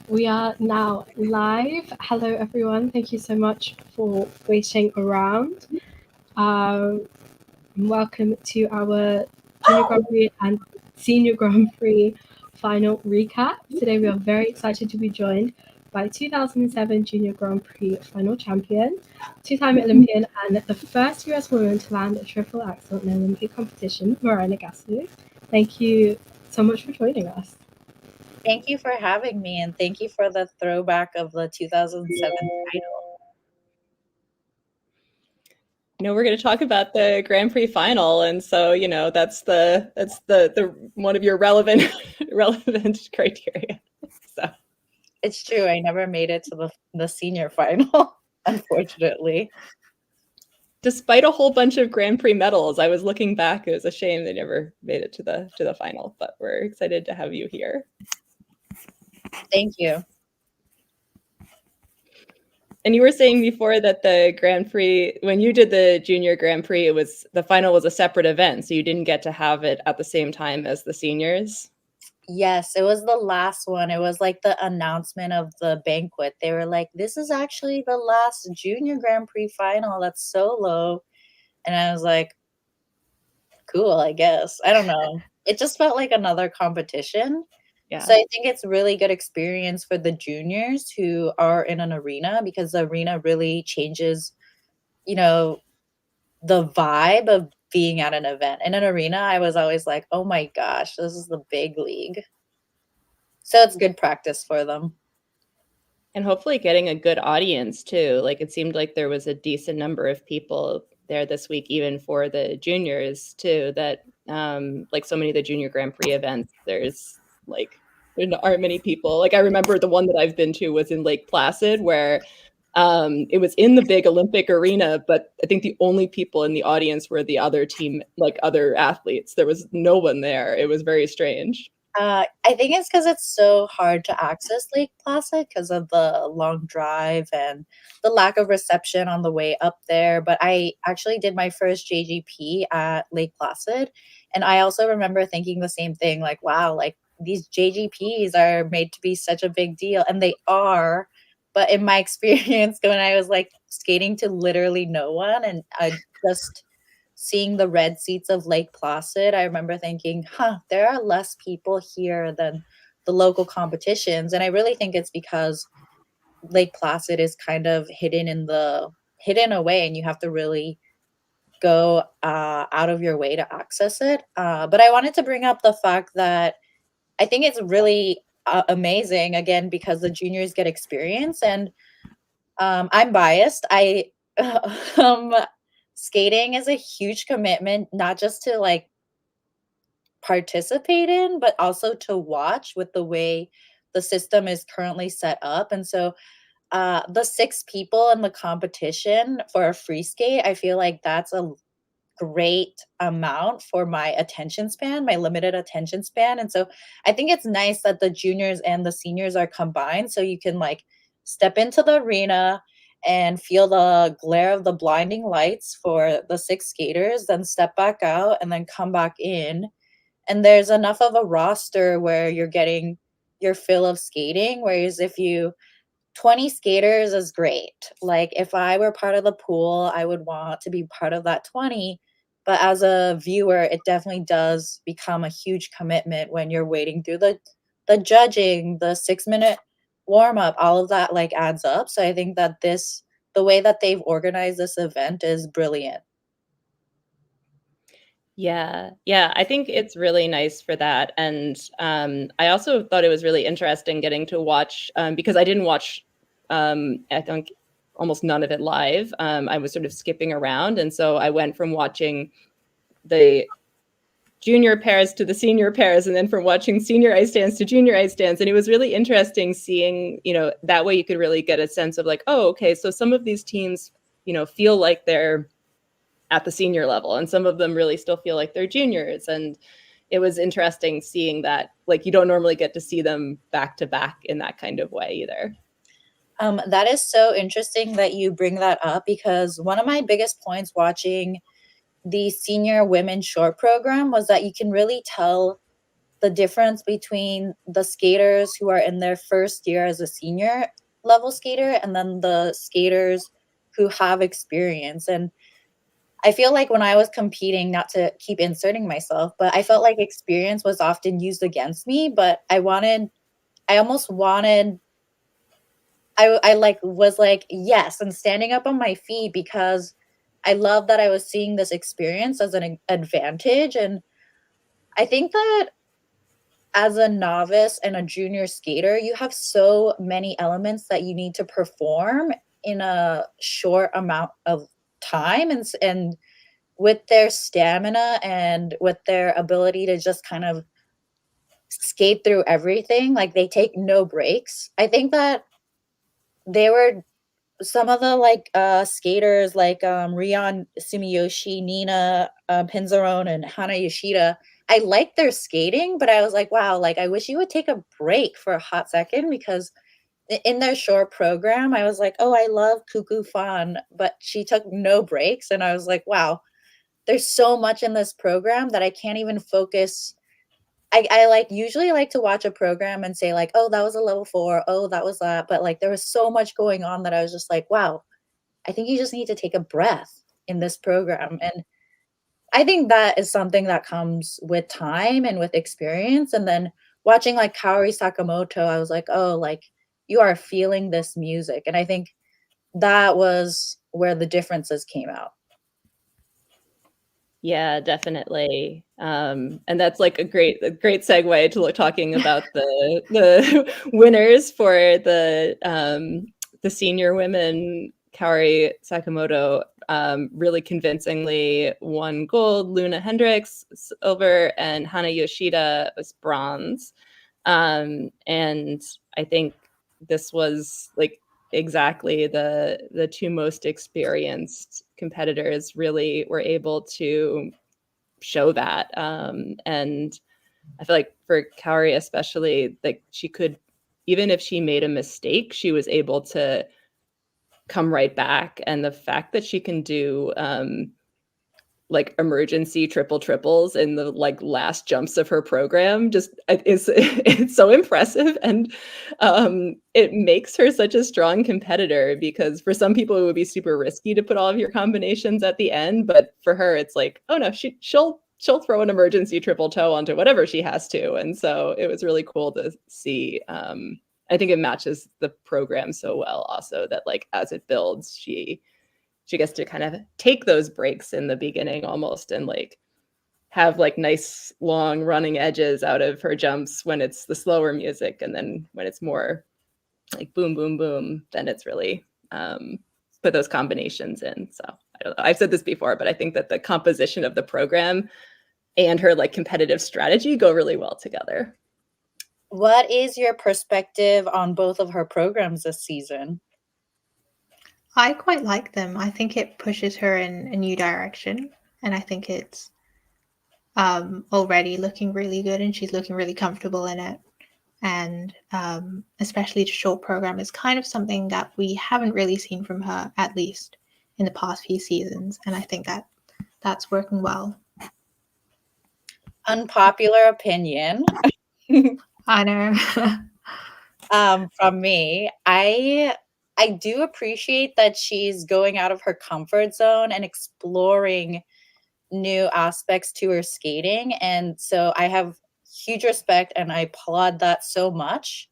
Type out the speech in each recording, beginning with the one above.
We are now live. Hello, everyone. Thank you so much for waiting around. Welcome to our Junior Grand Prix and Senior Grand Prix final recap. Today, we are very excited to be joined by 2007 Junior Grand Prix final champion, two-time Olympian, and the first US woman to land a triple axel in an Olympic competition, Mirai Nagasu. Thank you so much for joining us. Thank you for having me, and thank you for the throwback of the 2007 title. We're going to talk about the Grand Prix final, and so that's the one of your relevant criteria. So it's true. I never made it to the senior final, unfortunately. Despite a whole bunch of Grand Prix medals, I was looking back. It was a shame they never made it to the final, but we're excited to have you here. Thank you. And you were saying before that the Grand Prix, when you did the Junior Grand Prix, the final was a separate event, so you didn't get to have it at the same time as the seniors. Yes, it was the last one. It was like the announcement of the banquet. They were like, this is actually the last Junior Grand Prix final that's solo. And I was like, cool, I guess. I don't know. It just felt like another competition. Yeah. So I think it's a really good experience for the juniors who are in an arena, because the arena really changes, the vibe of being at an event. In an arena, I was always like, oh my gosh, this is the big league. So it's good practice for them. And hopefully getting a good audience too. Like it seemed like there was a decent number of people there this week, even for the juniors too, that like so many of the Junior Grand Prix events, there aren't many people. Like I remember the one that I've been to was in Lake Placid, where it was in the big Olympic arena, but I think the only people in the audience were the other team, like other athletes. There was no one there. It was very strange. I think it's because it's so hard to access Lake Placid because of the long drive and the lack of reception on the way up there. But I actually did my first JGP at Lake Placid. And I also remember thinking the same thing, like, wow, like these JGPs are made to be such a big deal. And they are. But in my experience, when I was like skating to literally no one, and I just seeing the red seats of Lake Placid, I remember thinking, there are less people here than the local competitions. And I really think it's because Lake Placid is kind of hidden away, and you have to really go out of your way to access it. But I wanted to bring up the fact that I think it's really amazing, again, because the juniors get experience. And I'm biased. Skating is a huge commitment, not just to like participate in, but also to watch with the way the system is currently set up. And so the 6 people in the competition for a free skate, I feel like that's a great amount for my attention span, my limited attention span. And so I think it's nice that the juniors and the seniors are combined, so you can like step into the arena and feel the glare of the blinding lights for the 6 skaters, then step back out and then come back in. And there's enough of a roster where you're getting your fill of skating. Whereas if 20 skaters is great. Like if I were part of the pool, I would want to be part of that 20. But as a viewer, it definitely does become a huge commitment when you're waiting through the judging, the 6-minute warm up, all of that like adds up. So I think that the way that they've organized this event is brilliant. Yeah, I think it's really nice for that. And I also thought it was really interesting getting to watch, because I didn't watch, I think, almost none of it live. I was sort of skipping around. And so I went from watching the junior pairs to the senior pairs, and then from watching senior ice dance to junior ice dance. And it was really interesting seeing, that way you could really get a sense of like, oh, okay, so some of these teams, feel like they're at the senior level, and some of them really still feel like they're juniors. And it was interesting seeing that, like, you don't normally get to see them back to back in that kind of way either. That is so interesting that you bring that up, because one of my biggest points watching the senior women's short program was that you can really tell the difference between the skaters who are in their first year as a senior level skater and then the skaters who have experience. And I feel like when I was competing, not to keep inserting myself, but I felt like experience was often used against me, but I almost wanted I like was like, yes, and standing up on my feet because I love that I was seeing this experience as an advantage. And I think that as a novice and a junior skater, you have so many elements that you need to perform in a short amount of time, and with their stamina and with their ability to just kind of skate through everything, like they take no breaks. I think that they were some of the like skaters like Rion Sumiyoshi, Nina Pinzarone, and Hana Yoshida. I like their skating, but I was like, wow, like I wish you would take a break for a hot second because in their short program, I was like, oh, I love Cuckoo Fan, but she took no breaks, and I was like, wow, there's so much in this program that I can't even focus. I like usually like to watch a program and say like, oh, that was a level 4, oh, that was that, but like there was so much going on that I was just like, wow, I think you just need to take a breath in this program. And I think that is something that comes with time and with experience. And then watching like Kaori Sakamoto, I was like, oh, like you are feeling this music. And I think that was where the differences came out. Yeah, definitely. And that's like a great segue to talking about the winners for the senior women. Kaori Sakamoto really convincingly won gold. Luna Hendricks silver, and Hana Yoshida was bronze. And I think this was like exactly the two most experienced competitors really were able to show that. And I feel like for Kaori especially, like she could, even if she made a mistake, she was able to come right back. And the fact that she can do like emergency triples in the like last jumps of her program just is it's so impressive. And it makes her such a strong competitor, because for some people it would be super risky to put all of your combinations at the end, but for her it's like, oh no, she'll throw an emergency triple toe onto whatever she has to. And so it was really cool to see. I think it matches the program so well also, that like as it builds, she gets to kind of take those breaks in the beginning almost, and like have like nice long running edges out of her jumps when it's the slower music, and then when it's more like boom boom boom, then it's really put those combinations in. So I don't know, I've said this before, but I think that the composition of the program and her like competitive strategy go really well together. What is your perspective on both of her programs this season? I quite like them. I think it pushes her in a new direction, and I think it's already looking really good, and she's looking really comfortable in it. And especially the short program is kind of something that we haven't really seen from her, at least in the past few seasons, and I think that that's working well. Unpopular opinion. I know. From me, I do appreciate that she's going out of her comfort zone and exploring new aspects to her skating. And so I have huge respect and I applaud that so much.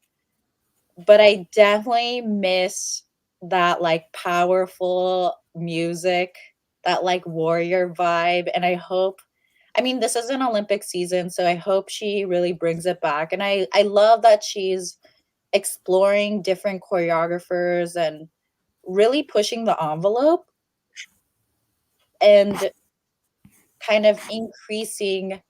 But I definitely miss that like powerful music, that like warrior vibe. And I mean, this is an Olympic season, so I hope she really brings it back. And I love that she's exploring different choreographers and really pushing the envelope and kind of increasing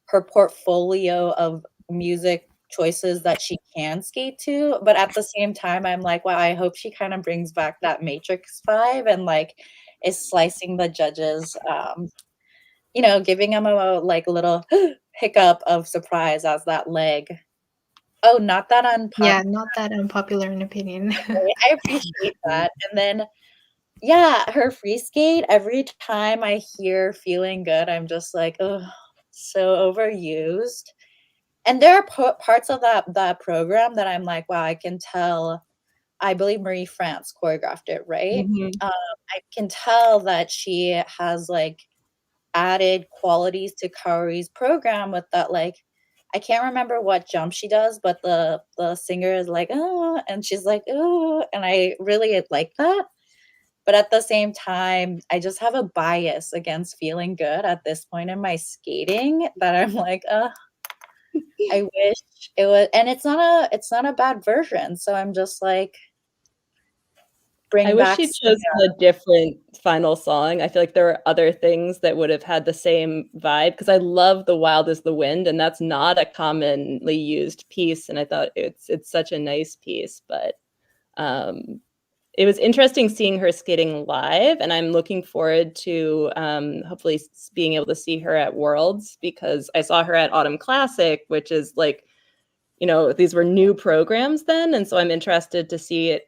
her portfolio of music choices that she can skate to. But at the same time, I'm like, wow, I hope she kind of brings back that Matrix vibe and like is slicing the judges, giving them a like little hiccup of surprise as that leg. Oh, not that unpopular. Yeah, not that unpopular in opinion. I appreciate that. And then, yeah, her free skate, every time I hear feeling good, I'm just like, oh, so overused. And there are parts of that program that I'm like, wow, I can tell. I believe Marie France choreographed it, right? Mhm. I can tell that she has like added qualities to Kaori's program with that, like, I can't remember what jump she does, but the singer is like, oh, and she's like, oh, and I really like that. But at the same time, I just have a bias against feeling good at this point in my skating that I'm like, I wish it was, and it's not a bad version. So I'm just like, I bring wish back she Sia. chose a different final song. I feel like there were other things that would have had the same vibe because I love The Wild is the Wind, and that's not a commonly used piece. And I thought it's such a nice piece, but um, it was interesting seeing her skating live, and I'm looking forward to hopefully being able to see her at Worlds because I saw her at Autumn Classic, which is like, these were new programs then, and so I'm interested to see it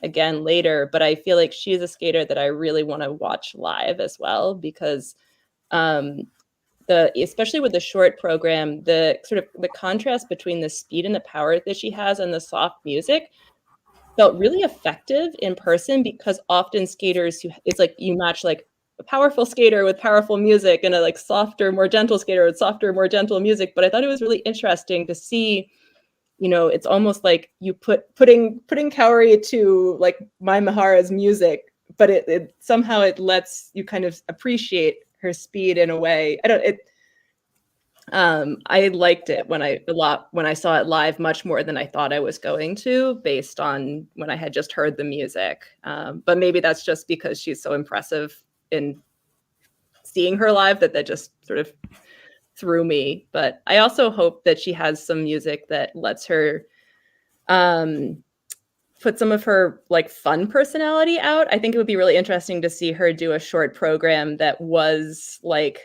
again later. But I feel like she's a skater that I really want to watch live as well because um, especially with the short program, the sort of the contrast between the speed and the power that she has and the soft music felt really effective in person because often skaters it's like you match like a powerful skater with powerful music and a like softer, more gentle skater with softer, more gentle music. But I thought it was really interesting to see, it's almost like you putting Kaori to like Mai Mahara's music, but it somehow it lets you kind of appreciate her speed in a way. I liked it when I saw it live much more than I thought I was going to, based on when I had just heard the music. But maybe that's just because she's so impressive in seeing her live that just sort of threw me. But I also hope that she has some music that lets her put some of her like fun personality out. I think it would be really interesting to see her do a short program that was like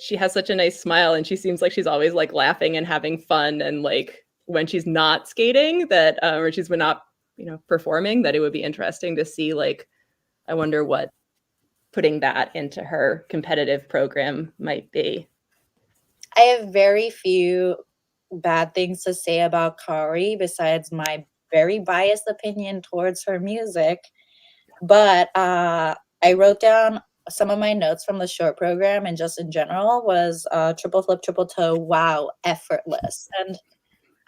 she has such a nice smile and she seems like she's always like laughing and having fun, and like when she's not skating that or she's not performing, that it would be interesting to see, like, I wonder what putting that into her competitive program might be. I have very few bad things to say about Kaori besides my very biased opinion towards her music. But I wrote down some of my notes from the short program, and just in general was triple flip, triple toe, wow, effortless. And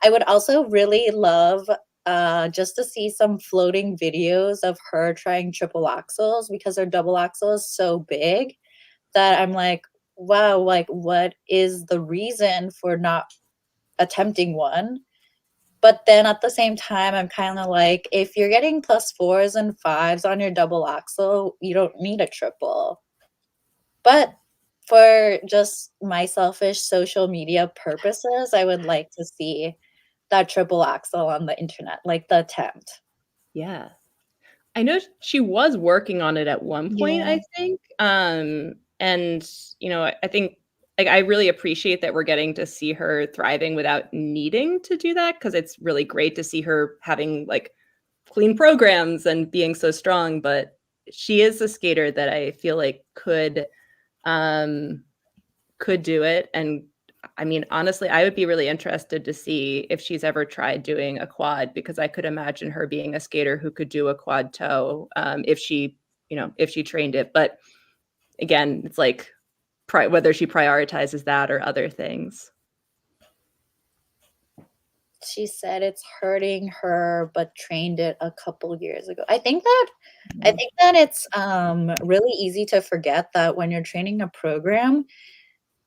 I would also really love just to see some floating videos of her trying triple axels because her double axel is so big that I'm like, wow, like what is the reason for not attempting one? But then at the same time, I'm kind of like, if you're getting +4s and 5s on your double axel, you don't need a triple. But for just my selfish social media purposes, I would like to see that triple axel on the internet, like the attempt. Yeah, I know she was working on it at one point, Yeah. I think. And I think, like, I really appreciate that we're getting to see her thriving without needing to do that, because it's really great to see her having like clean programs and being so strong. But she is a skater that I feel like could do it. And I mean, honestly, I would be really interested to see if she's ever tried doing a quad, because I could imagine her being a skater who could do a quad toe if she trained it. But again, it's like whether she prioritizes that or other things. She said it's hurting her, but trained it a couple years ago. I think that it's really easy to forget that when you're training a program,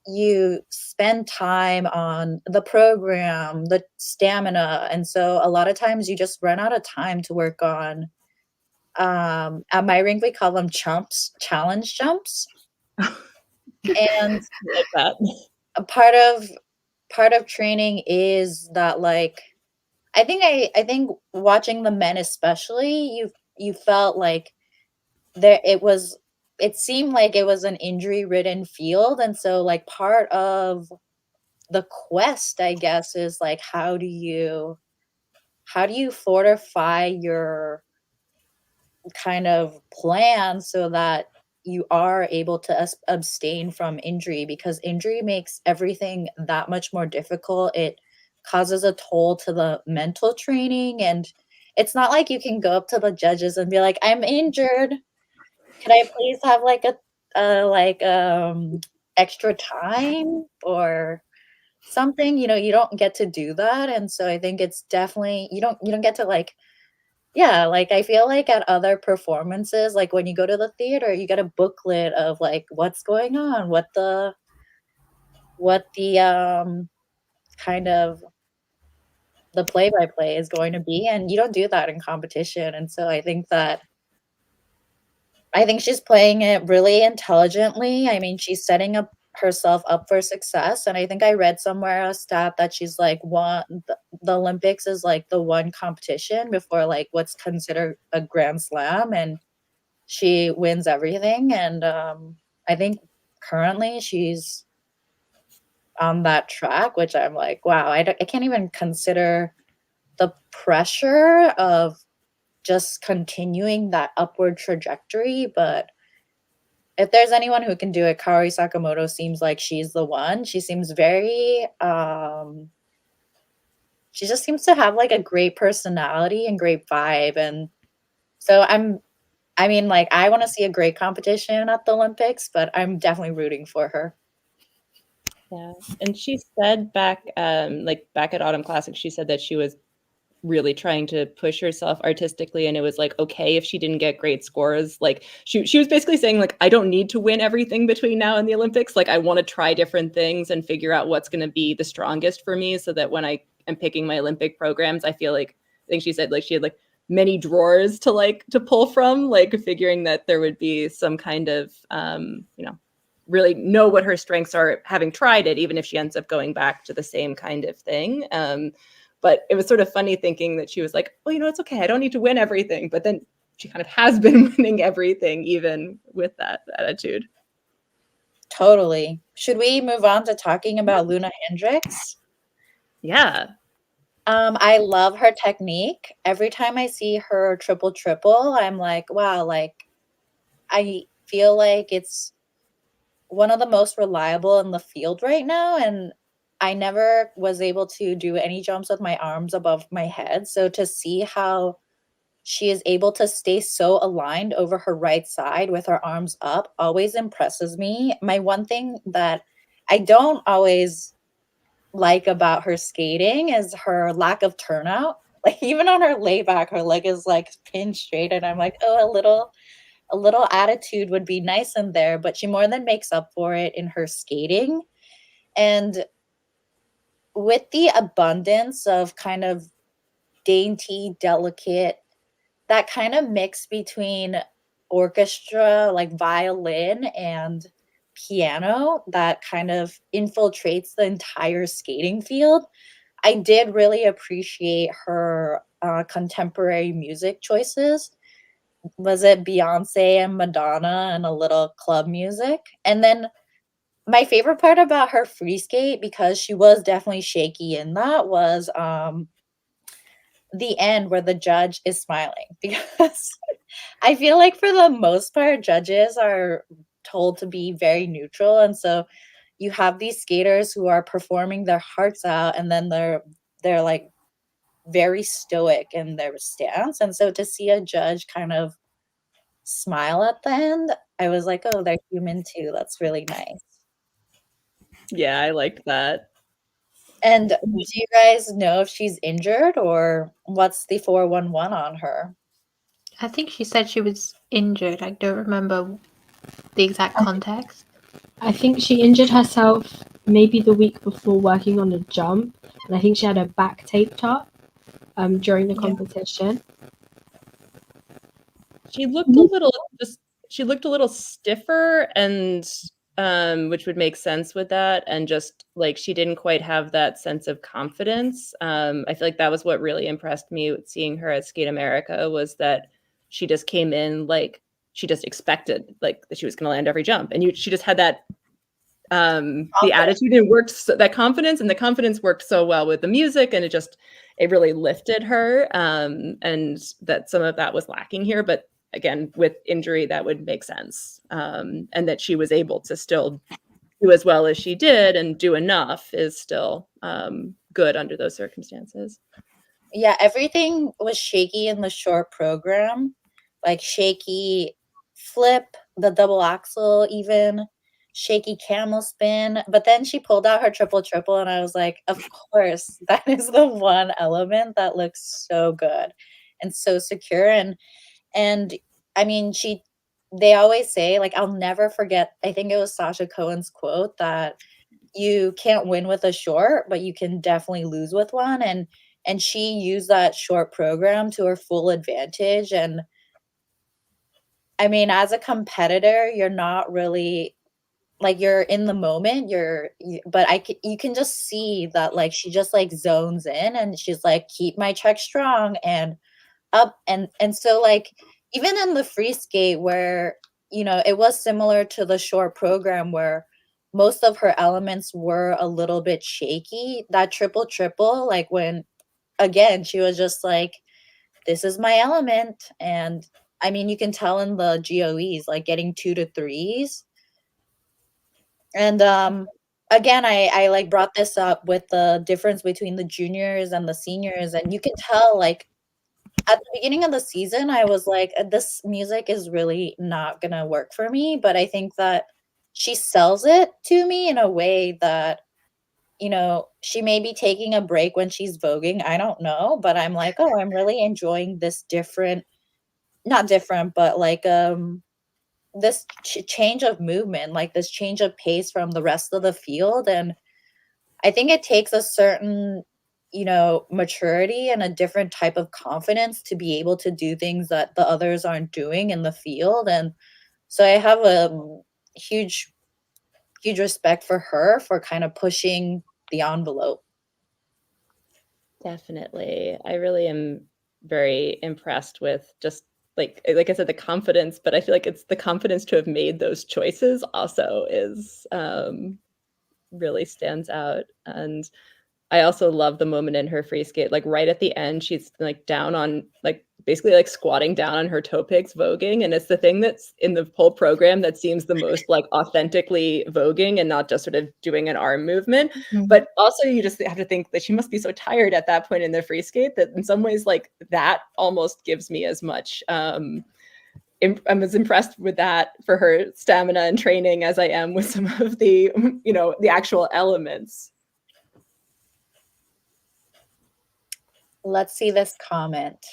you spend time on the program, the stamina, and so a lot of times you just run out of time to work on at my rink we call them challenge jumps. And Like that. a part of training is that, like, I think watching the men especially, you felt like it seemed like it was an injury-ridden field, and so, like, part of the quest, I guess, is, like, how do you fortify your kind of plan so that you are able to abstain from injury, because injury makes everything that much more difficult. It causes a toll to the mental training, and it's not like you can go up to the judges and be like, "I'm injured. Could I please have like extra time or something?" You don't get to do that, and so I think it's definitely you don't get to like yeah, like, I feel like at other performances, like, when you go to the theater, you get a booklet of, like, what's going on, what the kind of the play-by-play is going to be, and you don't do that in competition, and so I think she's playing it really intelligently. I mean, she's setting up herself up for success, and I think I read somewhere a stat that she's like the Olympics is like the one competition before like what's considered a grand slam, and she wins everything. And I think currently she's on that track, which I'm like, wow, I can't even consider the pressure of just continuing that upward trajectory. But if there's anyone who can do it, Kaori Sakamoto seems like she's the one. She seems very she just seems to have like a great personality and great vibe. And so I mean, like, I want to see a great competition at the Olympics, but I'm definitely rooting for her. Yeah. And she said back at Autumn Classic, she said that she was really trying to push herself artistically, and it was like okay if she didn't get great scores. Like she was basically saying like, I don't need to win everything between now and the Olympics. Like I want to try different things and figure out what's going to be the strongest for me, so that when I am picking my Olympic programs, I feel like, I think she said like she had like many drawers to pull from, like figuring that there would be some kind of really know what her strengths are, having tried it, even if she ends up going back to the same kind of thing. But it was sort of funny thinking that she was like, well, it's okay, I don't need to win everything. But then she kind of has been winning everything, even with that attitude. Totally. Should we move on to talking about Luna Hendricks? Yeah. I love her technique. Every time I see her triple, I'm like, wow, like I feel like it's one of the most reliable in the field right now. And I never was able to do any jumps with my arms above my head. So to see how she is able to stay so aligned over her right side with her arms up always impresses me. My one thing that I don't always like about her skating is her lack of turnout. Like even on her layback, her leg is like pinned straight, and I'm like, oh, a little attitude would be nice in there. But she more than makes up for it in her skating. And with the abundance of kind of dainty, delicate, that kind of mix between orchestra, like violin and piano, that kind of infiltrates the entire skating field. I did really appreciate her contemporary music choices. Was it Beyonce and Madonna and a little club music? And then my favorite part about her free skate, because she was definitely shaky in that, was the end where the judge is smiling. Because I feel like for the most part, judges are told to be very neutral. And so you have these skaters who are performing their hearts out, and then they're like very stoic in their stance. And so to see a judge kind of smile at the end, I was like, oh, they're human too. That's really nice. Yeah, I liked that. And do you guys know if she's injured, or what's the 411 on her? I think she said she was injured. I don't remember the exact context. I think she injured herself maybe the week before working on a jump, and I think she had her back taped up during the competition. She looked a little stiffer, and which would make sense with that, and just like she didn't quite have that sense of confidence. I feel like that was what really impressed me with seeing her at Skate America, was that she just came in like she just expected like that she was going to land every jump, and she just had that the attitude, and worked that confidence, and the confidence worked so well with the music, and it really lifted her, and that some of that was lacking here. But again, with injury, that would make sense. And that she was able to still do as well as she did and do enough is still good under those circumstances. Yeah, everything was shaky in the short program, like shaky flip, the double axel, even shaky camel spin. But then she pulled out her triple triple, and I was like, of course, that is the one element that looks so good and so secure. And I mean, they always say, like, I'll never forget, I think it was Sasha Cohen's quote that you can't win with a short, but you can definitely lose with one. And she used that short program to her full advantage. And I mean, as a competitor, you're not really like, you're in the moment, but you can just see that, like, she just like zones in, and she's like, keep my check strong and up. And so, like, even in the free skate where, it was similar to the short program where most of her elements were a little bit shaky, that triple triple, like, when again she was just like, this is my element. And I mean, you can tell in the GOEs, like, getting 2 to 3s. And again, I like brought this up with the difference between the juniors and the seniors, and you can tell, like, at the beginning of the season, I was like, this music is really not gonna work for me. But I think that she sells it to me in a way that, she may be taking a break when she's voguing. I don't know. But I'm like, oh, I'm really enjoying this not different, but like, this change of movement, like this change of pace from the rest of the field. And I think it takes a certain, maturity and a different type of confidence to be able to do things that the others aren't doing in the field. And so I have a huge, huge respect for her for kind of pushing the envelope. Definitely. I really am very impressed with just like I said, the confidence, but I feel like it's the confidence to have made those choices also is really stands out. And I also love the moment in her free skate, like right at the end, she's like down on like basically like squatting down on her toe pigs voguing. And it's the thing that's in the whole program that seems the most like authentically voguing and not just sort of doing an arm movement. Mm-hmm. But also you just have to think that she must be so tired at that point in the free skate that in some ways like that almost gives me as much I'm as impressed with that for her stamina and training as I am with some of the, the actual elements. Let's see this comment.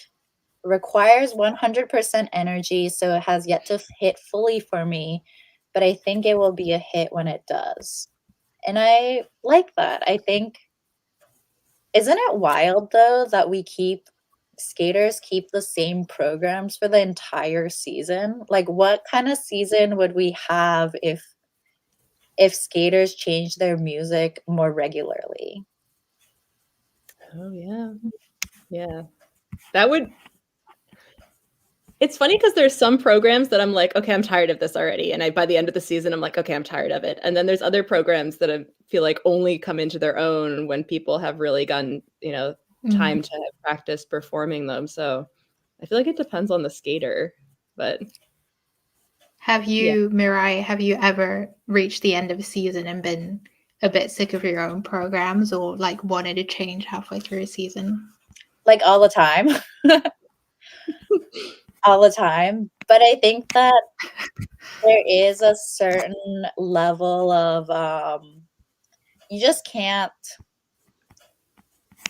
Requires 100% energy, so it has yet to hit fully for me, but I think it will be a hit when it does. And I like that. I think, isn't it wild though that skaters keep the same programs for the entire season? Like, what kind of season would we have if skaters change their music more regularly? Oh yeah. Yeah. That would It's funny because there's some programs that I'm like, okay, I'm tired of this already. And by the end of the season, I'm like, okay, I'm tired of it. And then there's other programs that I feel like only come into their own when people have really gotten, time to practice performing them. So I feel like it depends on the skater, but Mirai, have you ever reached the end of a season and been a bit sick of your own programs or like wanted to change halfway through a season? Like all the time. All the time. But I think that there is a certain level of you just can't,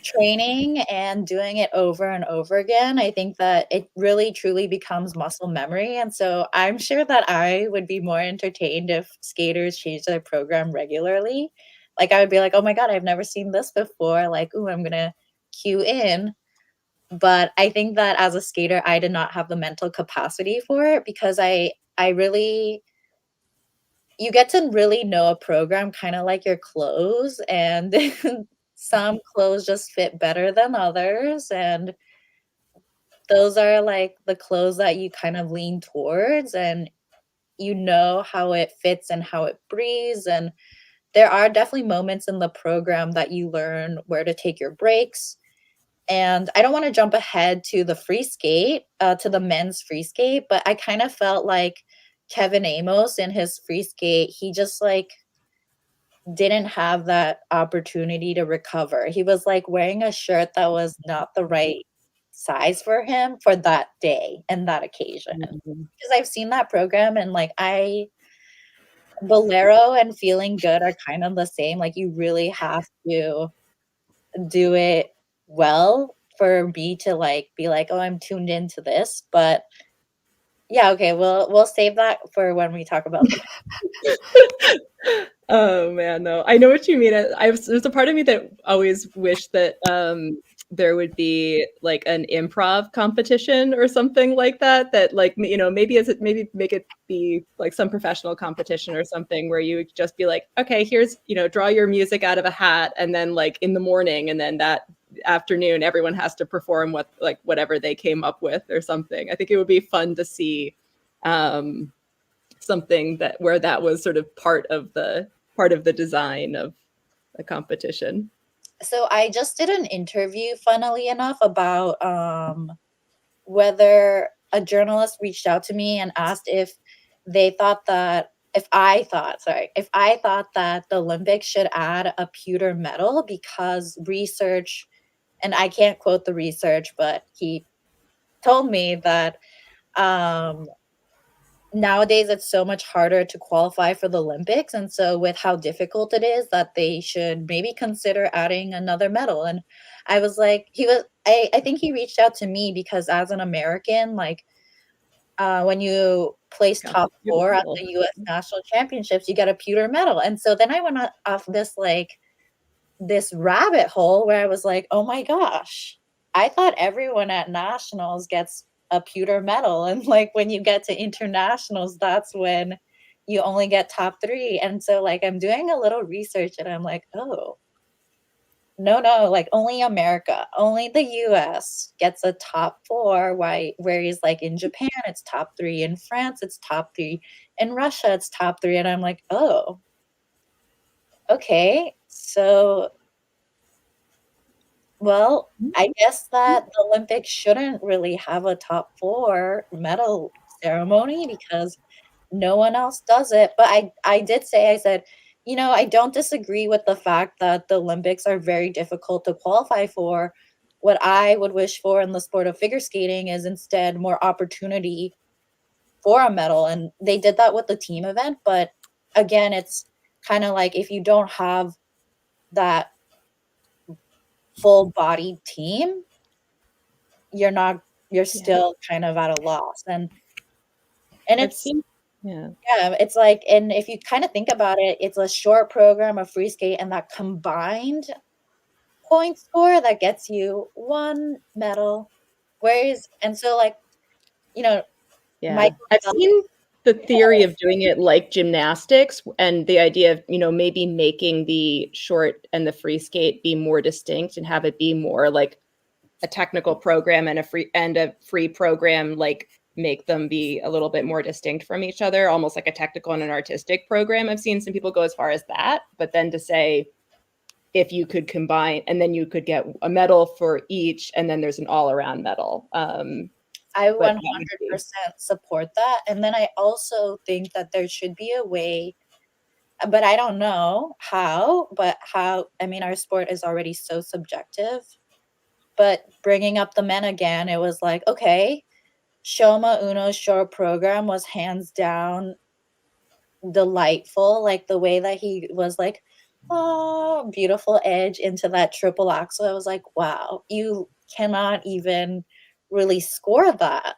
training and doing it over and over again. I think that it really truly becomes muscle memory. And so I'm sure that I would be more entertained if skaters change their program regularly. Like, I would be like, oh my God, I've never seen this before. Like, ooh, I'm gonna cue in. But I think that as a skater, I did not have the mental capacity for it because you get to really know a program kind of like your clothes, and some clothes just fit better than others. And those are like the clothes that you kind of lean towards, and you know how it fits and how it breathes. And there are definitely moments in the program that you learn where to take your breaks. And I don't want to jump ahead to the free skate, to the men's free skate, but I kind of felt like Kevin Amos in his free skate, he just like didn't have that opportunity to recover. He was like wearing a shirt that was not the right size for him for that day and that occasion. Because I've seen that program and like Bolero and Feeling Good are kind of the same. Like you really have to do it well for me to like be like, oh, I'm tuned into this. But yeah, okay, we'll save that for when we talk about the Oh man, no, I know what you mean. There's a part of me that always wished that there would be like an improv competition or something like that. That like maybe make it be like some professional competition or something where you would just be like, okay, here's draw your music out of a hat, and then like in the morning, and then that afternoon, everyone has to perform whatever they came up with or something. I think it would be fun to see. Something where that was sort of part of the design of a competition. So I just did an interview, funnily enough, about whether a journalist reached out to me and asked if I thought that the Olympics should add a pewter medal because research, and I can't quote the research, but he told me that nowadays it's so much harder to qualify for the Olympics, and so with how difficult it is, that they should maybe consider adding another medal. And I was like, I think he reached out to me because as an American, like when you place top 4 at the US national championships, you get a pewter medal. And so then I went off this rabbit hole where I was like, oh my gosh, I thought everyone at nationals gets a pewter medal. And like when you get to internationals, that's when you only get top 3. And so like I'm doing a little research and I'm like, oh, no, like only America, only the US gets a top 4. Whereas like in Japan, it's top 3. In France, it's top 3. In Russia, it's top 3. And I'm like, oh, okay. So well, I guess that the Olympics shouldn't really have a top 4 medal ceremony because no one else does it. But I said, I don't disagree with the fact that the Olympics are very difficult to qualify for. What I would wish for in the sport of figure skating is instead more opportunity for a medal. And they did that with the team event. But again, it's kind of like if you don't have that full body team, you're still kind of at a loss. And it's it's like, and if you kind of think about it, it's a short program of free skate, and that combined point score that gets you 1 medal. And so like, I've seen the theory of doing it like gymnastics, and the idea of maybe making the short and the free skate be more distinct and have it be more like a technical program and a free program, like make them be a little bit more distinct from each other, almost like a technical and an artistic program. I've seen some people go as far as that, but then to say if you could combine, and then you could get a medal for each, and then there's an all-around medal. I 100% support that. And then I also think that there should be a way, but I don't know how, I mean, our sport is already so subjective. But bringing up the men again, it was like, okay, Shoma Uno's short program was hands down delightful. Like the way that he was like, oh, beautiful edge into that triple axel. I was like, wow, you cannot even really score that.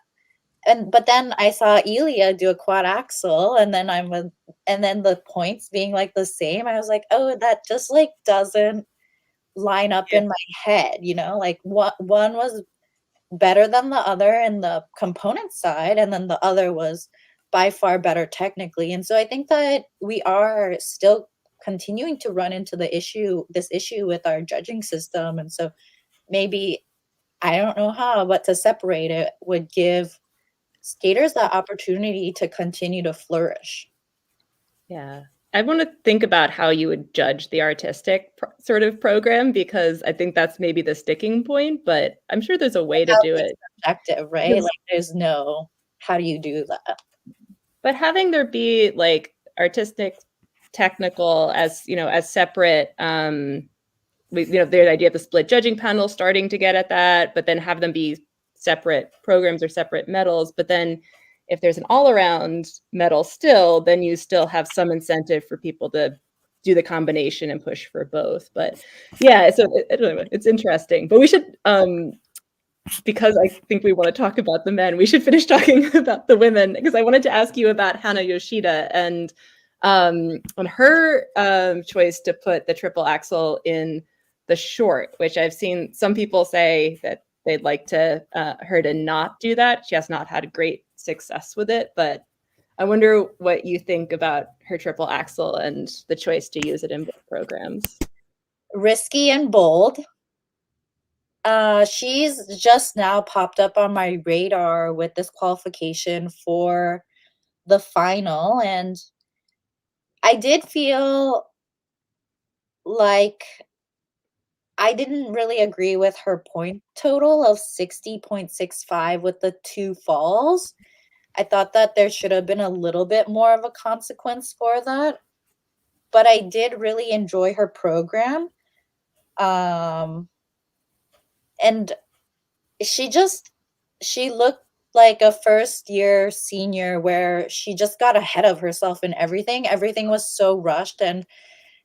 But then I saw Ilya do a quad axel, and then the points being like the same. I was like, oh, that just like doesn't line up in my head, like one was better than the other in the component side, and then the other was by far better technically. And so I think that we are still continuing to run into this issue with our judging system. And so maybe, I don't know how, but to separate it would give skaters that opportunity to continue to flourish. Yeah. I want to think about how you would judge the artistic sort of program, because I think that's maybe the sticking point, but I'm sure there's a way to do it. Subjective, right? Like there's no, how do you do that? But having there be like artistic, technical as, as separate, the idea of the split judging panel starting to get at that, but then have them be separate programs or separate medals. But then if there's an all-around medal still, then you still have some incentive for people to do the combination and push for both. But yeah, so it's interesting. But we should, because I think we want to talk about the men, we should finish talking about the women, because I wanted to ask you about Hana Yoshida and on her choice to put the triple axel in the short, which I've seen some people say that they'd like to her to not do that. She has not had great success with it, but I wonder what you think about her triple axel and the choice to use it in both programs. Risky and bold. She's just now popped up on my radar with this qualification for the final, and I did feel like I didn't really agree with her point total of 60.65 with the 2 falls. I thought that there should have been a little bit more of a consequence for that. But I did really enjoy her program. And she looked like a first year senior where she just got ahead of herself in everything. Everything was so rushed,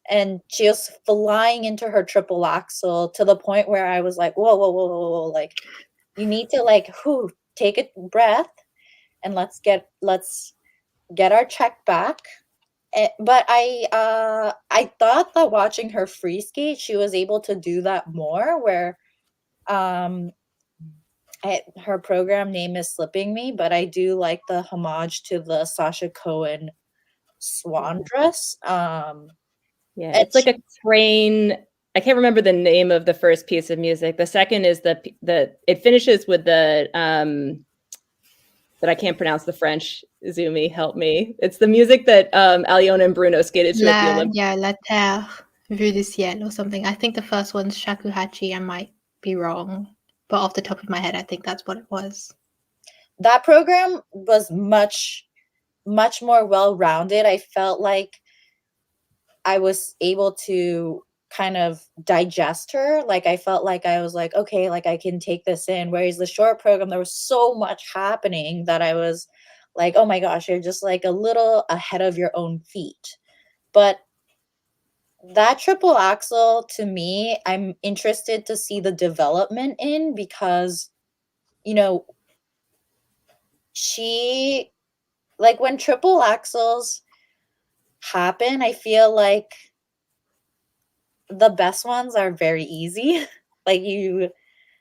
and she was flying into her triple axel to the point where I was like, whoa, whoa, whoa, whoa, whoa. Like, you need to take a breath and let's get our check back. But I thought that watching her free skate, she was able to do that more, where her program name is slipping me, but I do like the homage to the Sacha Cohen swan dress. Yeah, it's like a crane. I can't remember the name of the first piece of music. The second is it finishes with the that I can't pronounce the French. Zumi, help me. It's the music that Aliona and Bruno skated to at the Olympics. Yeah, La Terre Vue du Ciel or something. I think the first one's Shakuhachi. I might be wrong, but off the top of my head, I think that's what it was. That program was much, much more well-rounded. I felt like I was able to kind of digest her. Like, I felt like I was like, okay, like I can take this in. Whereas the short program, there was so much happening that I was like, oh my gosh, you're just like a little ahead of your own feet. But that triple axel, to me, I'm interested to see the development in, because, she, like, when triple axels happen, I feel like the best ones are very easy. Like, you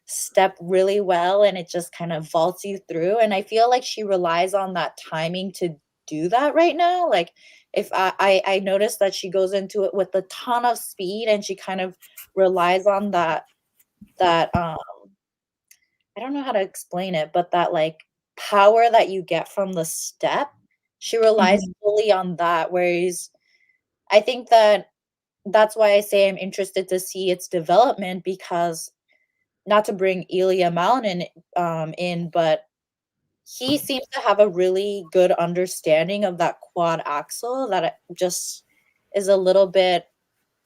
step really well and it just kind of vaults you through. And I feel like she relies on that timing to do that right now. Like, if I noticed that she goes into it with a ton of speed, and she kind of relies on that I don't know how to explain it, but that like power that you get from the step, she relies fully on that. Whereas I think that's why I say I'm interested to see its development, because, not to bring Ilya Malinin in, but he seems to have a really good understanding of that quad axle that it just is a little bit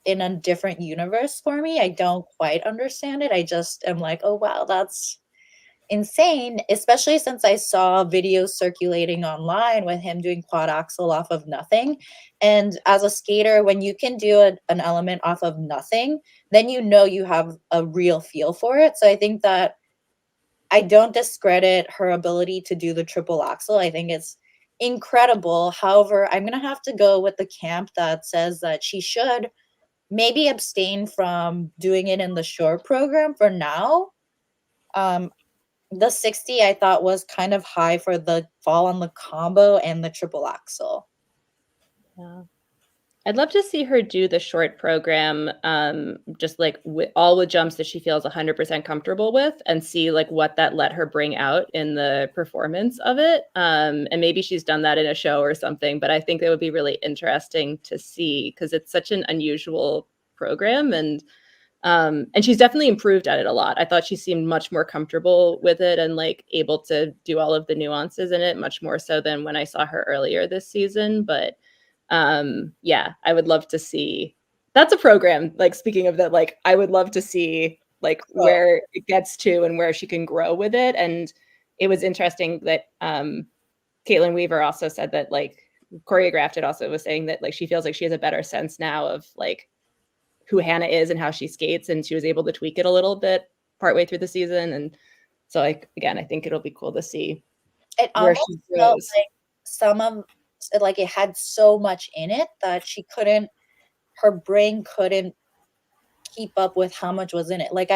in a different universe for me. I don't quite understand it. I just am like, oh wow, that's insane, especially since I saw videos circulating online with him doing quad axel off of nothing. And as a skater, when you can do an element off of nothing, then you have a real feel for it. So I think that I don't discredit her ability to do the triple axel. I think it's incredible. However, I'm going to have to go with the camp that says that she should maybe abstain from doing it in the short program for now. The 60 I thought was kind of high for the fall on the combo and the triple axel. Yeah. I'd love to see her do the short program, just like all with jumps that she feels 100% comfortable with, and see like what that let her bring out in the performance of it. And maybe she's done that in a show or something, but I think it would be really interesting to see because it's such an unusual program, and she's definitely improved at it a lot. I thought she seemed much more comfortable with it and like able to do all of the nuances in it much more so than when I saw her earlier this season. But yeah, I would love to see. That's a program, like speaking of that, like I would love to see like where it gets to and where she can grow with it. And it was interesting that Caitlin Weaver also said that like choreographed it, also was saying that like she feels like she has a better sense now of like who Hannah is and how she skates, and she was able to tweak it a little bit partway through the season. And so like again, I think it'll be cool to see It where almost she felt grows. like some of like it had so much in it that her brain couldn't keep up with how much was in it. Like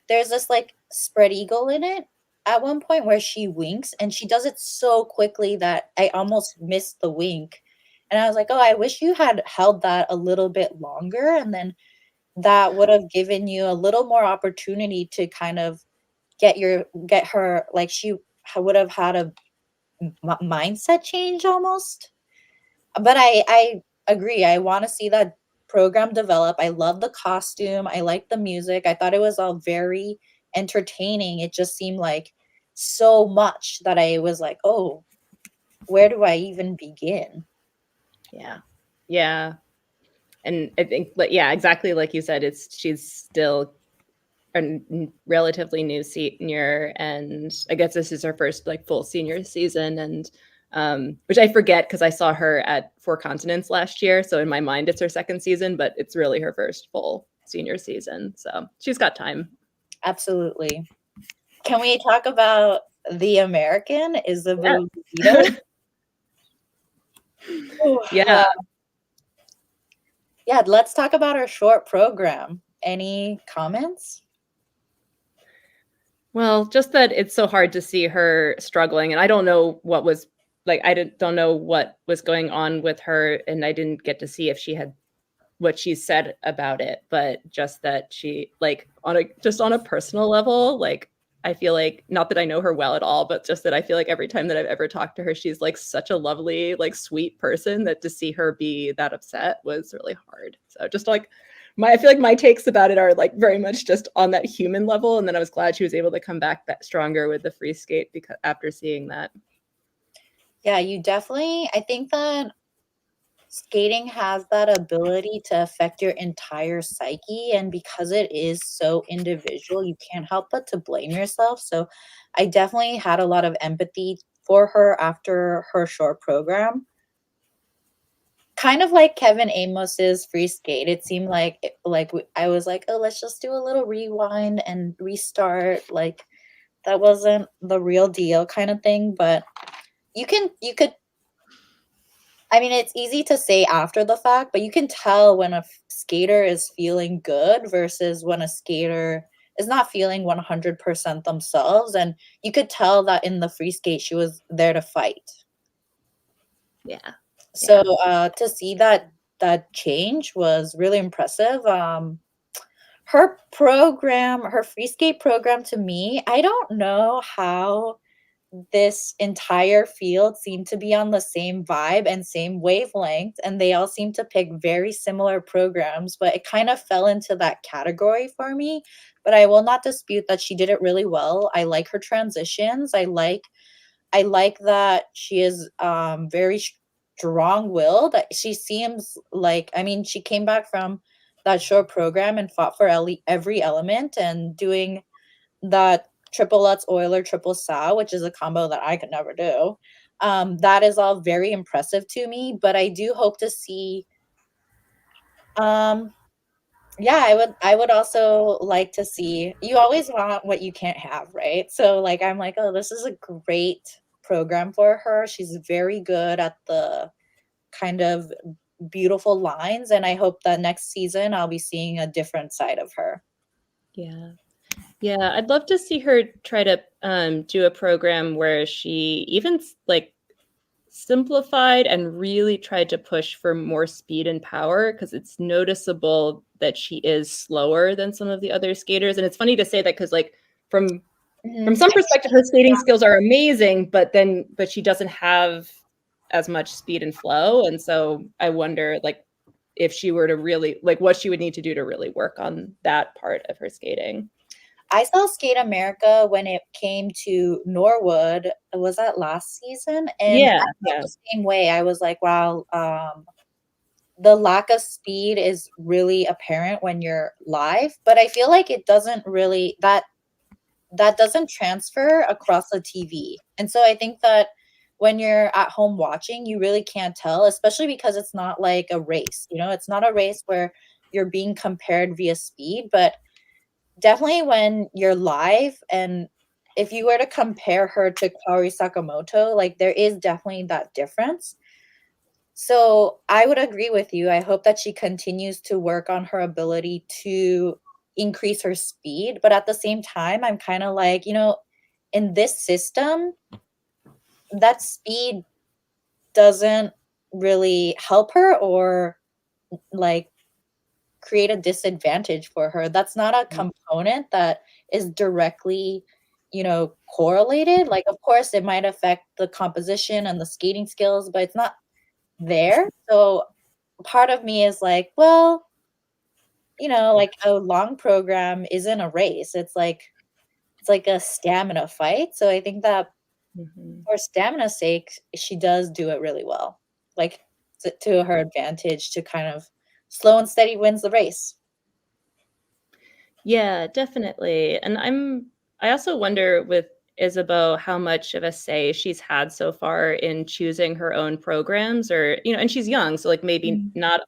there's this like spread eagle in it at one point where she winks, and she does it so quickly that I almost missed the wink. And I was like, oh, I wish you had held that a little bit longer, and then that would have given you a little more opportunity to kind of get her, like she would have had a mindset change almost. But I agree. I want to see that program develop. I love the costume. I like the music. I thought it was all very entertaining. It just seemed like so much that I was like, oh, where do I even begin? Yeah. Yeah. And I think, yeah, exactly like you said, she's still a relatively new senior, and I guess this is her first like full senior season, and which I forget because I saw her at Four Continents last year, so in my mind it's her second season, but it's really her first full senior season, so she's got time. Absolutely. Can we talk about the American Isabel? Yeah. Yeah, let's talk about our short program. Any comments? Well, just that it's so hard to see her struggling, and I don't know what was like. Don't know what was going on with her, and I didn't get to see if she had what she said about it. But just that she like on a personal level, like I feel like not that I know her well at all, but just that I feel like every time that I've ever talked to her, she's like such a lovely, like sweet person that to see her be that upset was really hard. So just like. I feel like my takes about it are like very much just on that human level, and then I was glad she was able to come back that stronger with the free skate because after seeing that. Yeah, you definitely. I think that skating has that ability to affect your entire psyche, and because it is so individual, you can't help but to blame yourself. So, I definitely had a lot of empathy for her after her short program. Kind of like Kevin Amos's free skate. It seemed like I was like, "Oh, let's just do a little rewind and restart." Like that wasn't the real deal kind of thing, but you could I mean, it's easy to say after the fact, but you can tell when a skater is feeling good versus when a skater is not feeling 100% themselves, and you could tell that in the free skate she was there to fight. Yeah. So to see that change was really impressive. Her free skate program, to me, I don't know how this entire field seemed to be on the same vibe and same wavelength, and they all seem to pick very similar programs, but it kind of fell into that category for me. But I will not dispute that she did it really well. I like her transitions. I like that she is very strong-willed. She seems like, I mean, she came back from that short program and fought for every element, and doing that triple Lutz Euler triple Sow, which is a combo that I could never do. That is all very impressive to me, but I do hope to see yeah, I would also like to see, you always want what you can't have, right? So like I'm like, oh, this is a great program for her. She's very good at the kind of beautiful lines, and I hope that next season I'll be seeing a different side of her. Yeah. Yeah, I'd love to see her try to do a program where she even like simplified and really tried to push for more speed and power, because it's noticeable that she is slower than some of the other skaters. And it's funny to say that because like from some perspective, her skating skills are amazing, but she doesn't have as much speed and flow. And so I wonder like if she were to really like what she would need to do to really work on that part of her skating. I saw Skate America when it came to Norwood. Was that last season? And I felt the same way. I was like, wow, the lack of speed is really apparent when you're live, but I feel like it doesn't really that doesn't transfer across the TV. And so I think that when you're at home watching, you really can't tell, especially because it's not like a race. You know, it's not a race where you're being compared via speed, but definitely when you're live, and if you were to compare her to Kaori Sakamoto, like there is definitely that difference. So I would agree with you. I hope that she continues to work on her ability to increase her speed. But at the same time, I'm kind of like, in this system, that speed doesn't really help her or like create a disadvantage for her. That's not a component that is directly, correlated. Like, of course, it might affect the composition and the skating skills, but it's not there. So part of me is like, well, like a long program isn't a race. It's like a stamina fight. So I think that for stamina's sake, she does do it really well. Like to her advantage to kind of slow and steady wins the race. Yeah, definitely. And I also wonder with Isabeau how much of a say she's had so far in choosing her own programs, or, and she's young, so like maybe not,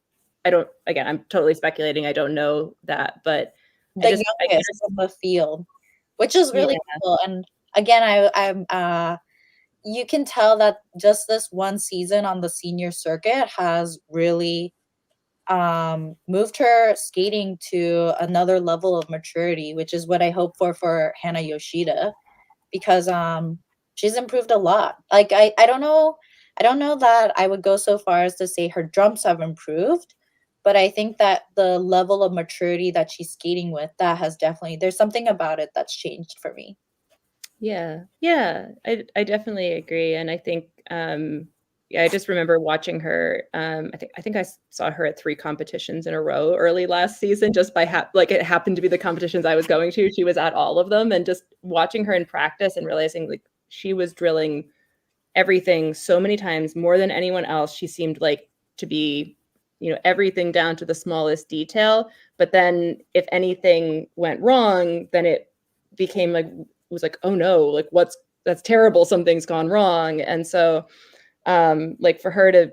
again, I'm totally speculating. I don't know that, but the youngest on the field, which is really cool. And again, I'm you can tell that just this one season on the senior circuit has really moved her skating to another level of maturity, which is what I hope for Hana Yoshida, because she's improved a lot. Like I don't know that I would go so far as to say her jumps have improved, but I think that the level of maturity that she's skating with, that has definitely, there's something about it that's changed for me. Yeah, I definitely agree, and I think I just remember watching her. I think I saw her at 3 competitions in a row early last season, just by like it happened to be the competitions I was going to. She was at all of them, and just watching her in practice and realizing like she was drilling everything so many times more than anyone else. She seemed like to be, everything down to the smallest detail. But then if anything went wrong, then it became like, was like, oh no, like that's terrible, something's gone wrong. And so like for her to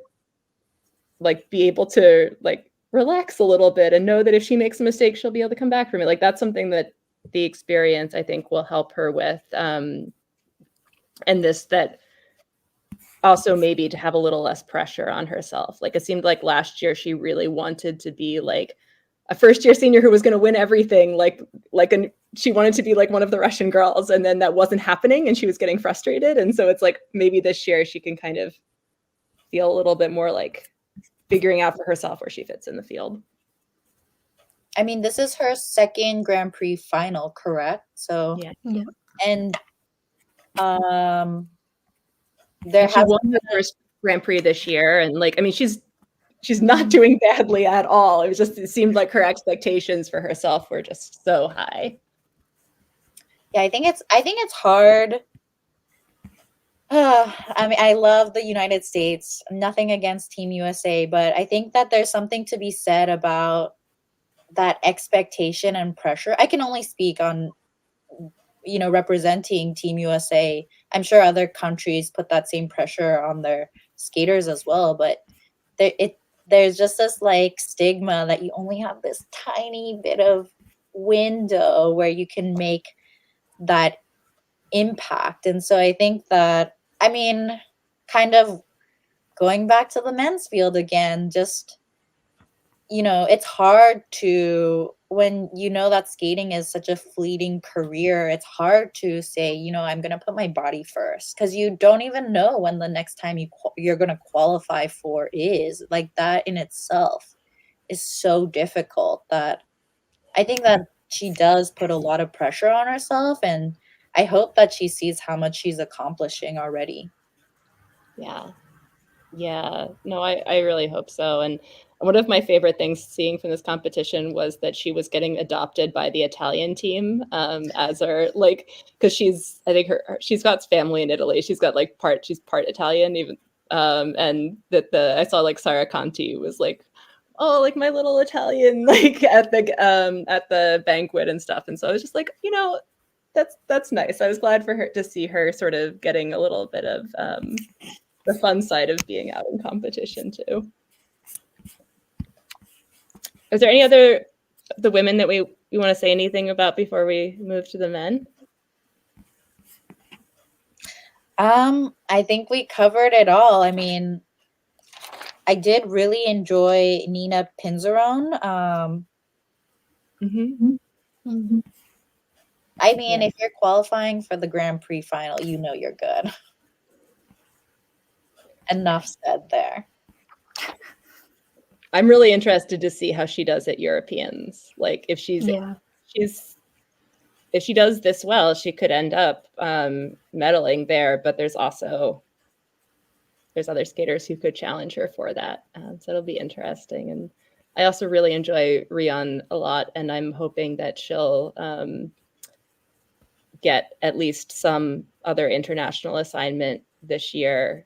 like be able to like relax a little bit and know that if she makes a mistake, she'll be able to come back from it. Like that's something that the experience I think will help her with. And that also maybe to have a little less pressure on herself. Like it seemed like last year she really wanted to be like a first-year senior who was going to win everything, she wanted to be like one of the Russian girls, and then that wasn't happening and she was getting frustrated. And so it's like maybe this year she can kind of feel a little bit more like figuring out for herself where she fits in the field. I mean, this is her second Grand Prix final, correct? So yeah. And she won the first Grand Prix this year, and like, I mean, she's not doing badly at all. It seemed like her expectations for herself were just so high. Yeah, I think it's hard. I mean, I love the United States. Nothing against Team USA, but I think that there's something to be said about that expectation and pressure. I can only speak on, representing Team USA. I'm sure other countries put that same pressure on their skaters as well, but there's just this like stigma that you only have this tiny bit of window where you can make that impact. And so I think that, I mean, kind of going back to the men's field again, just, it's hard to, when you know that skating is such a fleeting career, it's hard to say, I'm going to put my body first, because you don't even know when the next time you're going to qualify for is. Like, that in itself is so difficult that I think that she does put a lot of pressure on herself, and I hope that she sees how much she's accomplishing already. Yeah. Yeah. No, I really hope so. And one of my favorite things seeing from this competition was that she was getting adopted by the Italian team as her, like, because I think she's got family in Italy. She's got like she's part Italian even. And that I saw like Sara Conti was like, oh, like my little Italian, like at the banquet and stuff. And so I was just like, that's nice. I was glad for her to see her sort of getting a little bit of the fun side of being out in competition too. Is there any other the women that we want to say anything about before we move to the men? I think we covered it all. I mean, I did really enjoy Nina Pinzerone. I mean, if you're qualifying for the Grand Prix final, you're good. Enough said there. I'm really interested to see how she does at Europeans. Like if if she does this well, she could end up medaling there, but there's other skaters who could challenge her for that. So it'll be interesting. And I also really enjoy Rion a lot, and I'm hoping that she'll get at least some other international assignment this year.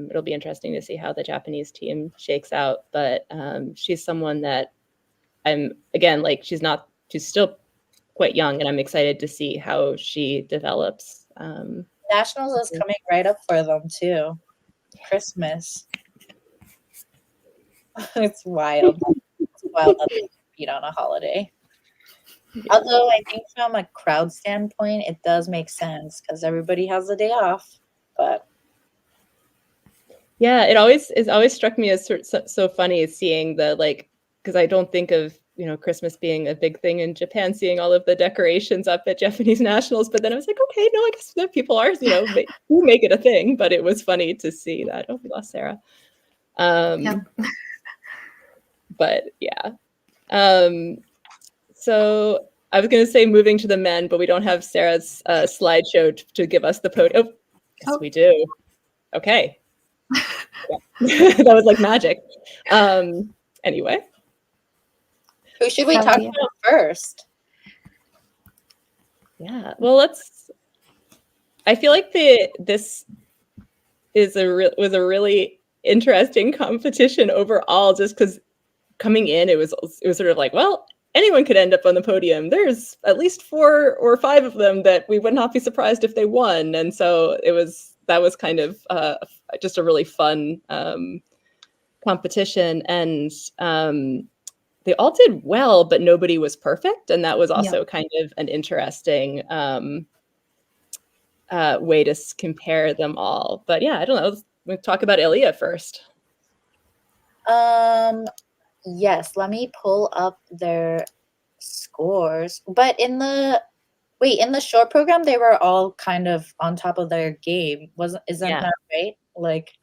It'll be interesting to see how the Japanese team shakes out, but she's someone that she's still quite young, and I'm excited to see how she develops. Nationals is coming right up for them too. Christmas. It's wild. It's wild that they compete on a holiday. Yeah. Although I think from a crowd standpoint, it does make sense because everybody has a day off. But yeah, it always struck me as so funny seeing the because I don't think of Christmas being a big thing in Japan, seeing all of the decorations up at Japanese nationals. But then I was like, okay, no, I guess that people are who make it a thing. But it was funny to see that. Oh, we lost Sarah. But yeah. So I was going to say moving to the men, but we don't have Sarah's slideshow to give us the podium. Oh, yes, we do. Okay. That was like magic. Anyway. Who should we talk about first? Yeah. Well, I feel like this was a really interesting competition overall, just because coming in, it was sort of like, well, anyone could end up on the podium. There's at least 4 or 5 of them that we would not be surprised if they won. And so that was kind of just a really fun competition. And they all did well, but nobody was perfect. And that was also kind of an interesting way to compare them all. But yeah, I don't know. We'll talk about Ilia first. Yes, let me pull up their scores. But in the short program, they were all kind of on top of their game. Isn't that right? Like,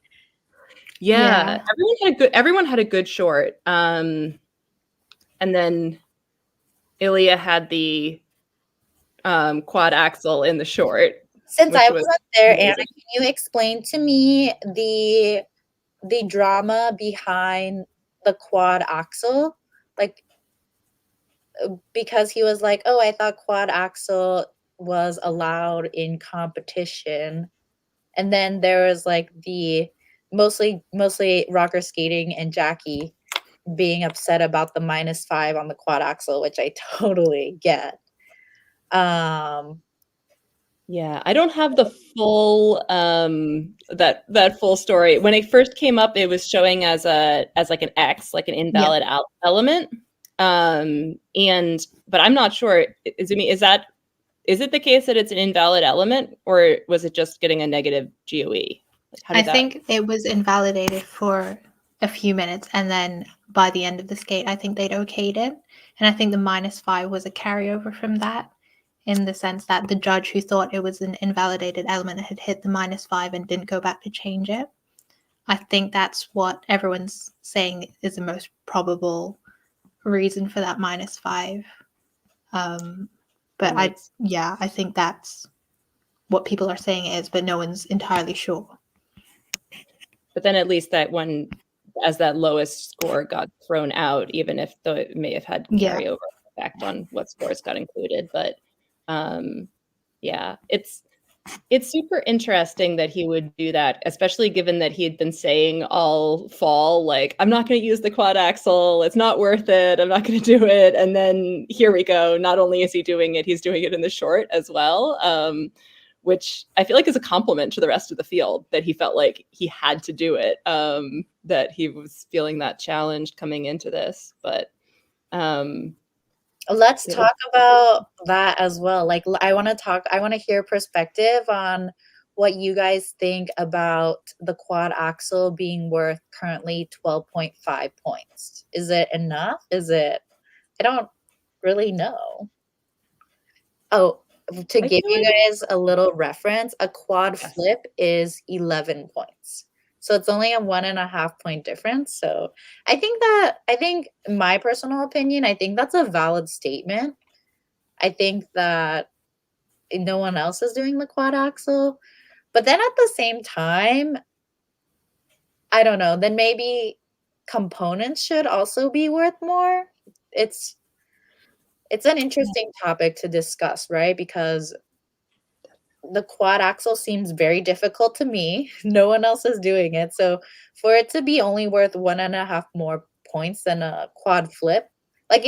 yeah. Everyone had a good short. And then Ilia had the quad axel in the short. Since I wasn't there, Anna, can you explain to me the drama behind the quad axel? Like, because he was like, oh, I thought quad axel was allowed in competition. And then there was like the mostly rocker skating and Jackie being upset about the -5 on the quad axel, which I totally get. Yeah, I don't have the full that full story. When it first came up, it was showing as like an X, like an invalid element. But I'm not sure. Is it the case that it's an invalid element, or was it just getting a negative GOE? I think it was invalidated for a few minutes, and then by the end of the skate, I think they'd okayed it. And I think the -5 was a carryover from that, in the sense that the judge who thought it was an invalidated element had hit the -5 and didn't go back to change it. I think that's what everyone's saying is the most probable reason for that -5. But I think that's what people are saying it is, but no one's entirely sure. But then at least that one, as that lowest score got thrown out, even if though it may have had carryover effect on what scores got included. But yeah, it's super interesting that he would do that, especially given that he had been saying all fall, like, I'm not going to use the quad axle. It's not worth it. I'm not going to do it. And then here we go. Not only is he doing it, he's doing it in the short as well, which I feel like is a compliment to the rest of the field, that he felt like he had to do it, that he was feeling that challenge coming into this. But let's talk about that as well. Like, I want to hear perspective on what you guys think about the quad axle being worth currently 12.5 points. Is it enough? I don't really know. Oh, to give you guys a little reference, a quad flip is 11 points. So it's only a 1.5 point difference. So I think my personal opinion, I think that's a valid statement. I think that no one else is doing the quad axle. But then at the same time, I don't know, then maybe components should also be worth more. It's an interesting topic to discuss, right? Because the quad axle seems very difficult to me. No one else is doing it. So for it to be only worth 1.5 more points than a quad flip, like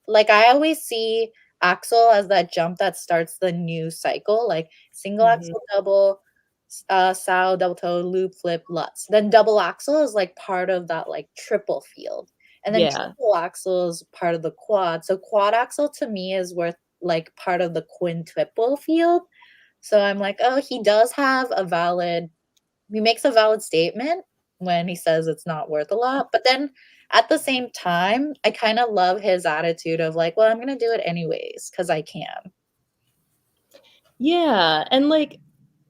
like I always see axle as that jump that starts the new cycle, like single axle, double, sow, double toe, loop, flip, lutz. Then double axle is like part of that like triple field. And then triple axle is part of the quad. So quad axle to me is worth like part of the quintuple field. So I'm like, oh, he makes a valid statement when he says it's not worth a lot. But then at the same time, I kind of love his attitude of like, well, I'm going to do it anyways because I can. Yeah. And like,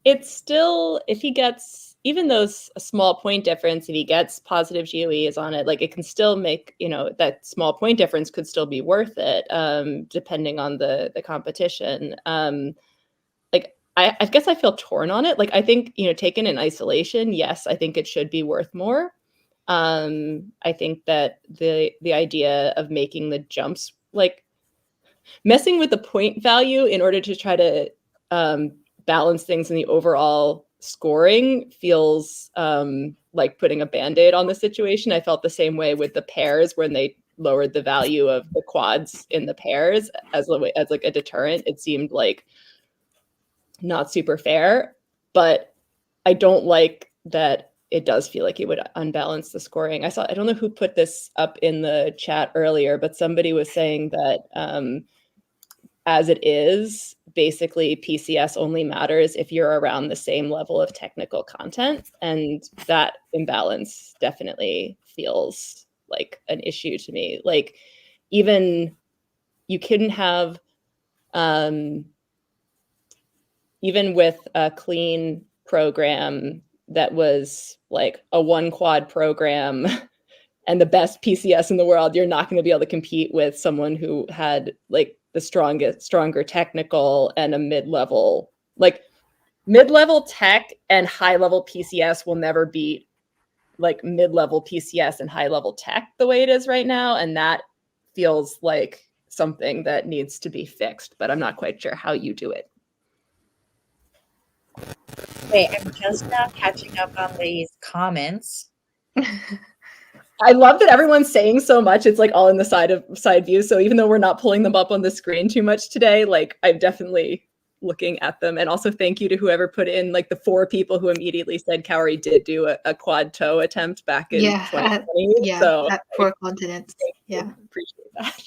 it's still, if he gets, even though a small point difference, if he gets positive GOEs on it, like it can still make, that small point difference could still be worth it, depending on the competition. Like, I guess I feel torn on it. Like, I think, taken in isolation, yes, I think it should be worth more. I think that the idea of making the jumps, like messing with the point value in order to try to balance things in the overall scoring feels like putting a Band-Aid on the situation. I felt the same way with the pairs when they lowered the value of the quads in the pairs as like a deterrent. It seemed like not super fair, but I don't like that it does feel like it would unbalance the scoring. I don't know who put this up in the chat earlier, but somebody was saying that as it is, basically PCS only matters if you're around the same level of technical content. And that imbalance definitely feels like an issue to me. Like, even you couldn't have, even with a clean program that was like a one quad program and the best PCS in the world, you're not going to be able to compete with someone who had like the stronger technical and a mid-level tech and high-level PCS will never beat like mid-level PCS and high-level tech the way it is right now. And that feels like something that needs to be fixed, but I'm not quite sure how you do it. Wait, I'm just now catching up on these comments. I love that everyone's saying so much. It's like all in the side view. So even though we're not pulling them up on the screen too much today, like I'm definitely looking at them. And also thank you to whoever put in like the 4 people who immediately said Kaori did do a quad toe attempt back in 2020. So at 4 continents. Yeah. Appreciate that.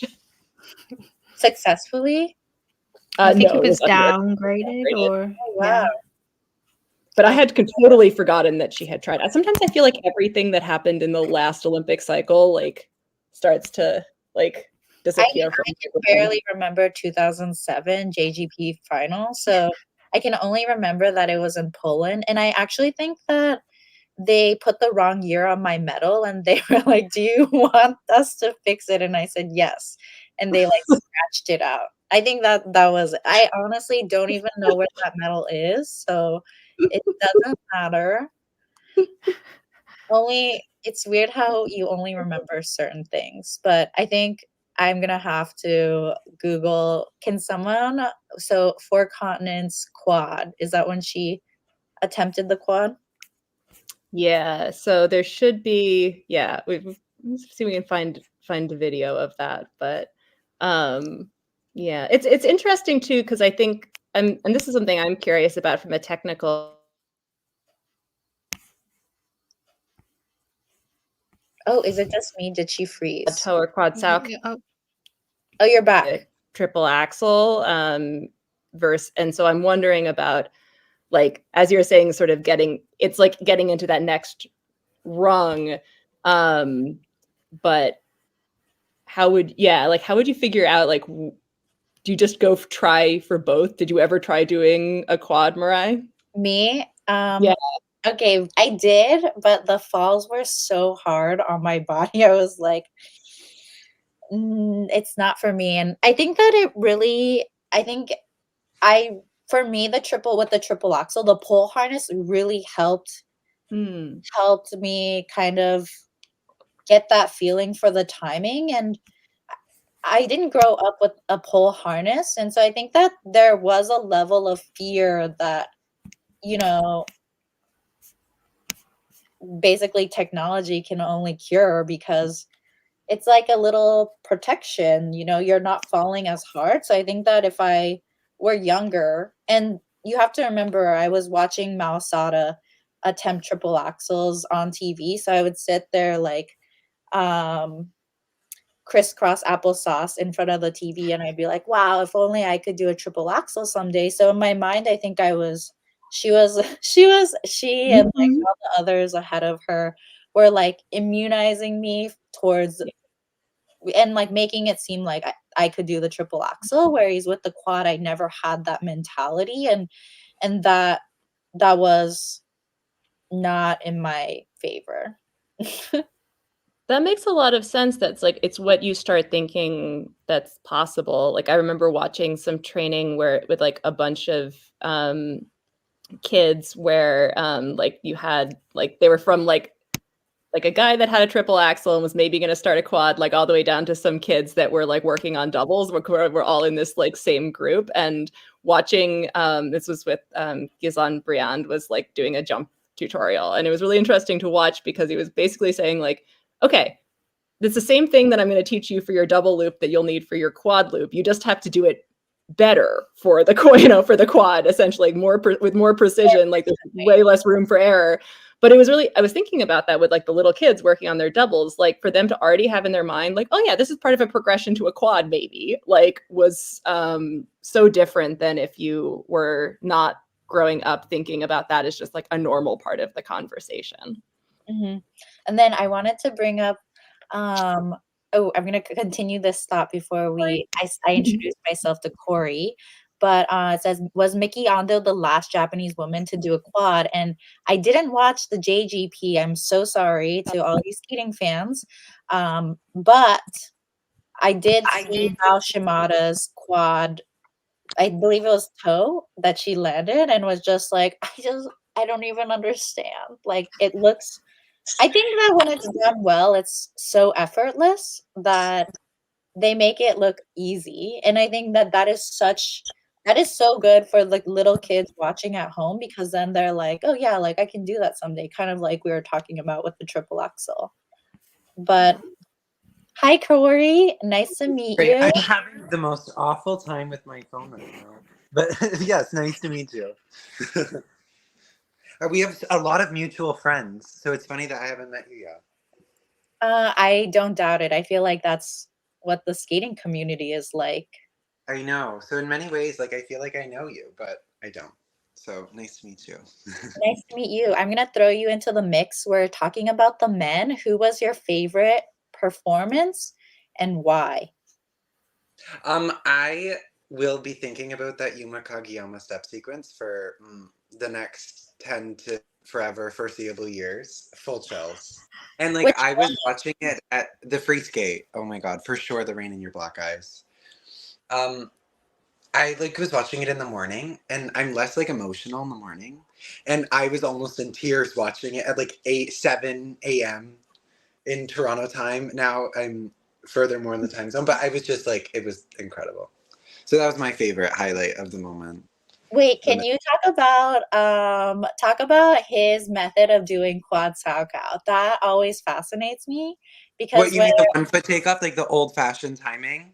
Successfully? I think no, it was downgraded or oh, wow. But I had totally forgotten that she had tried. Sometimes I feel like everything that happened in the last Olympic cycle like starts to like disappear from I can barely remember 2007 JGP final, so I can only remember that it was in Poland, and I actually think that they put the wrong year on my medal, and they were like, "Do you want us to fix it?" And I said, "Yes," and they like scratched it out. I think that was. I honestly don't even know where that medal is, so it doesn't matter. Only it's weird how you only remember certain things, but I think I'm gonna have to Google, can someone, so 4 continents quad, is that when she attempted the quad? Yeah, so there should be, yeah, let's see if we can find a video of that. But yeah, it's interesting too, because I think and this is something I'm curious about from a technical. Oh, is it just me? Did she freeze? Toe or quad sow Oh, you're back. triple axle verse, and so I'm wondering about, like, as you're saying, sort of it's like getting into that next rung, but how would you figure out, like, do you just go try for both? Did you ever try doing a quad, Mirai? Me? Yeah. Okay, I did, but the falls were so hard on my body. I was like, it's not for me. And I think that for me, the triple axle, the pole harness really helped me kind of get that feeling for the timing. And I didn't grow up with a pole harness. And so I think that there was a level of fear that, you know, basically technology can only cure, because it's like a little protection, you're not falling as hard. So I think that if I were younger, and you have to remember, I was watching Mao Sada attempt triple axles on TV. So I would sit there like crisscross applesauce in front of the TV, and I'd be like, wow, if only I could do a triple axle someday. So in my mind, I think she and like all the others ahead of her were like immunizing me towards, and like making it seem like I could do the triple axle, whereas with the quad I never had that mentality, and that was not in my favor. That makes a lot of sense. That's like, it's what you start thinking that's possible. Like, I remember watching some training with like a bunch of kids where like you had, like, they were from like a guy that had a triple axle and was maybe going to start a quad, like all the way down to some kids that were like working on doubles. We're all in this like same group, and watching this was with Gizan Briand was like doing a jump tutorial, and it was really interesting to watch because he was basically saying like, okay, it's the same thing that I'm going to teach you for your double loop that you'll need for your quad loop. You just have to do it better for the for the quad, essentially, with more precision. Like, there's way less room for error. But it was really, I was thinking about that with like the little kids working on their doubles, like for them to already have in their mind, like, oh yeah, this is part of a progression to a quad, maybe, like, was so different than if you were not growing up thinking about that as just like a normal part of the conversation. Mm-hmm. And then I wanted to bring up, I'm going to continue this thought before I introduce myself to Corey. But it says, was Miki Ando the last Japanese woman to do a quad? And I didn't watch the JGP. I'm so sorry to all you skating fans. But I did see Mao Shimada's quad. I believe it was toe that she landed, and was just like, I don't even understand. Like, it looks, I think that when it's done well, it's so effortless that they make it look easy. And I think that is so good for like little kids watching at home, because then they're like, oh yeah, like I can do that someday, kind of like we were talking about with the triple axel. But hi, Corey, nice to meet you. I'm having the most awful time with my phone right now, but yes, nice to meet you. We have a lot of mutual friends, so it's funny that I haven't met you yet. I don't doubt it. I feel like that's what the skating community is like. I know. So in many ways, like, I feel like I know you, but I don't. So nice to meet you. Nice to meet you. I'm gonna throw you into the mix. We're talking about the men. Who was your favorite performance and why? I will be thinking about that Yuma Kageyama step sequence for the next 10 to forever foreseeable years. Full chills. And like Which I was watching it at the free skate. Oh my god, for sure the rain in your black eyes. I like was watching it in the morning and I'm less like emotional in the morning. And I was almost in tears watching it at like 7 a.m. in Toronto time. Now I'm furthermore in the time zone, but I was just like, it was incredible. So that was my favorite highlight of the moment. Wait, can you talk about his method of doing quad Sauerkraut? That always fascinates me What, because you mean the 1 foot takeoff, like the old fashioned timing?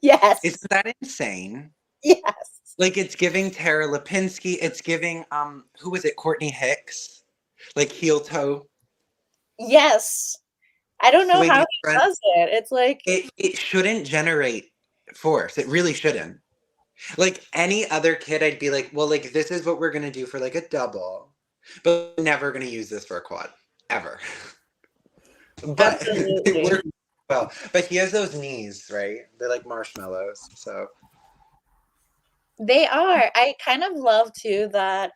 yes, Isn't that insane? yes, Like it's giving Tara Lipinski, it's giving who was it, Courtney Hicks? Like heel toe. yes. I don't know how Swinging he front. does it. It's like It shouldn't generate force. It really shouldn't. Like any other kid, I'd be like, well, like this is what we're gonna do for like a double, but we're never gonna use this for a quad ever. But it absolutely. works well. But he has those knees, right? They're like marshmallows. So They are. I kind of love too that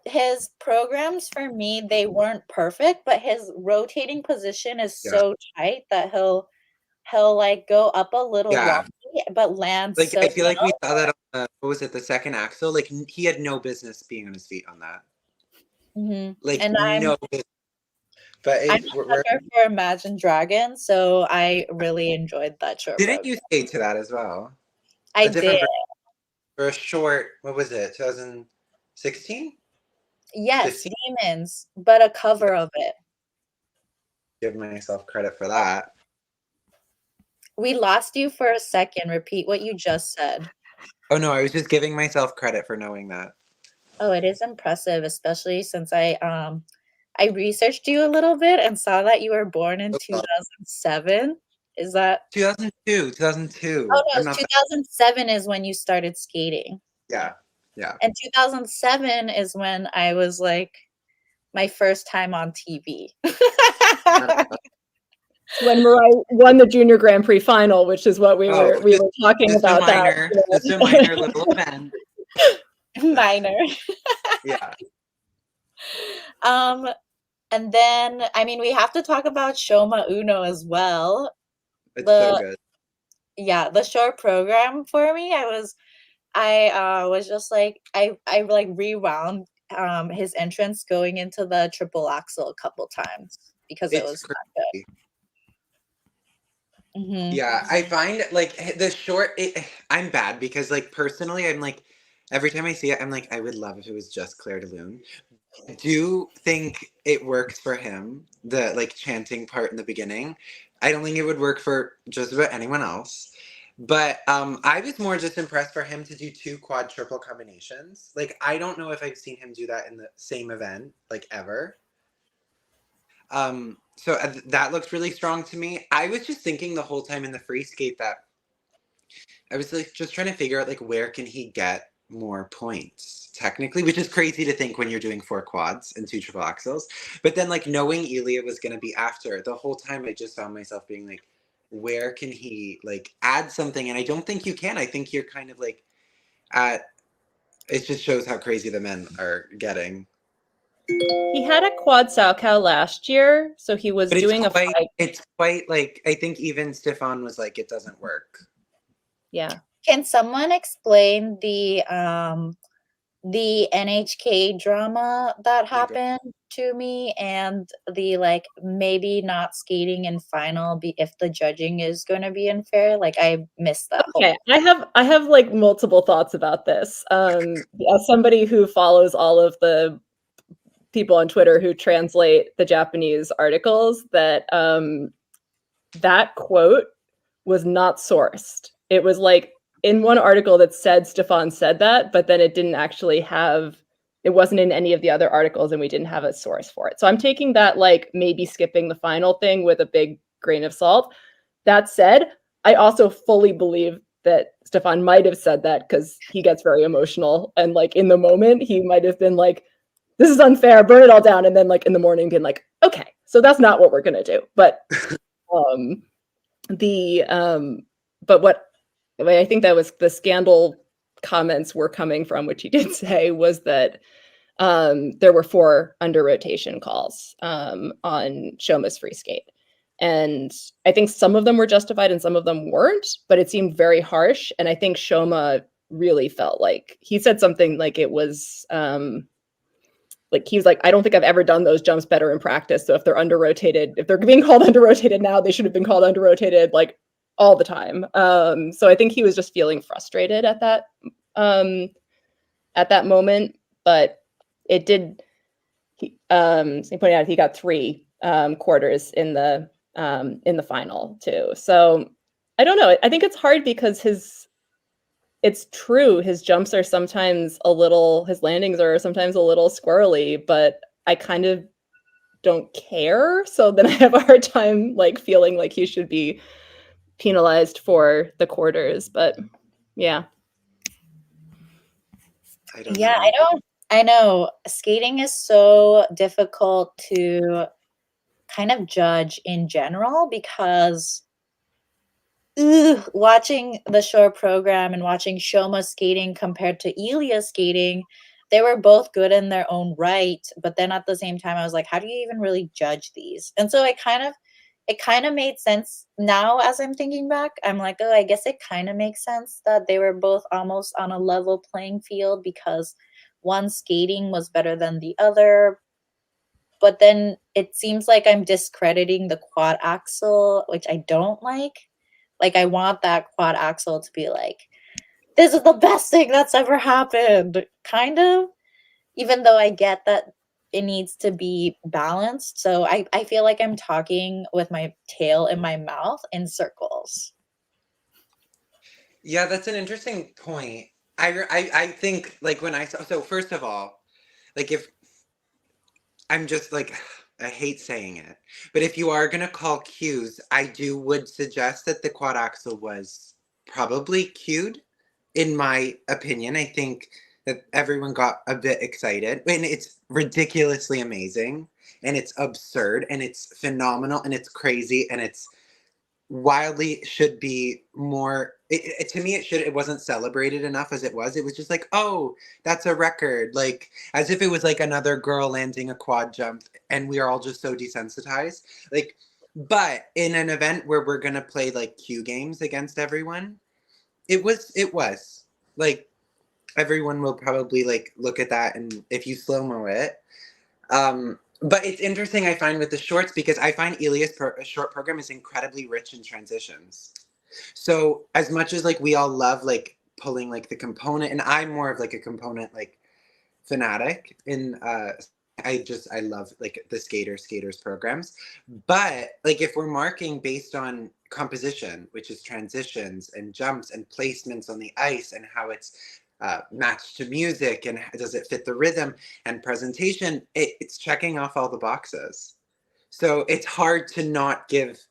his programs for me they weren't perfect, but his rotating position is yeah, so tight that he'll like go up a little yeah. wobbly but land Like so I feel like we well. saw that on what was it, the second axle? Like he had no business being on his feet on that. Like And no business. But I'm it, a we're sucker for Imagine Dragons, so I really enjoyed that show didn't program. you skate to that as well? I A different did. for a short. What was it? 2016. Yes, 15. Demons, but a cover of it. Give myself credit for that. We lost you for a second. Repeat what you just said. Oh no, I was just giving myself credit for knowing that. Oh, it is impressive, especially since I researched you a little bit and saw that you were born in 2007. Is that 2002. 2002. Oh no, I'm not. 2007 is when you started skating. Yeah. Yeah. And 2007 is when I was like my first time on TV. When Mirai won the Junior Grand Prix final, which is what we were talking just about. Just a minor little event. Minor. Yeah. And then I mean we have to talk about Shoma Uno as well. It's so good. Yeah, the short program for me, I was just like I like rewound his entrance going into the triple axel a couple times because it was that good. Yeah, I find like the short. I'm bad because like personally, I'm like every time I see it, I'm like I would love if it was just Claire de Lune. I do think it works for him, the like chanting part in the beginning. I don't think it would work for just about anyone else. But I was more just impressed for him to do 2 quad triple combinations. Like I don't know if I've seen him do that in the same event like ever. So that looks really strong to me. I was just thinking the whole time in the free skate that I was like just trying to figure out like where can he get more points technically, which is crazy to think when you're doing 4 quads and 2 triple axles. But then like knowing Elia was going to be after the whole time, I just found myself being like, where can he like add something? And I don't think you can. I think you're kind of like at. It just shows how crazy the men are getting. He had a quad Sauerkraut last year, so he was doing a fight. It's quite like I think even Stefan was like, it doesn't work. Yeah. Can someone explain the NHK drama that happened to me and the like maybe not skating in final if the judging is going to be unfair? Like I missed that. Okay, I have like multiple thoughts about this. As somebody who follows all of the people on Twitter who translate the Japanese articles, that that quote was not sourced. It was like in one article that said Stefan said that, but then it didn't actually have, it wasn't in any of the other articles and we didn't have a source for it. So I'm taking that like maybe skipping the final thing with a big grain of salt. That said, I also fully believe that Stefan might have said that because he gets very emotional, and like in the moment he might have been like, this is unfair, burn it all down, and then like in the morning being like, okay, so that's not what we're gonna do. But but what I think that was the scandal comments were coming from, which he did say, was that there were 4 under rotation calls on Shoma's free skate. And I think some of them were justified and some of them weren't, but it seemed very harsh. And I think Shoma really felt like, he said something like it was, like he was like, I don't think I've ever done those jumps better in practice. So if they're under rotated, if they're being called under rotated now, they should have been called under rotated like all the time. So I think he was just feeling frustrated at that moment. But it did. He pointed out he got 3 quarters in the final too. So I don't know. I think it's hard because it's true. His jumps are sometimes his landings are sometimes a little squirrely, but I kind of don't care. So then I have a hard time like feeling like he should be penalized for the quarters. But yeah. I know. Skating is so difficult to kind of judge in general because watching the short program and watching Shoma skating compared to Ilya skating, they were both good in their own right. But then at the same time, I was like, how do you even really judge these? And so it kind of made sense now as I'm thinking back. I'm like, oh, I guess it kind of makes sense that they were both almost on a level playing field because one skating was better than the other. But then it seems like I'm discrediting the quad axel, which I don't like. Like, I want that quad axel to be like, this is the best thing that's ever happened, kind of. Even though I get that it needs to be balanced. So I feel like I'm talking with my tail in my mouth in circles. Yeah, that's an interesting point. I think like when so first of all, like if I'm just like, I hate saying it, but if you are gonna call cues, would suggest that the quad axel was probably cued, in my opinion. I think that everyone got a bit excited, and it's ridiculously amazing, and it's absurd, and it's phenomenal, and it's crazy, and it's wildly should be more. To me, it wasn't celebrated enough as it was. It was just like, oh, that's a record, like as if it was like another girl landing a quad jump, and we are all just so desensitized. Like, but in an event where we're gonna play like cue games against everyone, it was like everyone will probably like look at that, and if you slow-mo it. But it's interesting, I find, with the shorts, because I find Ilya's short program is incredibly rich in transitions. So as much as like we all love like pulling like the component, and I'm more of like a component like fanatic in I love like the skaters programs. But like if we're marking based on composition, which is transitions and jumps and placements on the ice and how it's matched to music and does it fit the rhythm and presentation, it's checking off all the boxes. So it's hard to not give,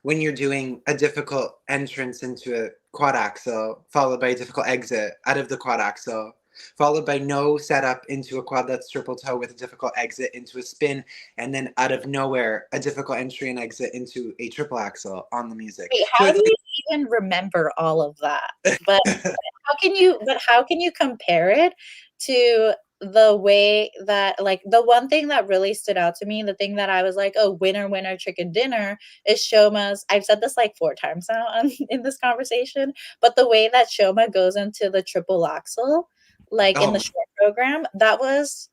when you're doing a difficult entrance into a quad axel followed by a difficult exit out of the quad axel, followed by no setup into a quad that's triple toe with a difficult exit into a spin, and then out of nowhere a difficult entry and exit into a triple axel on the music. Wait, how do you even remember all of that? But how can you compare it to the way that, like, the one thing that really stood out to me, the thing that I was like, oh, winner chicken dinner, is Shoma's. I've said this like 4 times now in this conversation, but the way that Shoma goes into the triple axel, like in the short program, that was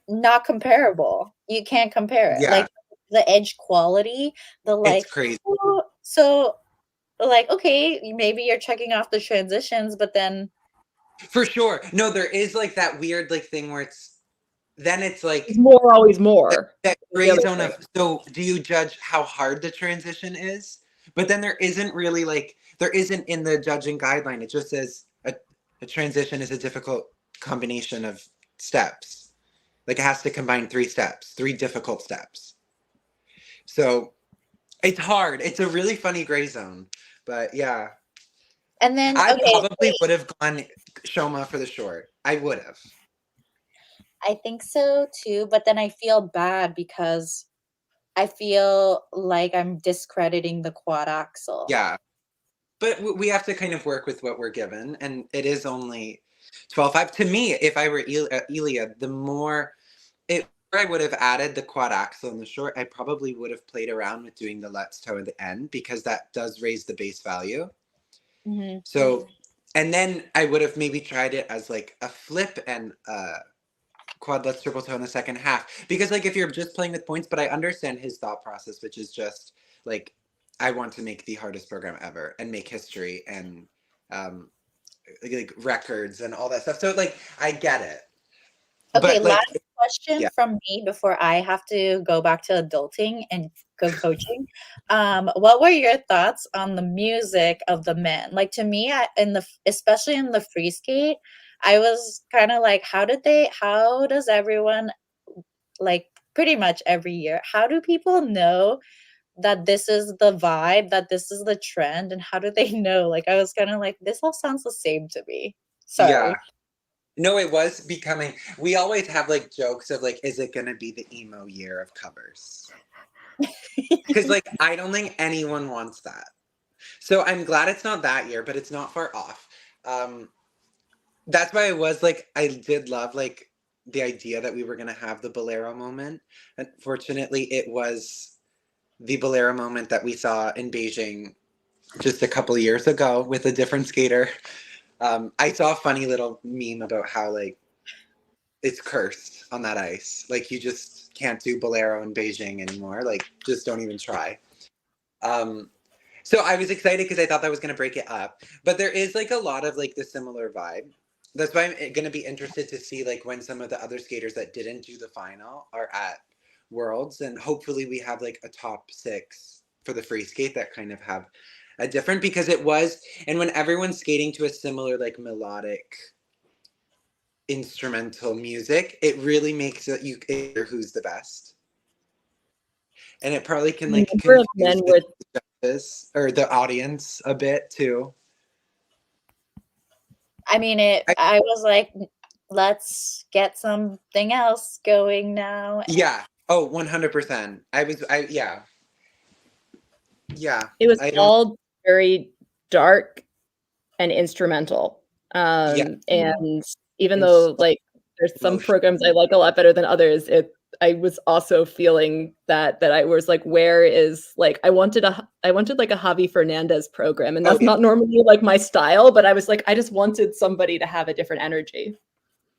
not comparable. You can't compare it. Yeah. Like the edge quality, the like, it's crazy. So like, okay, maybe you're checking off the transitions, but then for sure, no, there is like that weird like thing where it's like it's more, always more. That gray zone of, so do you judge how hard the transition is? But then there isn't really like, there isn't in the judging guideline. It just says a transition is a difficult combination of steps. Like it has to combine 3 steps, 3 difficult steps. So it's hard. It's a really funny gray zone. But yeah. And then, I okay, probably would have gone Shoma for the short. I would have. I think so too, but then I feel bad because I feel like I'm discrediting the quad axel. Yeah. But we have to kind of work with what we're given, and it is only 12.5. To me, if I were Elia, the more I would have added the quad axle in the short, I probably would have played around with doing the let's toe at the end, because that does raise the base value. Mm-hmm. So, and then I would have maybe tried it as like a flip and quad let's triple toe in the second half, because like if you're just playing with points, but I understand his thought process, which is just like, I want to make the hardest program ever and make history and like records and all that stuff. So like I get it. Okay, But like, last question yeah. from me before I have to go back to adulting and go coaching. What were your thoughts on the music of the men? Like, to me, especially in the free skate, I was kind of like, how does everyone, like pretty much every year, how do people know that this is the vibe, that this is the trend, and how do they know? Like, I was kind of like, this all sounds the same to me. Sorry. Yeah. No, it was becoming, we always have like jokes of like, is it going to be the emo year of covers? Because like, I don't think anyone wants that. So I'm glad it's not that year, but it's not far off. That's why I was like, I did love like the idea that we were going to have the Bolero moment. Unfortunately, it was the Bolero moment that we saw in Beijing just a couple years ago with a different skater. I saw a funny little meme about how like it's cursed on that ice. Like you just can't do Bolero in Beijing anymore. Like just don't even try. So I was excited because I thought that was going to break it up. But there is like a lot of like the similar vibe. That's why I'm going to be interested to see like when some of the other skaters that didn't do the final are at Worlds, and hopefully we have like a top 6 for the free skate that kind of have a different, because it was, and when everyone's skating to a similar like melodic instrumental music, it really makes it you hear who's the best, and it probably can like confuse the judges or the audience a bit too. I mean, I was like, let's get something else going now. Yeah. Oh, 100%. Yeah. It was all very dark and instrumental. Yeah. And even though like there's some programs I like a lot better than others, I was also feeling that I was like, where is like I wanted like a Javi Fernandez program, and that's not normally like my style, but I was like, I just wanted somebody to have a different energy.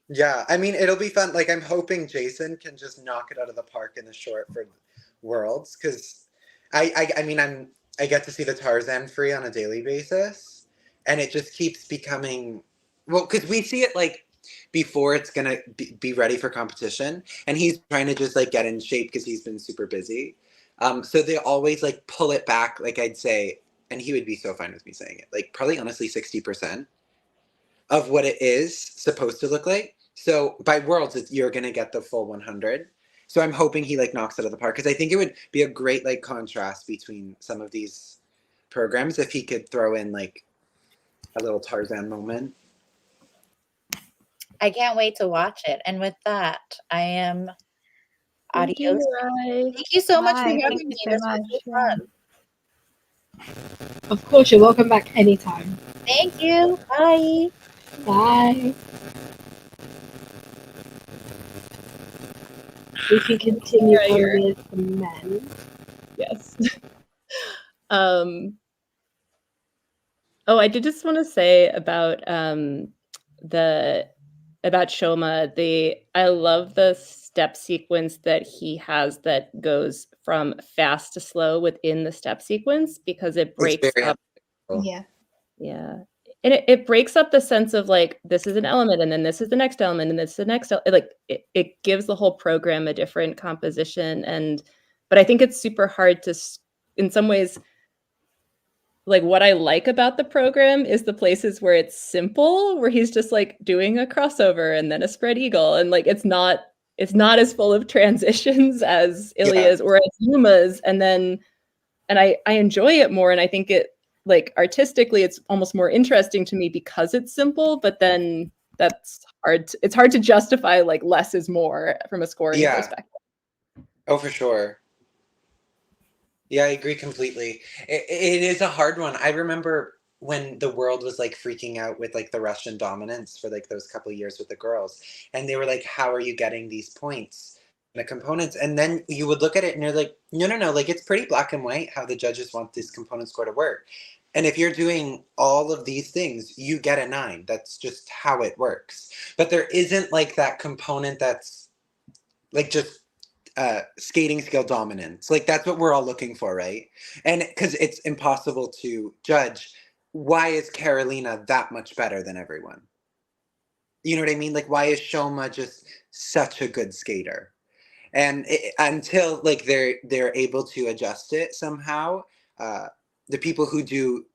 Yeah, I mean, it'll be fun. Like, I'm hoping Jason can just knock it out of the park in the short for Worlds, because I mean, I get to see the Tarzan free on a daily basis, and it just keeps becoming, well, because we see it like before it's gonna be ready for competition, and he's trying to just like get in shape because he's been super busy. So they always like pull it back, like I'd say, and he would be so fine with me saying it, like probably honestly 60% of what it is supposed to look like. So by Worlds, you're gonna get the full 100. So I'm hoping he like knocks it out of the park, because I think it would be a great like contrast between some of these programs if he could throw in like a little Tarzan moment. I can't wait to watch it. And with that, I am adios. Thank you so much for having me. This was so fun. Of course, you're welcome back anytime. Thank you. Bye. Bye. We can continue on with the men. Yes. Oh, I did just want to say about Shoma. I love the step sequence that he has that goes from fast to slow within the step sequence, because it breaks up. Yeah. Yeah. And it breaks up the sense of like, this is an element, and then this is the next element, and this is the next like it gives the whole program a different composition. But I think it's super hard to, in some ways, like what I like about the program is the places where it's simple, where he's just like doing a crossover and then a spread eagle, and like it's not as full of transitions as Ilya's or as Yuma's, and I enjoy it more, and I think like artistically it's almost more interesting to me because it's simple, but then that's hard. It's hard to justify like less is more from a scoring perspective. Oh, for sure. Yeah, I agree completely. It is a hard one. I remember when the world was like freaking out with like the Russian dominance for like those couple of years with the girls, and they were like, "How are you getting these points?" The components, and then you would look at it and you're like, "No, no, no! Like it's pretty black and white how the judges want this component score to work." And if you're doing all of these things, you get a 9. That's just how it works. But there isn't like that component that's like just skating skill dominance. Like that's what we're all looking for, right? And because it's impossible to judge, why is Carolina that much better than everyone? You know what I mean? Like why is Shoma just such a good skater? And until like they're able to adjust it somehow, the people who do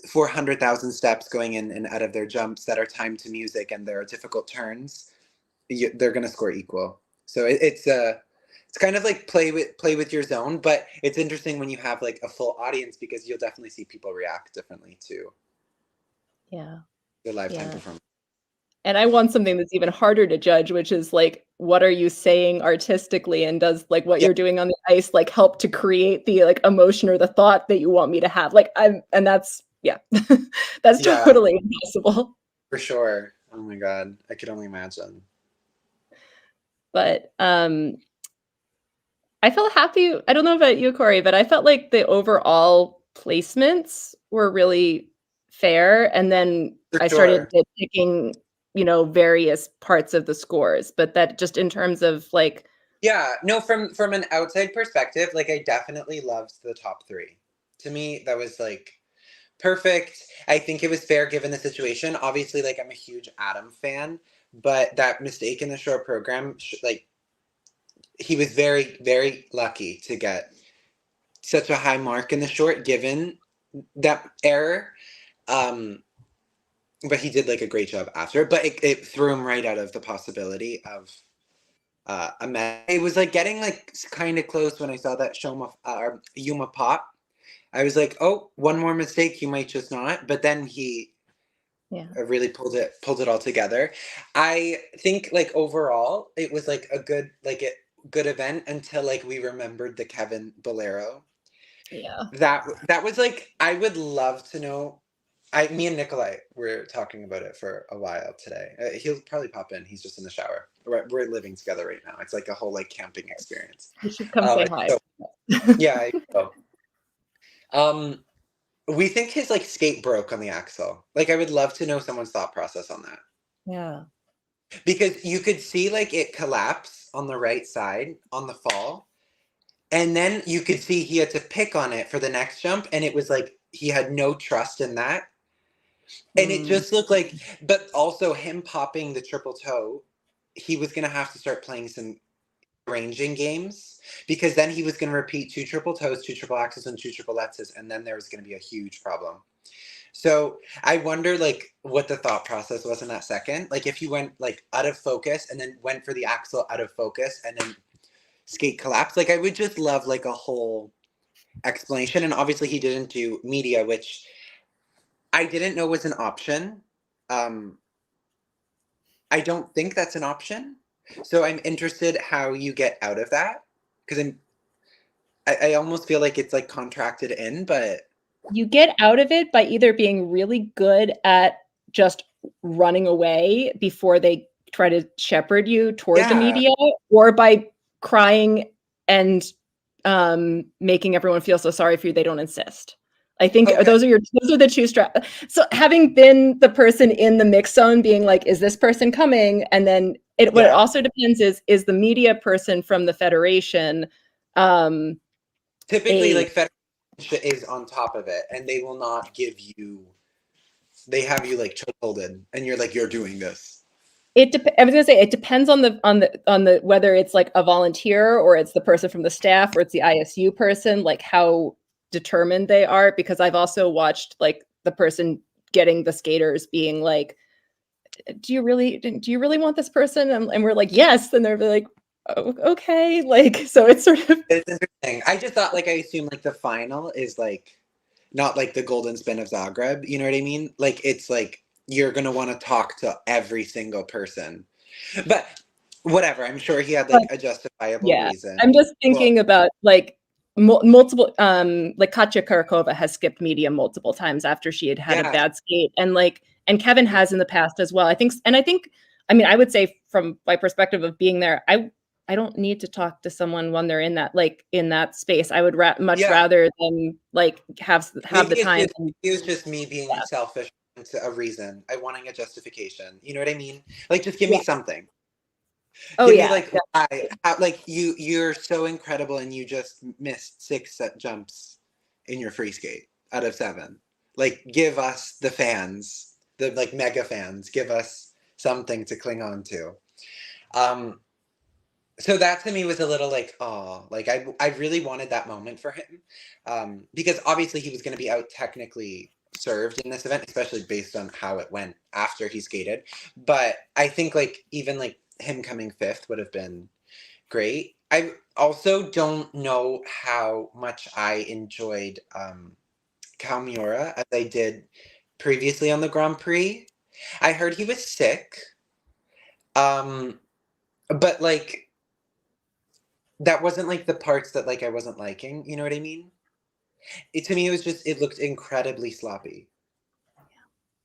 400,000 steps going in and out of their jumps that are timed to music and there are difficult turns, they're going to score equal. So it's kind of like play with your zone, but it's interesting when you have like a full audience because you'll definitely see people react differently to the lifetime performance. And I want something that's even harder to judge, which is like, what are you saying artistically, and does like what you're doing on the ice like help to create the like emotion or the thought that you want me to have? Like and that's that's totally impossible. For sure. Oh my God, I could only imagine. But I felt happy. I don't know about you, Corey, but I felt like the overall placements were really fair. And then I started picking, various parts of the scores, but that just in terms of like. Yeah, no, from an outside perspective, like I definitely loved the top 3. To me, that was like perfect. I think it was fair given the situation. Obviously, like I'm a huge Adam fan, but that mistake in the short program, like he was very, very lucky to get such a high mark in the short given that error. But he did like a great job after. But it threw him right out of the possibility of a match. It was like getting like kind of close when I saw that Yuma pop. I was like, oh, one more mistake, he might just not. But then he really pulled it all together. I think like overall it was like a good event until like we remembered the Kevin Bolero. Yeah. That was like, I would love to know. Me and Nikolai were talking about it for a while today. He'll probably pop in. He's just in the shower. We're living together right now. It's like a whole like camping experience. You should come say hi. Yeah, I will. We think his like skate broke on the axle. Like I would love to know someone's thought process on that. Yeah. Because you could see like it collapse on the right side on the fall. And then you could see he had to pick on it for the next jump. And it was like he had no trust in that. And it just looked like, but also him popping the triple toe, he was going to have to start playing some arranging games because then he was going to repeat 2 triple toes, 2 triple axels, and 2 triple letzes. And then there was going to be a huge problem. So I wonder like what the thought process was in that second. Like if he went like out of focus and then went for the axle out of focus and then skate collapsed. Like I would just love like a whole explanation. And obviously he didn't do media, which I didn't know was an option. I don't think that's an option. So I'm interested how you get out of that because I almost feel like it's like contracted in, but you get out of it by either being really good at just running away before they try to shepherd you toward the media, or by crying and making everyone feel so sorry for you they don't insist. I think those are the 2 strategies. So having been the person in the mix zone being like, is this person coming? And then what it also depends is the media person from the federation. Typically like federation is on top of it and they will not give you, they have you like chokeholded and you're like, you're doing this. I was gonna say it depends on the whether it's like a volunteer or it's the person from the staff or it's the ISU person, like how determined they are, because I've also watched like the person getting the skaters being like, do you really want this person? And we're like, yes. And they're like, oh, okay. Like, so it's sort of. It's interesting. I just thought like, I assume like the final is like not like the golden spin of Zagreb. You know what I mean? Like, it's like you're gonna want to talk to every single person. But whatever, I'm sure he had like a justifiable reason. I'm just thinking about like multiple like Katya Karakova has skipped media multiple times after she had a bad skate, and like, and Kevin has in the past as well. I think I mean, I would say from my perspective of being there, I don't need to talk to someone when they're in that space. I would much rather than like have the time. It was just me being selfish to a reason. I wanting a justification. You know what I mean? Like, just give me something. Oh, give yeah. me like why? How, like you're so incredible and you just missed 6 set jumps in your free skate out of 7. Like, give us the fans, the like mega fans, give us something to cling on to. So that to me was a little like, oh, like I really wanted that moment for him, because obviously he was going to be out technically served in this event, especially based on how it went after he skated. But I think like even like him coming 5th would have been great. I also don't know how much I enjoyed Kalmiora as I did previously on the Grand Prix. I heard he was sick, but like that wasn't like the parts that like I wasn't liking. You know what I mean? To me, it was just, it looked incredibly sloppy.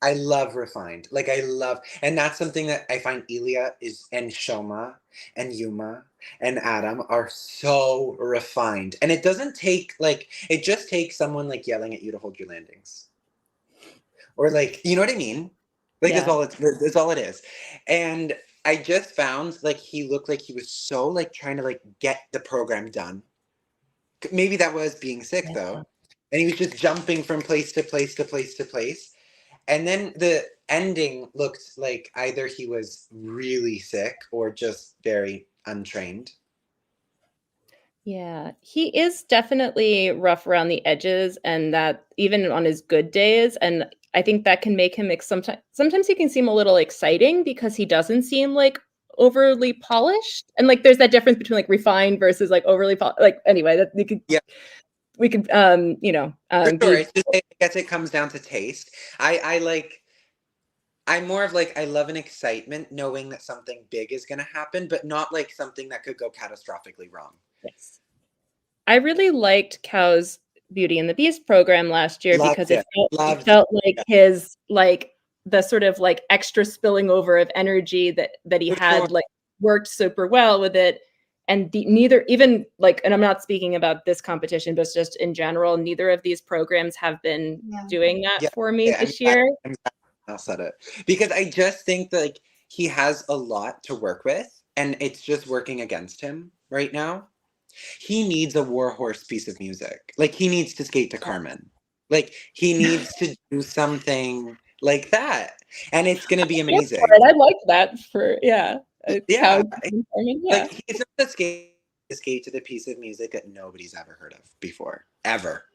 I love refined. Like, I love, and that's something that I find Ilya and Shoma and Yuma and Adam are so refined. And it doesn't take, like, it just takes someone, like, yelling at you to hold your landings. Or, like, you know what I mean? Like, that's all it is. And I just found, like, he looked like he was so, like, trying to, like, get the program done. Maybe that was being sick, though. And he was just jumping from place to place to place to place. And then the ending looked like either he was really sick or just very untrained. Yeah, he is definitely rough around the edges, and that even on his good days. And I think that can make him sometimes he can seem a little exciting because he doesn't seem like overly polished. And like there's that difference between like refined versus like overly polished. Like anyway, that we could you know, For sure. I guess it comes down to taste. I'm more of like, I love an excitement knowing that something big is going to happen, but not like something that could go catastrophically wrong. Yes. I really liked Cow's Beauty and the Beast program last year because it felt like his, like the sort of like extra spilling over of energy that he had like worked super well with it. And neither, even like, and I'm not speaking about this competition, but just in general, neither of these programs have been doing that for me this year. I'll set it because I just think that like he has a lot to work with and it's just working against him right now. He needs a warhorse piece of music. Like he needs to skate to Carmen. Like he needs to do something like that. And it's going to be amazing. I like that for, Like he's not the skate to the piece of music that nobody's ever heard of before, ever.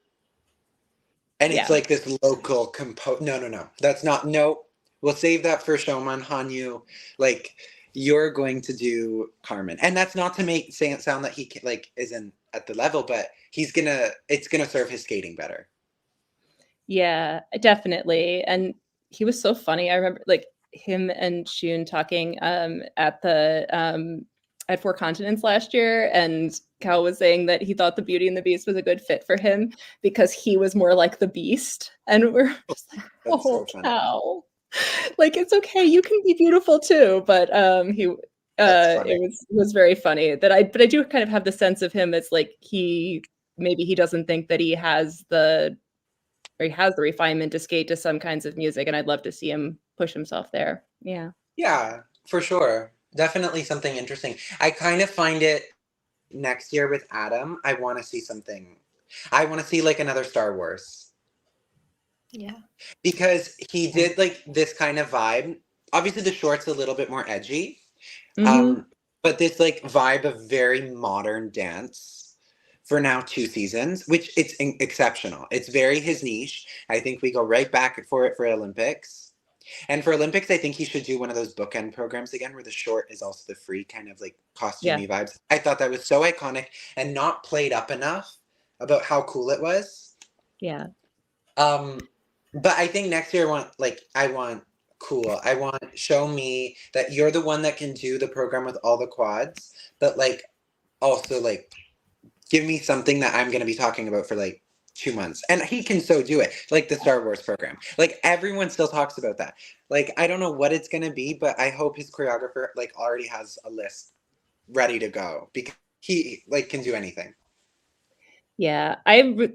And it's like this local No. That's not, we'll save that for Showman Hanyu. Like, you're going to do Carmen. And that's not to sound that he like isn't at the level, but it's gonna serve his skating better. Yeah, definitely. And he was so funny. I remember like him and Shun talking at Four Continents last year, and Cal was saying that he thought the Beauty and the Beast was a good fit for him because he was more like the Beast. And we're just like, oh, so Cal, like it's okay, you can be beautiful too. But it was very funny but I do kind of have the sense of him as like maybe he doesn't think that he has the refinement to skate to some kinds of music, and I'd love to see him push himself there. Yeah, for sure. Definitely something interesting. I kind of find it next year with Adam, I want to see something. I want to see like another Star Wars. Yeah. Because he did like this kind of vibe. Obviously the short's a little bit more edgy. But this like vibe of very modern dance for now 2 seasons, which it's exceptional. It's very his niche. I think we go right back for it for Olympics. And for Olympics, I think he should do one of those bookend programs again where the short is also the free kind of like costumey vibes. I thought that was so iconic and not played up enough about how cool it was. Yeah. But I think next year I want cool. I want show me that you're the one that can do the program with all the quads, but like also like give me something that I'm gonna be talking about for like 2 months. And he can so do it. Like the Star Wars program. Like everyone still talks about that. Like I don't know what it's gonna be, but I hope his choreographer like already has a list ready to go because he like can do anything. Yeah,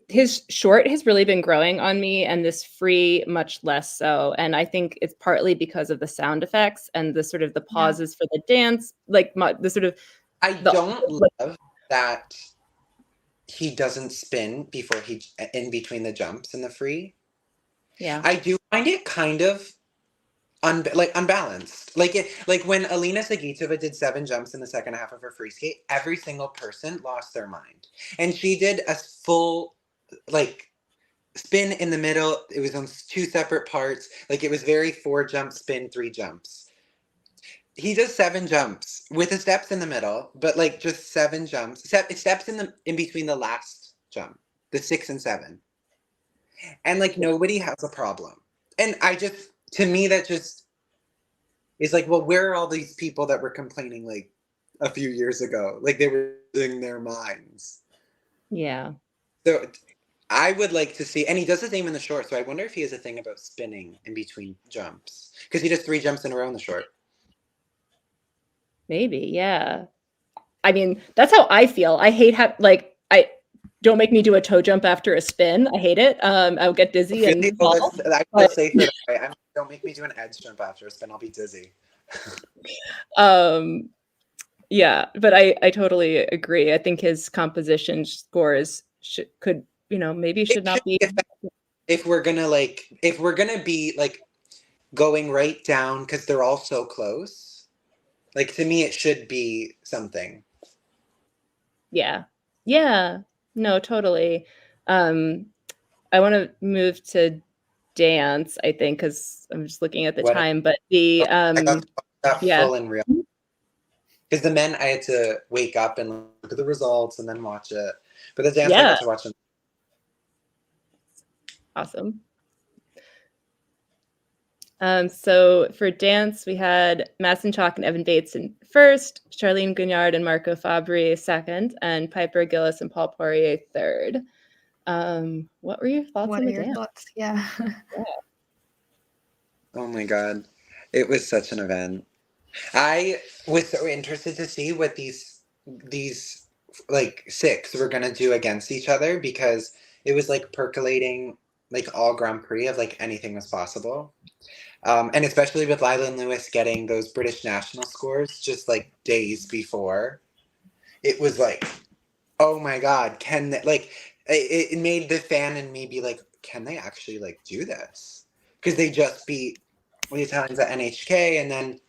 his short has really been growing on me, and this free much less so. And I think it's partly because of the sound effects and the sort of the pauses for the dance, like the sort of I the don't love that he doesn't spin before he in between the jumps in the free. yeah. I do find it kind of unbalanced. Like when Alina Sagitova did 7 jumps in the second half of her free skate, every single person lost their mind. And she did a full like spin in the middle. It was on 2 separate parts. Like it was very 4 jump spin, 3 jumps. He does 7 jumps with the steps in the middle, but like just 7 jumps. Steps in between the last jump, the 6 and 7. And like nobody has a problem. And to me that just is like, well, where are all these people that were complaining like a few years ago? Like they were losing their minds. Yeah. So I would like to see, and he does the same in the short. So I wonder if he has a thing about spinning in between jumps because he does 3 jumps in a row in the short. Maybe, yeah. I mean, that's how I feel. I hate I don't make me do a toe jump after a spin. I hate it. I'll get dizzy and fall. I feel safer that way. Don't make me do an edge jump after a spin. I'll be dizzy. Yeah, but I totally agree. I think his composition scores could not be. If we're gonna be like going right down because they're all so close. Like to me, it should be something. Yeah. Yeah. No, totally. I want to move to dance, I think, because I'm just looking at the time. But I got that full and real. Because the men, I had to wake up and look at the results and then watch it. But the dance, I got to watch them. Awesome. So for dance, we had Madison Chalk and Evan Bates in first, Charlene Guignard and Marco Fabri second, and Piper Gillis and Paul Poirier third. What were your thoughts on the dance? Yeah. Oh my God. It was such an event. I was so interested to see what these like 6 were gonna do against each other because it was like percolating like all Grand Prix of like anything was possible. And especially with Lila and Lewis getting those British national scores just like days before, it was like, oh my God, can they, like it made the fan in me be like, can they actually like do this? Because they just beat the Italians at NHK and then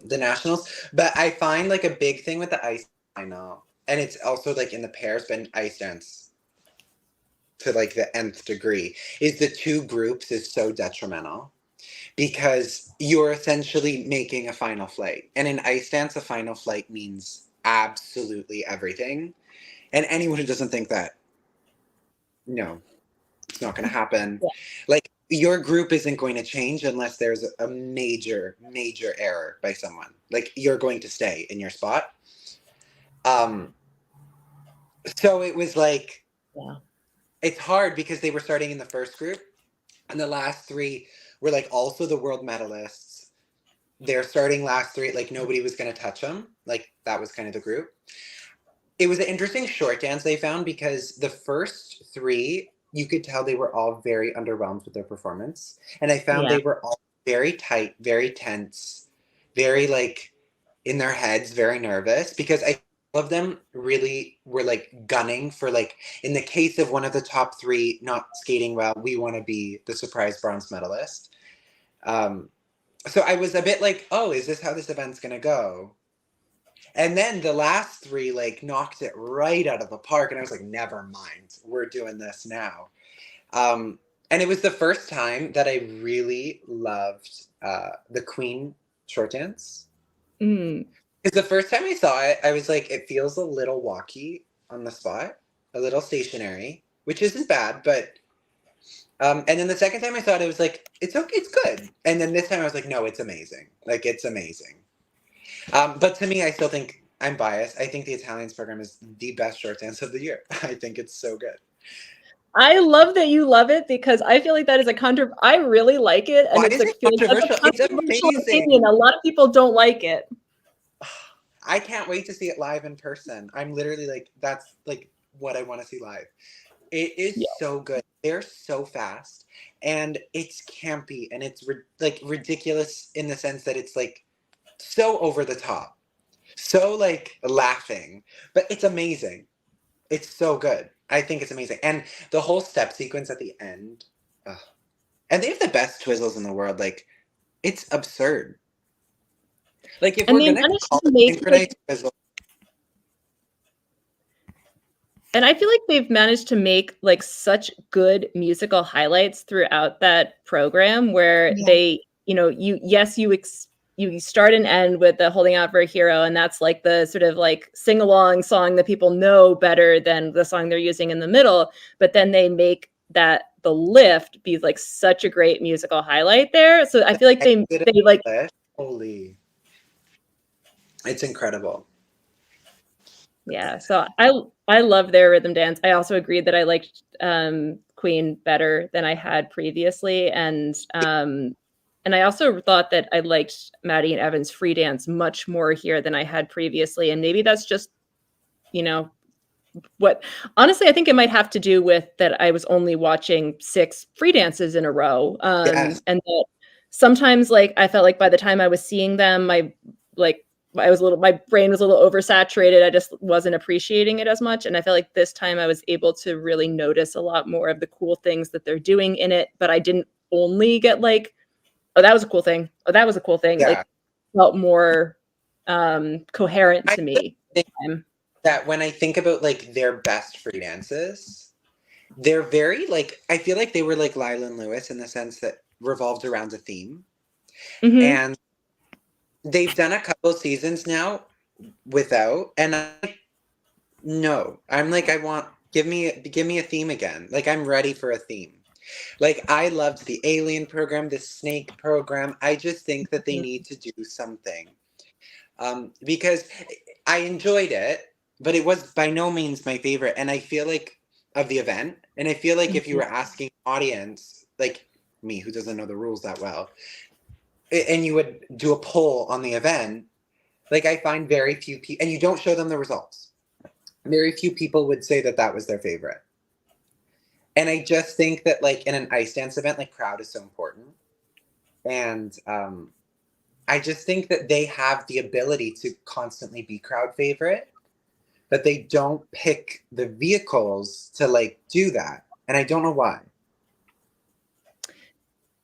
the nationals. But I find like a big thing with the ice, I know, and it's also like in the pairs, but in ice dance to like the nth degree, is the 2 groups is so detrimental because you're essentially making a final flight. And in ice dance, a final flight means absolutely everything. And anyone who doesn't think that, no, it's not going to happen. Yeah. Like your group isn't going to change unless there's a major, major error by someone. Like you're going to stay in your spot. So it was like, yeah, it's hard because they were starting in the first group and the last 3 were like also the world medalists. Their starting last 3, like nobody was going to touch them. Like that was kind of the group. It was an interesting short dance they found because the first 3, you could tell they were all very underwhelmed with their performance. And I found they were all very tight, very tense, very like in their heads, very nervous because all of them really were like gunning for like, in the case of one of the top 3 not skating well, we want to be the surprise bronze medalist. So I was a bit like, oh, is this how this event's going to go? And then the last 3 like knocked it right out of the park. And I was like, never mind, we're doing this now. And it was the first time that I really loved the Queen short dance. Because the first time I saw it, I was like, it feels a little walky on the spot, a little stationary, which isn't bad, but And then the second time I saw it, it was like, it's okay, it's good. And then this time I was like, no, it's amazing. Like, it's amazing. But to me, I still think I'm biased. I think the Italians program is the best short dance of the year. I think it's so good. I love that you love it because I feel like that is I really like it, and Why it's is like it feels like a controversial? It's controversial amazing. opinion. A lot of people don't like it. I can't wait to see it live in person. I'm literally like, that's like what I want to see live. It is so good. They're so fast, and it's campy, and it's like ridiculous in the sense that it's like so over the top, so like laughing, but it's amazing. It's so good. I think it's amazing, and the whole step sequence at the end, ugh. And they have the best twizzles in the world. Like, it's absurd. Like, if And we're they gonna managed call to it make, synchronized twizzle, and I feel like they've managed to make like such good musical highlights throughout that program where Yeah. they, you start and end with the Holding Out for a Hero, and that's like the sort of like sing-along song that people know better than the song they're using in the middle, but then they make that the lift be like such a great musical highlight there. So I feel like they like, holy, it's incredible. yeah. So I love their rhythm dance. I also agreed that I liked Queen better than I had previously, and I also thought that I liked Maddie and Evan's free dance much more here than I had previously. And maybe that's just, what, honestly, I think it might have to do with that I was only watching 6 free dances in a row. Yes. And that sometimes like, I felt like by the time I was seeing them, my brain was a little oversaturated. I just wasn't appreciating it as much. And I felt like this time I was able to really notice a lot more of the cool things that they're doing in it. But I didn't only get like, oh, that was a cool thing. Oh, that was a cool thing. Yeah. Like, felt more coherent to me. That when I think about like their best free dances, they're very like, I feel like they were like Lila and Lewis in the sense that revolved around a theme. Mm-hmm. And they've done a couple seasons now without, and I'm like, give me a theme again. Like, I'm ready for a theme. Like, I loved the Alien program, the Snake program. I just think that they need to do something. Because I enjoyed it, but it was by no means my favorite. And I feel like, of the event, and I feel like if you were asking audience, like me, who doesn't know the rules that well, and you would do a poll on the event, like, I find very few people, and you don't show them the results, very few people would say that that was their favorite. And I just think that, like, in an ice dance event, like, crowd is so important. And I just think that they have the ability to constantly be crowd favorite, but they don't pick the vehicles to, like, do that. And I don't know why.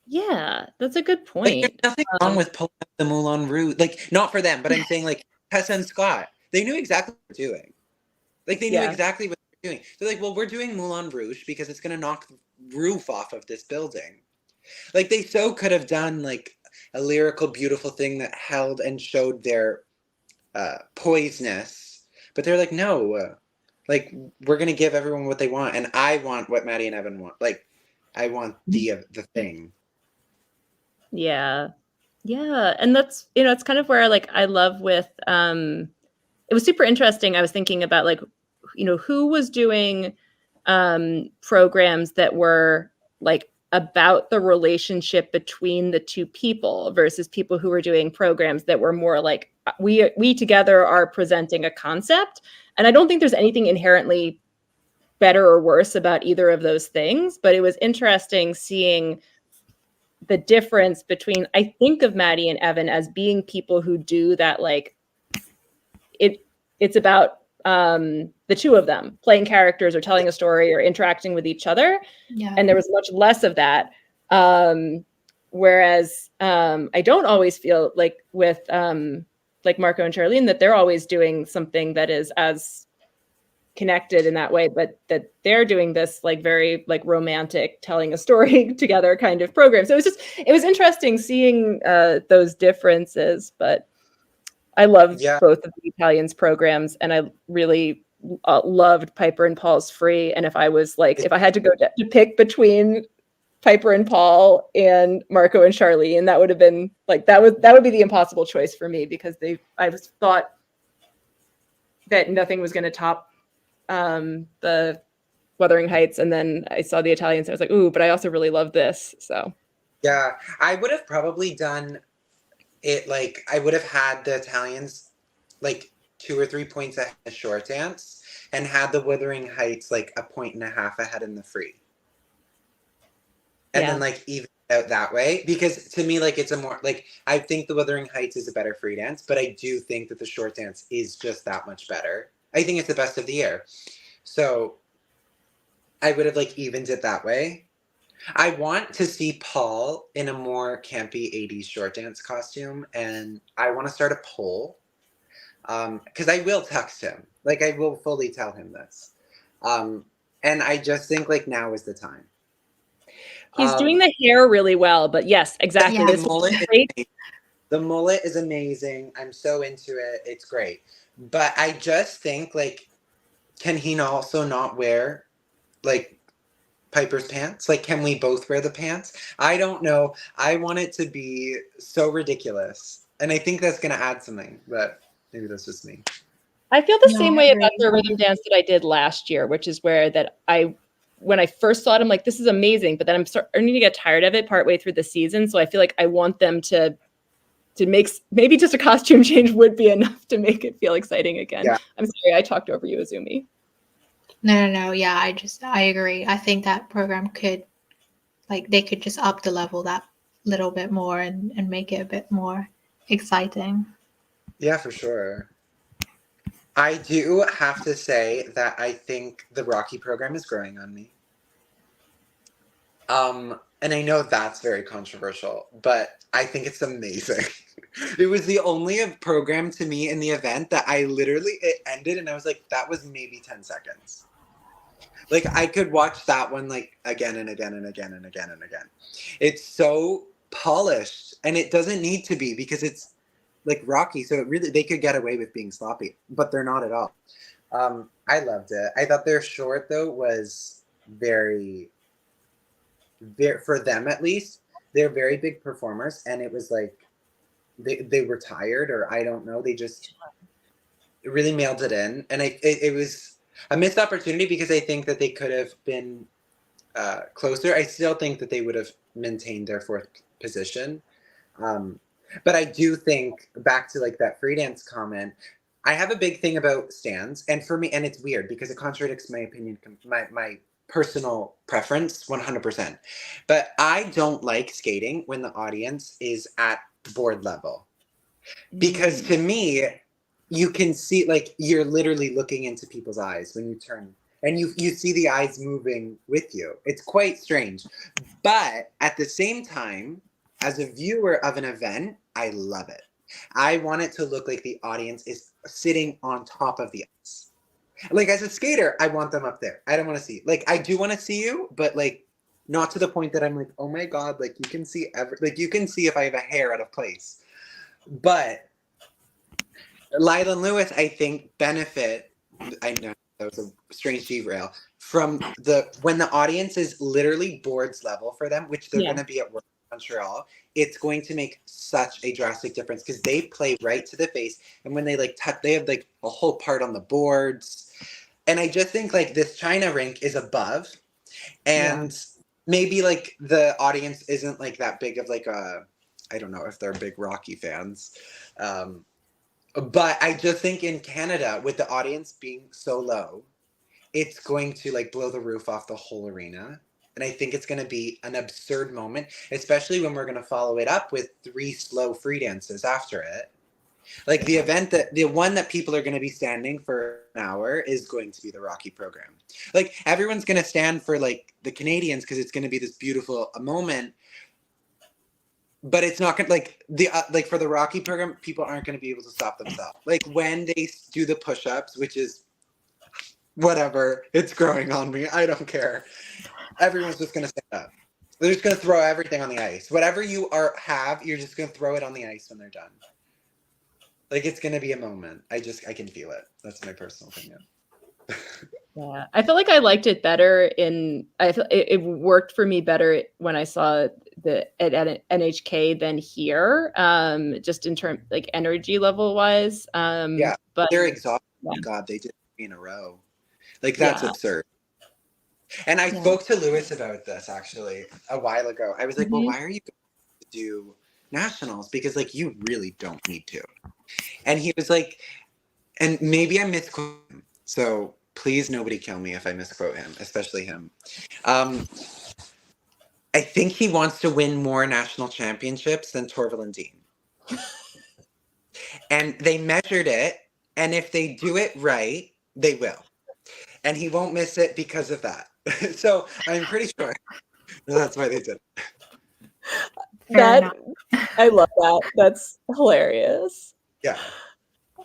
Yeah, that's a good point. Like, there's nothing wrong with pulling up the Moulin Rouge. Like, not for them, but I'm saying, like, Tessa and Scott, they knew exactly what they were doing. Like, they knew exactly what they were doing. They're like, well, we're doing Moulin Rouge because it's going to knock the roof off of this building. Like, they so could have done, like, a lyrical, beautiful thing that held and showed their poiseness. But they're like, no, like, we're going to give everyone what they want. And I want what Maddie and Evan want. Like, I want the thing. Yeah. Yeah. And that's, it's kind of where, like, I love with, it was super interesting. I was thinking about, like, who was doing programs that were, like, about the relationship between the two people versus people who were doing programs that were more like, we together are presenting a concept. And I don't think there's anything inherently better or worse about either of those things, but it was interesting seeing the difference between, I think of Maddie and Evan as being people who do that, like, it's about the two of them playing characters or telling a story or interacting with each other. Yeah. And there was much less of that. Whereas I don't always feel like with like Marco and Charlene that they're always doing something that is as connected in that way, but that they're doing this, like, very, like, romantic telling a story together kind of program. So it was interesting seeing those differences, but I loved both of the Italians programs, and I really loved Piper and Paul's Free. And if I was like, if I had to go to pick between Piper and Paul and Marco and Charlie, and that would have been like that would be the impossible choice for me because I was thought that nothing was going to top the Wuthering Heights, and then I saw the Italians and I was like, ooh, but I also really love this. So yeah, I would have probably done it like I would have had the Italians like 2 or 3 points ahead in the short dance and had the Wuthering Heights like 1.5 points ahead in the free. And then like even out that way, because to me like it's a more like I think the Wuthering Heights is a better free dance, but I do think that the short dance is just that much better. I think it's the best of the year. So I would have like evened it that way. I want to see Paul in a more campy 80s short dance costume, and I want to start a poll because I will text him. Like I will fully tell him this. And I just think like now is the time. he's doing the hair really well, but yes, exactly. Yeah. This The mullet is amazing. I'm so into it. It's great. But I just think like, can he also not wear like Piper's pants? Like, can we both wear the pants? I don't know. I want it to be so ridiculous. And I think that's going to add something, but maybe that's just me. I feel the No, same I way agree. about the rhythm dance that I did last year, which is where that when I first saw it, I'm like, this is amazing. But then I'm starting to get tired of it partway through the season. So I feel like I want them to make maybe just a costume change would be enough to make it feel exciting again. Yeah. I'm sorry, I talked over you, Azumi. No. Yeah, I agree. I think that program could, like, they could just up the level that little bit more and make it a bit more exciting. Yeah, for sure. I do have to say that I think the Rocky program is growing on me. And I know that's very controversial, but I think it's amazing. It was the only program to me in the event that it ended and I was like, that was maybe 10 seconds. Like I could watch that one like again and again and again and again and again. It's so polished and it doesn't need to be because it's like Rocky. So they could get away with being sloppy, but they're not at all. I loved it. I thought their short though was very for them at least, they're very big performers and it was like they were tired or I don't know, they just really mailed it in and it was a missed opportunity because I think that they could have been closer. I still think that they would have maintained their 4th position, but I do think back to like that free dance comment, I have a big thing about stands and for me, and it's weird because it contradicts my opinion, my personal preference 100%, but I don't like skating when the audience is at board level because to me you can see like you're literally looking into people's eyes when you turn and you see the eyes moving with you. It's quite strange, but at the same time as a viewer of an event I love it. I want it to look like the audience is sitting on top of the ice. Like as a skater, I want them up there. I don't want to see. Like I do want to see you, but like not to the point that I'm like, oh my god, like you can see like you can see if I have a hair out of place. But Lila and Lewis, I think, benefit. I know that was a strange derail from when the audience is literally boards level for them, which they're going to be at work in Montreal. It's going to make such a drastic difference because they play right to the face, and when they like touch, they have like a whole part on the boards. And I just think like this China rink is above, and maybe like the audience isn't like that big of like a. I don't know if they're big Rocky fans. But I just think in Canada, with the audience being so low, it's going to like blow the roof off the whole arena. And I think it's going to be an absurd moment, especially when we're going to follow it up with 3 slow free dances after it. Like the one that people are going to be standing for an hour is going to be the Rocky program. Like everyone's going to stand for like the Canadians because it's going to be this beautiful moment. But it's not gonna like for the Rocky program, people aren't gonna be able to stop themselves. Like when they do the push-ups, which is whatever, it's growing on me. I don't care. Everyone's just gonna stand up. They're just gonna throw everything on the ice. Whatever you have, you're just gonna throw it on the ice when they're done. Like it's gonna be a moment. I can feel it. That's my personal opinion. Yeah, I feel like I liked it better I feel it worked for me better when I saw at NHK than here, just in terms like energy level wise. Yeah, But they're exhausted. yeah, My God, they did 3 in a row. Like, that's yeah. absurd. And I Yeah. spoke to Lewis about this actually a while ago. I was like, well, why are you going to do nationals? Because like you really don't need to. And he was like, and maybe I misquote him. So please nobody kill me if I misquote him, especially him. I think he wants to win more national championships than Torvill and Dean. And they measured it, and if they do it right, they will. And he won't miss it because of that. So I'm pretty sure that's why they did it. That I love that. That's hilarious. Yeah.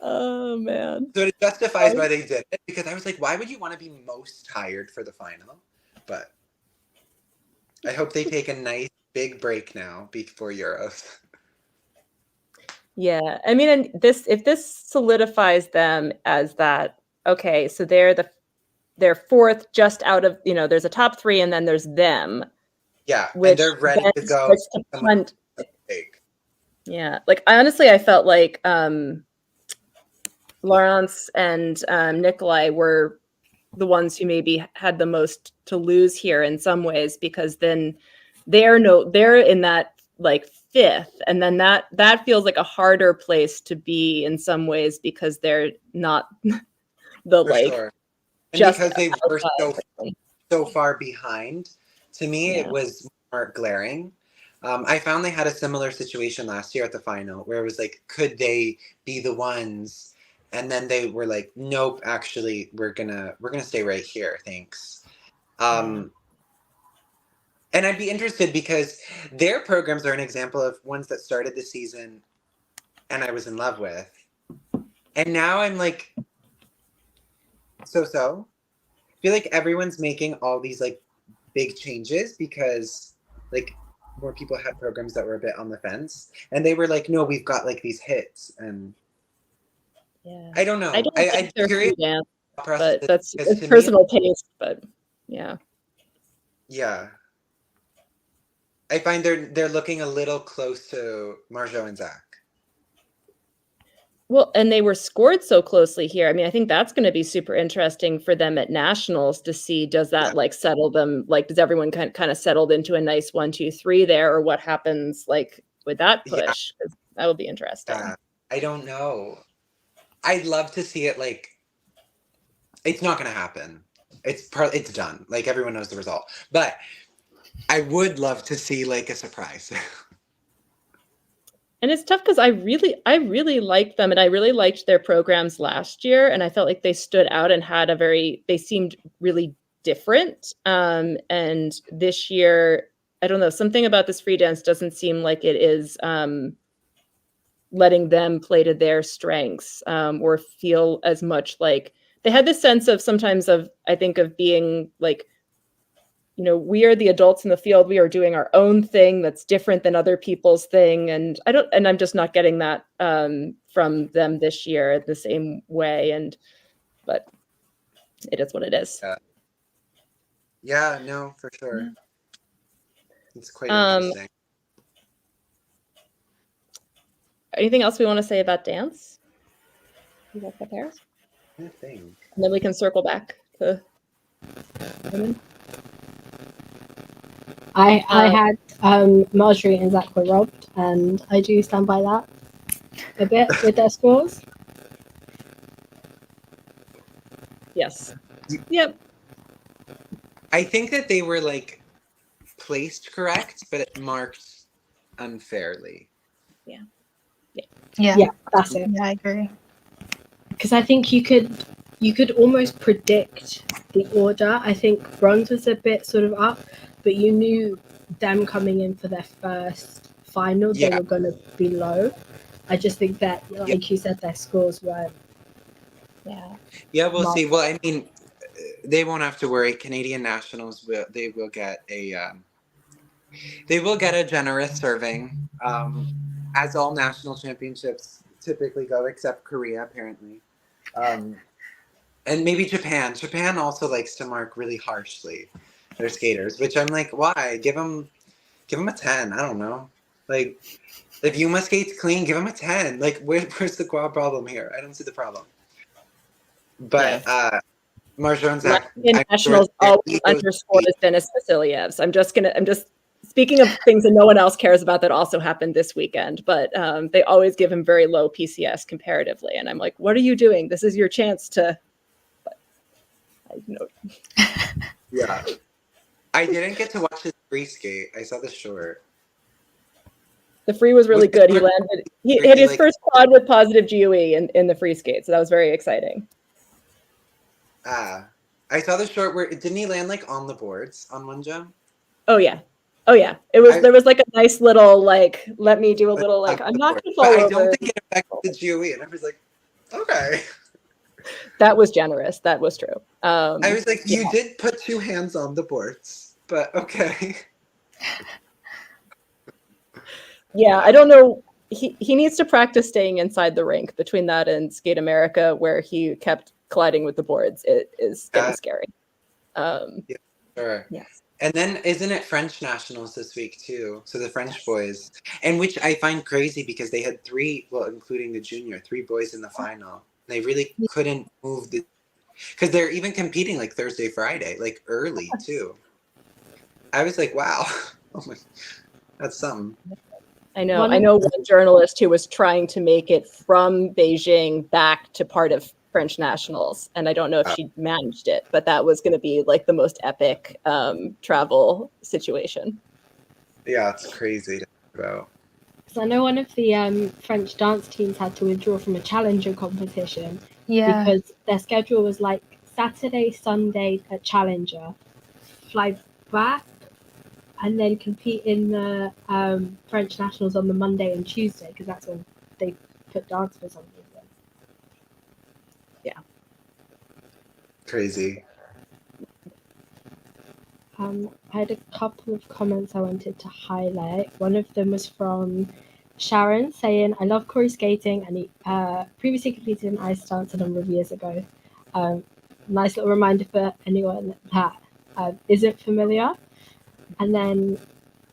Oh man. So it justifies why they did it, because I was like, why would you want to be most tired for the final? But I hope they take a nice big break now before Euros. Yeah, I mean, and if this solidifies them as that, okay, so they're fourth, just out of, there's a top 3 and then there's them. Yeah, which and they're ready to go. starts to punt. Yeah, like I felt like Lawrence and Nikolai were the ones who maybe had the most to lose here in some ways, because then they're in that like 5th, and then that feels like a harder place to be in some ways, because they're not the For like sure. And just because they were outside. so far behind, to me Yeah. it was more glaring. I found they had a similar situation last year at the final, where it was like, could they be the ones? And then they were like, nope, actually, we're gonna stay right here, thanks. And I'd be interested, because their programs are an example of ones that started the season and I was in love with. And now I'm like, so. I feel like everyone's making all these like big changes because like more people had programs that were a bit on the fence. And they were like, no, we've got like these hits. And Yeah. I don't know. I don't think they're curious, dance, process but that's because to personal taste, but yeah. Yeah. I find they're looking a little close to Marjo and Zach. Well, and they were scored so closely here. I mean, I think that's going to be super interesting for them at nationals to see, does that like settle them? Like, does everyone kind of settled into a nice 1, 2, 3 there, or what happens like with that push? Yeah. That would be interesting. I don't know. I'd love to see it. Like, it's not going to happen. It's done. Like, everyone knows the result. But I would love to see like a surprise. And it's tough because I really liked them, and I really liked their programs last year, and I felt like they stood out and had they seemed really different. And this year, I don't know, something about this free dance doesn't seem like it is letting them play to their strengths, or feel as much like they had this sense of sometimes of, I think, of being like, we are the adults in the field. We are doing our own thing that's different than other people's thing. And I'm just not getting that from them this year the same way. But it is what it is. Yeah, no, for sure. Yeah. It's quite interesting. Anything else we want to say about dance? You guys got there? I think. And then we can circle back to women. I had Marjorie and Zach were robbed, and I do stand by that a bit with their scores. Yes. Yep. I think that they were like placed correct, but it marked unfairly. Yeah, that's it. Yeah, I agree. Because I think you could almost predict the order. I think bronze was a bit sort of up, but you knew them coming in for their first final, they were going to be low. I just think that, like you said, their scores were. Yeah, we'll see. Well, I mean, they won't have to worry. Canadian nationals will get a generous serving, as all national championships typically go, except Korea apparently. And maybe Japan. Japan also likes to mark really harshly their skaters, which I'm like, why? Give them a 10. I don't know. Like, if Yuma skates clean, give him a 10. Like, where's the problem here? I don't see the problem. But Marjan's Latvian nationals always underscored as Denis Vasilyevs. I'm just speaking of things that no one else cares about that also happened this weekend, but they always give him very low PCS comparatively. And I'm like, what are you doing? This is your chance to. Yeah. I didn't get to watch his free skate. I saw the short. The free was really good. He hit his first quad with positive GOE in the free skate. So that was very exciting. I saw the short where didn't he land like on the boards on one jump? Oh yeah. There was like a nice little like, let me do a little like, I'm not gonna fall over. I don't think it affected the GOE, and I was like, okay. That was generous. That was true. I was like, you did put 2 hands on the boards, but okay. Yeah, I don't know. He needs to practice staying inside the rink. Between that and Skate America, where he kept colliding with the boards, it is getting scary. Yeah, sure. Yes. And then isn't it French nationals this week too? So the French boys, and which I find crazy because they had 3, well, including the junior, 3 boys in the final. They really couldn't move because they're even competing like Thursday, Friday, like early too. I was like, wow, oh my, that's something. I know one journalist who was trying to make it from Beijing back to part of French nationals, and I don't know if she managed it, but that was going to be like the most epic travel situation. Yeah, it's crazy to think about. So I know one of the French dance teams had to withdraw from a challenger competition because their schedule was like Saturday, Sunday at challenger, fly back, and then compete in the French nationals on the Monday and Tuesday because that's when they put dance for some reason. Yeah. Crazy. I had a couple of comments I wanted to highlight. One of them was from Sharon saying, I love Corey skating and he previously competed in ice dance a number of years ago. Nice little reminder for anyone that isn't familiar. And then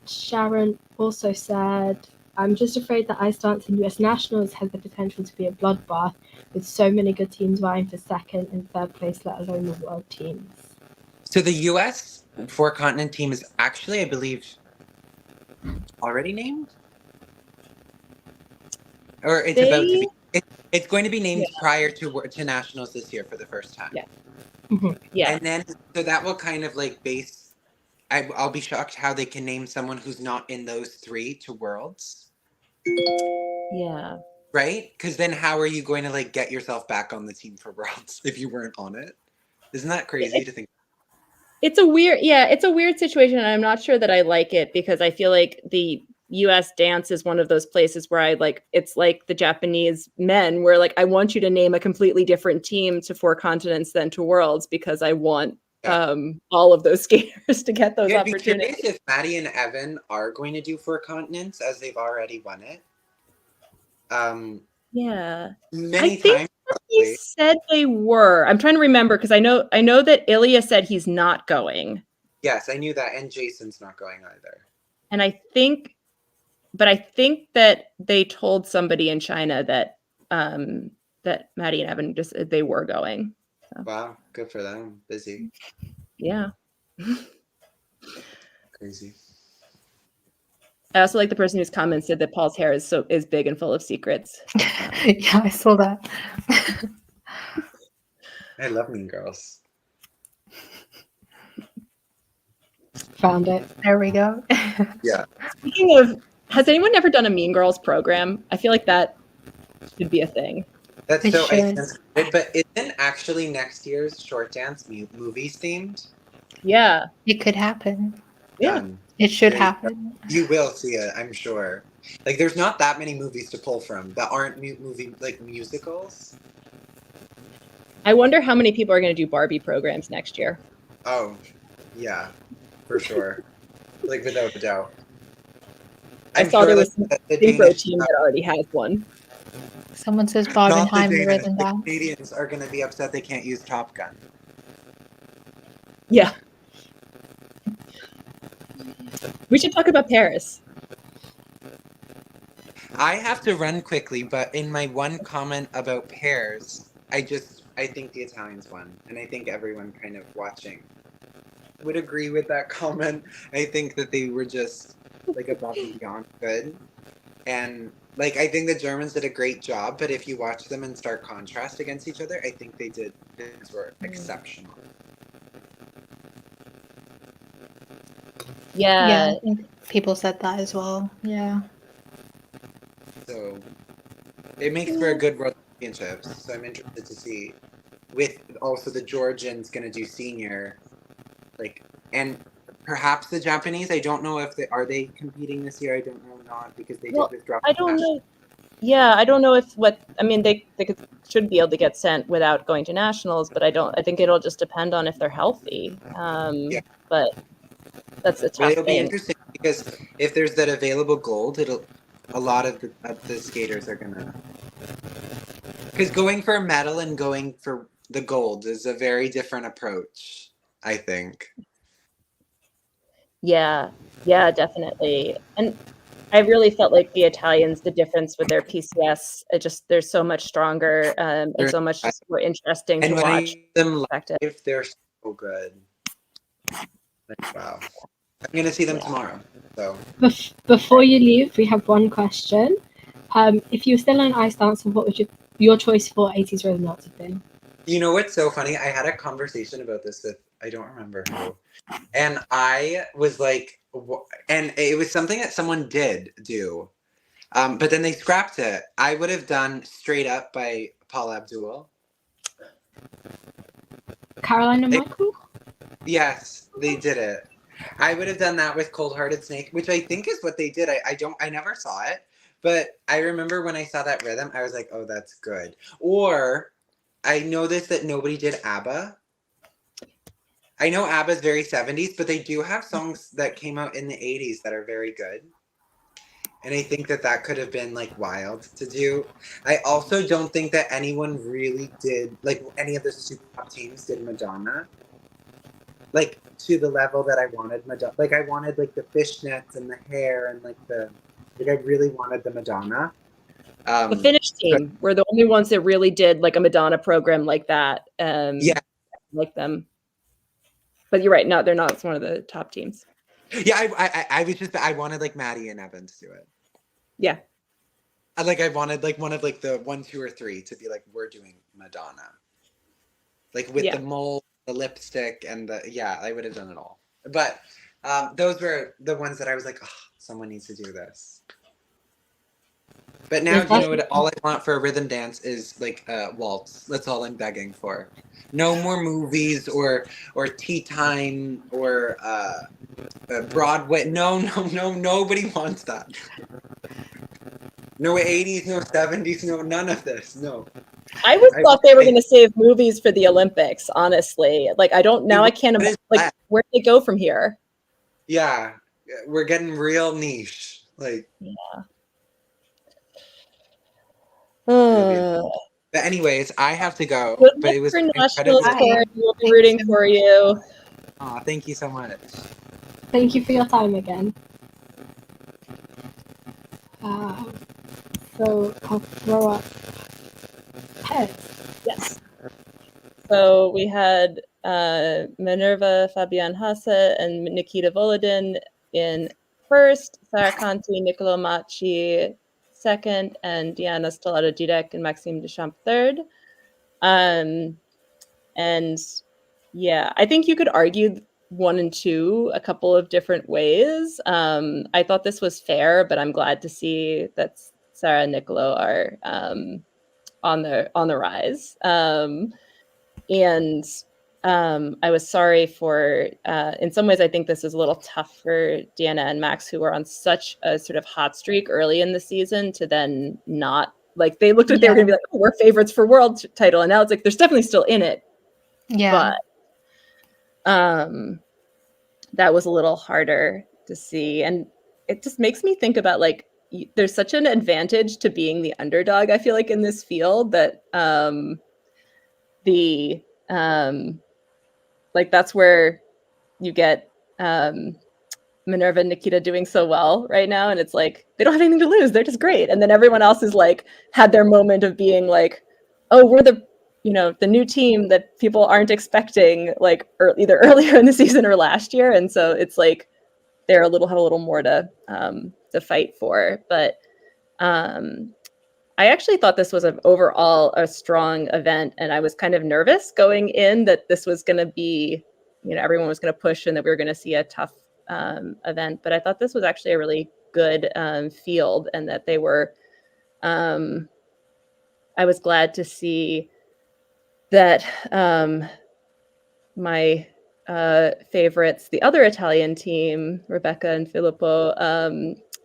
Sharon also said, I'm just afraid that ice dance in US nationals has the potential to be a bloodbath with so many good teams vying for second and third place, let alone the world teams. So the US 4-continent team is actually, I believe, already named? Or it's about to be. It's going to be named prior to nationals this year for the first time. Yeah. Mm-hmm. Yeah. And then, so that will kind of like base, I'll be shocked how they can name someone who's not in those 3 to worlds. Yeah. Right? Because then how are you going to like get yourself back on the team for worlds if you weren't on it? Isn't that crazy to think? It's a weird situation, and I'm not sure that I like it because I feel like the US dance is one of those places where it's like the Japanese men where like I want you to name a completely different team to 4 continents than to worlds because I want all of those skaters to get those opportunities. If Maddie and Evan are going to do 4 continents as they've already won it. Many times. He said they were. I'm trying to remember because I know that Ilya said he's not going. Yes, I knew that, and Jason's not going either. And I think that they told somebody in China that that Maddie and Evan they were going. So. Wow, good for them. Busy. Yeah. Crazy. I also like the person whose comment said that Paul's hair is big and full of secrets. Yeah, I saw that. I love Mean Girls. Found it. There we go. Yeah. Speaking of, has anyone ever done a Mean Girls program? I feel like that should be a thing. That's so expensive. But isn't actually next year's short dance movies themed? Yeah. It could happen. Yeah. It should happen. You will see it, I'm sure. Like, there's not that many movies to pull from that aren't movie like musicals. I wonder how many people are going to do Barbie programs next year. Oh, yeah, for sure. Like, without a doubt. I saw there was some synchro team that already has one. Someone says Not the Barbenheimer Danish. rhythm The dance. Canadians are going to be upset they can't use Top Gun. Yeah. We should talk about Paris. I have to run quickly, but in my one comment about pairs, I think the Italians won, and I think everyone kind of watching would agree with that comment. I think that they were just like above and beyond good, and like I think the Germans did a great job. But if you watch them in stark contrast against each other, I think they were exceptional. Yeah. I think people said that as well. Yeah. So it makes for a good World Championships. So I'm interested to see, with also the Georgians going to do senior, like, and perhaps the Japanese. I don't know if they competing this year. I don't know, not because they did withdraw. I don't know. Yeah, I don't know if they should be able to get sent without going to nationals, but I think it'll just depend on if they're healthy. But that's a tough It'll be thing. interesting because if there's that available gold, a lot of the skaters are gonna, because going for a medal and going for the gold is a very different approach, I think. Yeah, definitely. And I really felt like the Italians, the difference with their PCS, they're so much stronger and so much just more interesting to And when watch. I see them live, they're so good. Like, wow. I'm gonna see them tomorrow. So Before you leave, we have one question. If you were still an ice dancer, what would your choice for 80s rhythm dance have been? you know what's so funny? I had a conversation about this with I don't remember who, and I was like, and it was something that someone did do, but then they scrapped it. I would have done Straight Up by Paul Abdul. Caroline and Michael? Yes, they did it. I would have done that with Cold Hearted Snake, which I think is what they did. I never saw it, but I remember when I saw that rhythm, I was like, oh, that's good. Or I noticed that nobody did ABBA. I know ABBA's very 70s, but they do have songs that came out in the 80s that are very good. And I think that could have been like wild to do. I also don't think that anyone really did, like any of the super top teams did Madonna. Like to the level that I wanted Madonna. Like I wanted like the fishnets and the hair and like I really wanted the Madonna. The Finnish team were the only ones that really did like a Madonna program like that. Yeah. Like them. But you're right. No, they're not. It's one of the top teams. Yeah, I wanted like Maddie and Evan to do it. Yeah. I wanted like one of like the 1, 2, or 3 to be like, we're doing Madonna. Like with the mold, the lipstick, and I would have done it all. But those were the ones that I was like, oh, someone needs to do this. But now, you know what? All I want for a rhythm dance is like waltz. That's all I'm begging for. No more movies or tea time or Broadway. No, nobody wants that. No 80s, no 70s, no none of this. No. I thought they were going to save movies for the Olympics. Honestly, like I can't imagine. Like where do they go from here? Yeah, we're getting real niche. Like But anyways, I have to go. But it was nationals, Corey. We'll be rooting for you. Oh, thank you so much. Thank you for your time again. So I'll throw up heads. Yes. So we had Minerva Fabian Hasse and Nikita Volodin in first, Sarah Conti, Niccolò Macci second, and Diana Stellato-Dudek and Maxime Deschamps third. And yeah, I think you could argue 1 and 2 a couple of different ways. I thought this was fair, but I'm glad to see that Sarah and Niccolò are on the rise. And I was sorry for, in some ways, I think this is a little tough for Deanna and Max, who were on such a sort of hot streak early in the season to then not, like, they looked like they were going to be like, oh, we're favorites for world title. And now it's like, there's definitely still in it. Yeah. But that was a little harder to see. And it just makes me think about, like, there's such an advantage to being the underdog, I feel like, in this field, that like that's where you get Minerva and Nikita doing so well right now, and it's like they don't have anything to lose, they're just great. And then everyone else is like had their moment of being like, oh, we're the new team that people aren't expecting, like either earlier in the season or last year. And so it's like they're have a little more to fight for. But I actually thought this was overall a strong event, and I was kind of nervous going in that this was going to be, everyone was going to push and that we were going to see a tough event. But I thought this was actually a really good field, and that they were, I was glad to see that my favorites, the other Italian team, Rebecca and Filippo,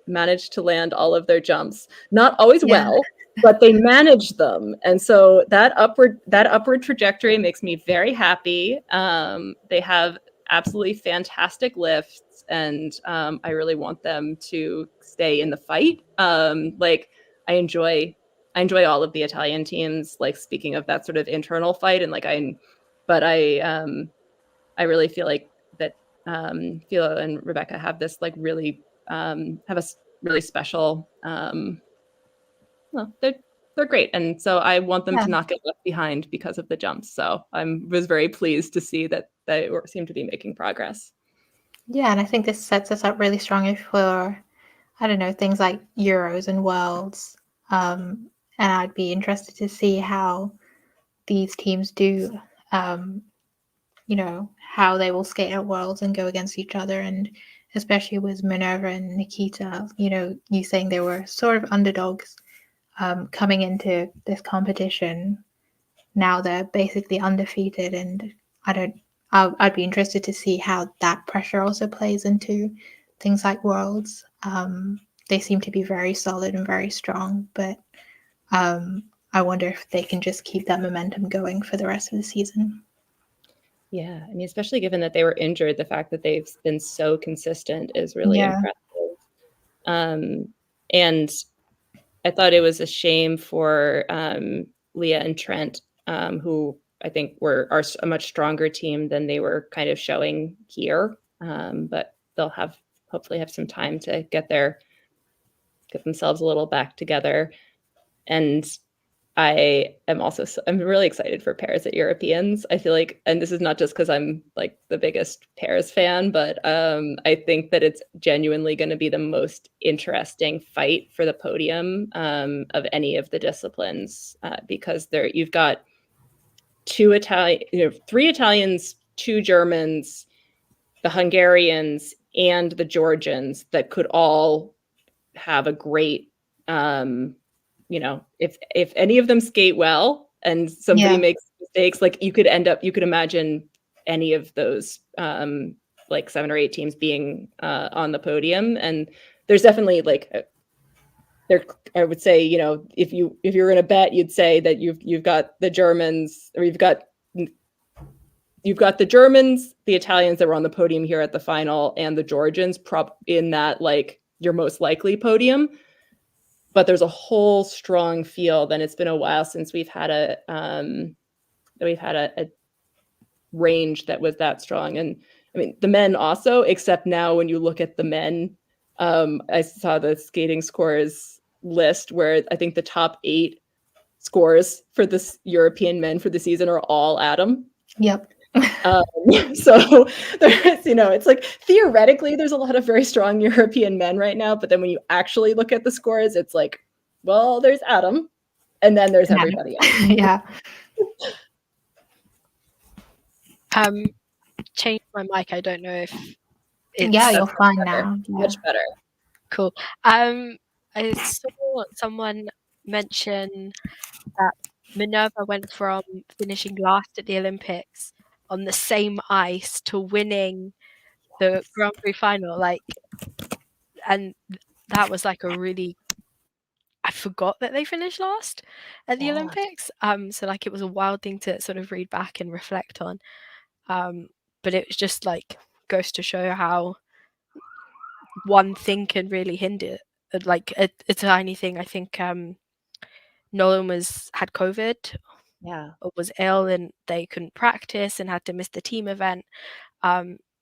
managed to land all of their jumps. Not always well, but they managed them. And so that upward trajectory makes me very happy. They have absolutely fantastic lifts, and I really want them to stay in the fight. Like I enjoy all of the Italian teams, like speaking of that sort of internal fight, and like I really feel like that Philo and Rebecca have this like really have a really special well, they're great, and so I want them to not get left behind because of the jumps. So I was very pleased to see that they seem to be making progress. Yeah, and I think this sets us up really strongly for, I don't know, things like Euros and Worlds. And I'd be interested to see how these teams do, how they will skate at Worlds and go against each other. And especially with Minerva and Nikita, you saying they were sort of underdogs coming into this competition. Now they're basically undefeated, and I'd be interested to see how that pressure also plays into things like Worlds. They seem to be very solid and very strong, but I wonder if they can just keep that momentum going for the rest of the season. Yeah, I mean, especially given that they were injured, the fact that they've been so consistent is really impressive. And I thought it was a shame for Leah and Trent, who I think are a much stronger team than they were kind of showing here. But they'll hopefully have some time to get themselves a little back together. And I'm really excited for pairs at Europeans. I feel like, and this is not just because I'm like the biggest pairs fan, but I think that it's genuinely going to be the most interesting fight for the podium of any of the disciplines, because you've got three Italians, two Germans, the Hungarians, and the Georgians that could all have a great if any of them skate well and somebody makes mistakes, like you could imagine any of those like 7 or 8 teams being on the podium. And there's definitely like I would say, if you're going to bet, you'd say that you've got the Germans, or you've got the Germans, the Italians that were on the podium here at the final, and the Georgians in that like your most likely podium. But there's a whole strong field, and it's been a while since we've had a range that was that strong. And I mean, the men also, except now when you look at the men, I saw the skating scores list where I think the top 8 scores for this European men for the season are all Adam. Yep. So there's, it's like theoretically there's a lot of very strong European men right now, but then when you actually look at the scores, it's like, well, there's Adam, and then there's everybody else. Yeah. Change my mic. I don't know if it's you're fine now. Much better. Cool. I saw someone mention that Minerva went from finishing last at the Olympics on the same ice to winning the Grand Prix final, and that was like I forgot that they finished last at the Olympics. So like it was a wild thing to sort of read back and reflect on. But it was just like goes to show how one thing can really hinder like a tiny thing. I think Nolan had COVID Yeah. or was ill, and they couldn't practice and had to miss the team event.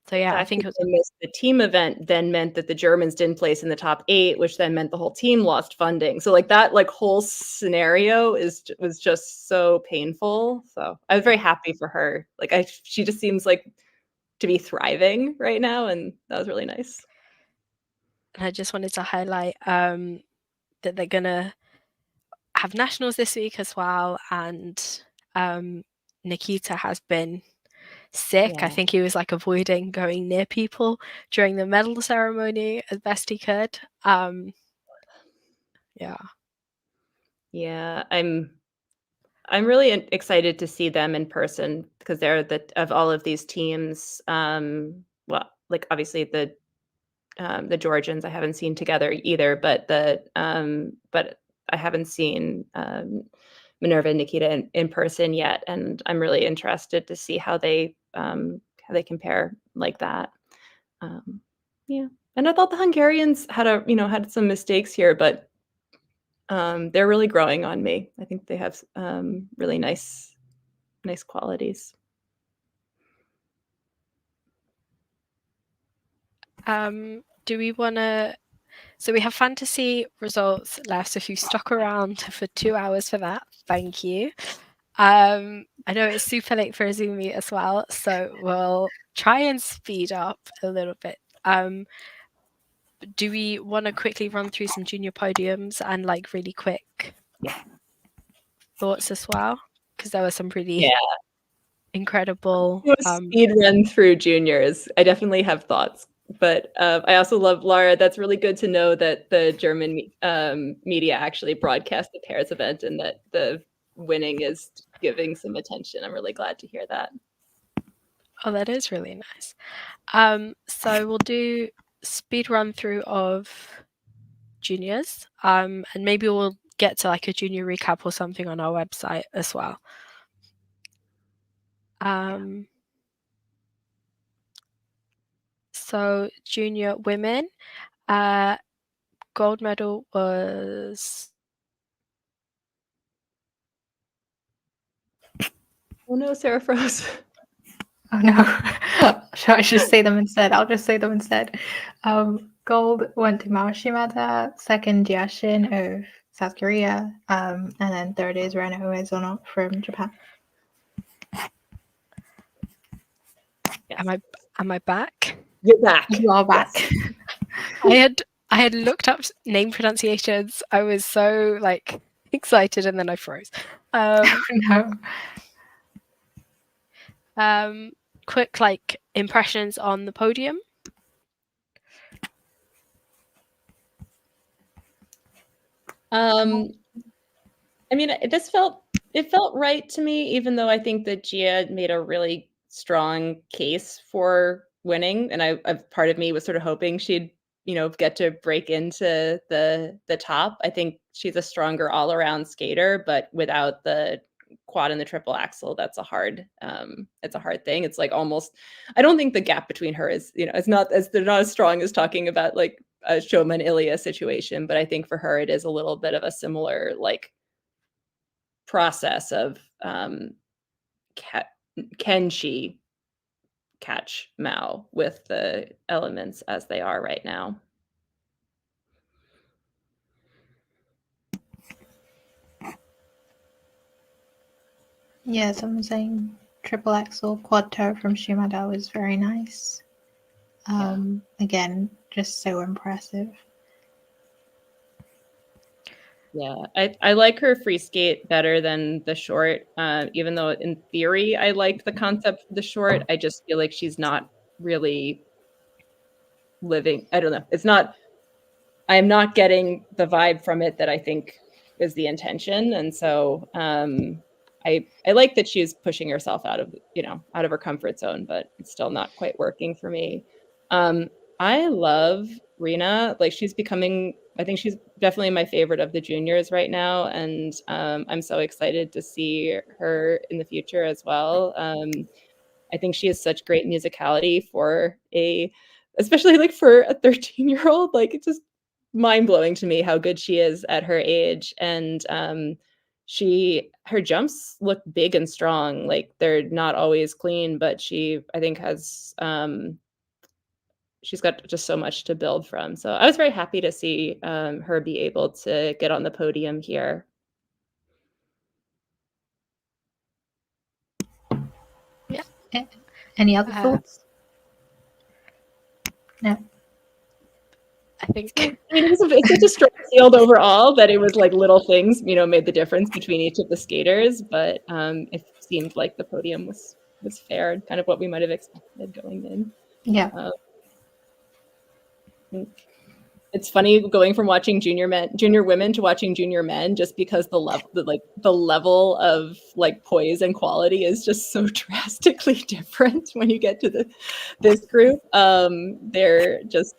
So yeah, I think it was. They missed the team event then meant that the Germans didn't place in the top 8, which then meant the whole team lost funding. So like that whole scenario was just so painful. So I was very happy for her. Like she just seems like to be thriving right now, and that was really nice. And I just wanted to highlight that they're gonna have nationals this week as well, and Nikita has been sick. Yeah. I think he was like avoiding going near people during the medal ceremony as best he could. Yeah. Yeah, I'm really excited to see them in person because they're of all of these teams. Well, like obviously the Georgians I haven't seen together either, but I haven't seen Minerva and Nikita in person yet, and I'm really interested to see how they compare like that. Yeah, and I thought the Hungarians had some mistakes here, but they're really growing on me. I think they have really nice qualities. Do we want to? So we have fantasy results left. So if you stuck around for 2 hours for that, thank you. I know it's super late for a Zoom meet as well, so we'll try and speed up a little bit. Do we want to quickly run through some junior podiums and really quick thoughts as well? Because there were some pretty incredible Speed run through juniors. I definitely have thoughts, but I also love Lara. That's really good to know that the German media actually broadcast the pairs event and that the winning is giving some attention. I'm really glad to hear that. Oh, that is really nice. So we'll do speed run through of juniors, and maybe we'll get to a junior recap or something on our website as well. So junior women, gold medal was. Oh no, Sarah froze. Oh no. I should say them instead. I'll just say them instead. Gold went to Mao Shimada, second Jiashin of South Korea, and then third is Rena Uezono from Japan. Yes. Am I back? You're back. You are back. Yes. I had looked up name pronunciations. I was so excited, and then I froze. No. Quick impressions on the podium. I mean, it felt right to me, even though I think that Gia made a really strong case for winning, and I part of me was sort of hoping she'd get to break into the top. I think she's a stronger all around skater, but without the quad and the triple axel, that's a hard thing. It's almost, I don't think the gap between her is it's not they're not as strong as talking about a Shoma and Ilya situation, but I think for her it is a little bit of a similar process of can she catch Mao with the elements as they are right now. Yeah, someone saying triple axel quad toe from Shimada was very nice. Again, just so impressive. Yeah, I like her free skate better than the short, even though in theory I liked the concept for the short. I just feel like she's not really living. I don't know. I'm not getting the vibe from it that I think is the intention. And so I like that she's pushing herself out of her comfort zone, but it's still not quite working for me. I love Rena. She's becoming, I think she's definitely my favorite of the juniors right now. And I'm so excited to see her in the future as well. I think she has such great musicality especially for a 13-year-old. It just mind-blowing to me how good she is at her age. And her jumps look big and strong. Like, they're not always clean, but I think has she's got just so much to build from. So I was very happy to see her be able to get on the podium here. Any other thoughts? No. I think I mean, it's such a strong field overall that it was like little things, made the difference between each of the skaters. But it seemed like the podium was fair and kind of what we might have expected going in. Yeah. It's funny going from watching junior women to watching junior men, just because the level of like poise and quality is just so drastically different when you get to this group. They're just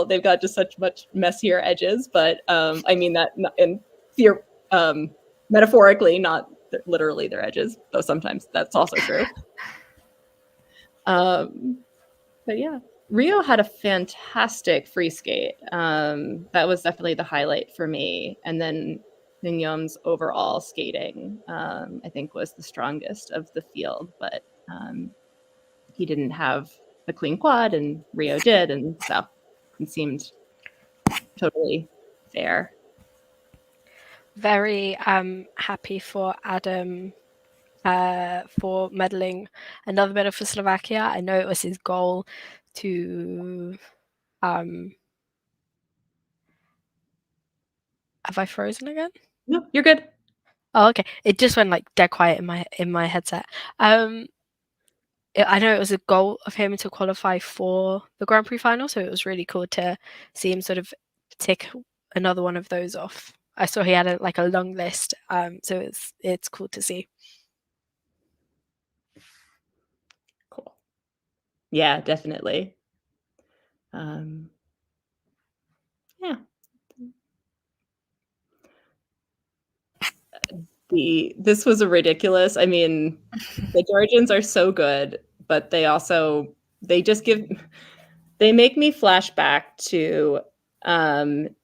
they've got just such much messier edges, but I mean that in fear, metaphorically, not literally their edges, though sometimes that's also true. But yeah. Rio had a fantastic free skate. That was definitely the highlight for me. And then Mignon's overall skating, I think, was the strongest of the field. But he didn't have a clean quad, and Rio did, and so it seemed totally fair. very happy for Adam for medaling another medal for Slovakia. I know it was his goal to have I frozen again? No, you're good. Oh, okay. It just went like dead quiet in my headset. I know it was a goal of him to qualify for the Grand Prix final, so it was really cool to see him sort of tick another one of those off. I saw he had a long list, so it's cool to see. Cool. Yeah, definitely. Yeah. This was a ridiculous. I mean, the Georgians are so good, but they make me flash back to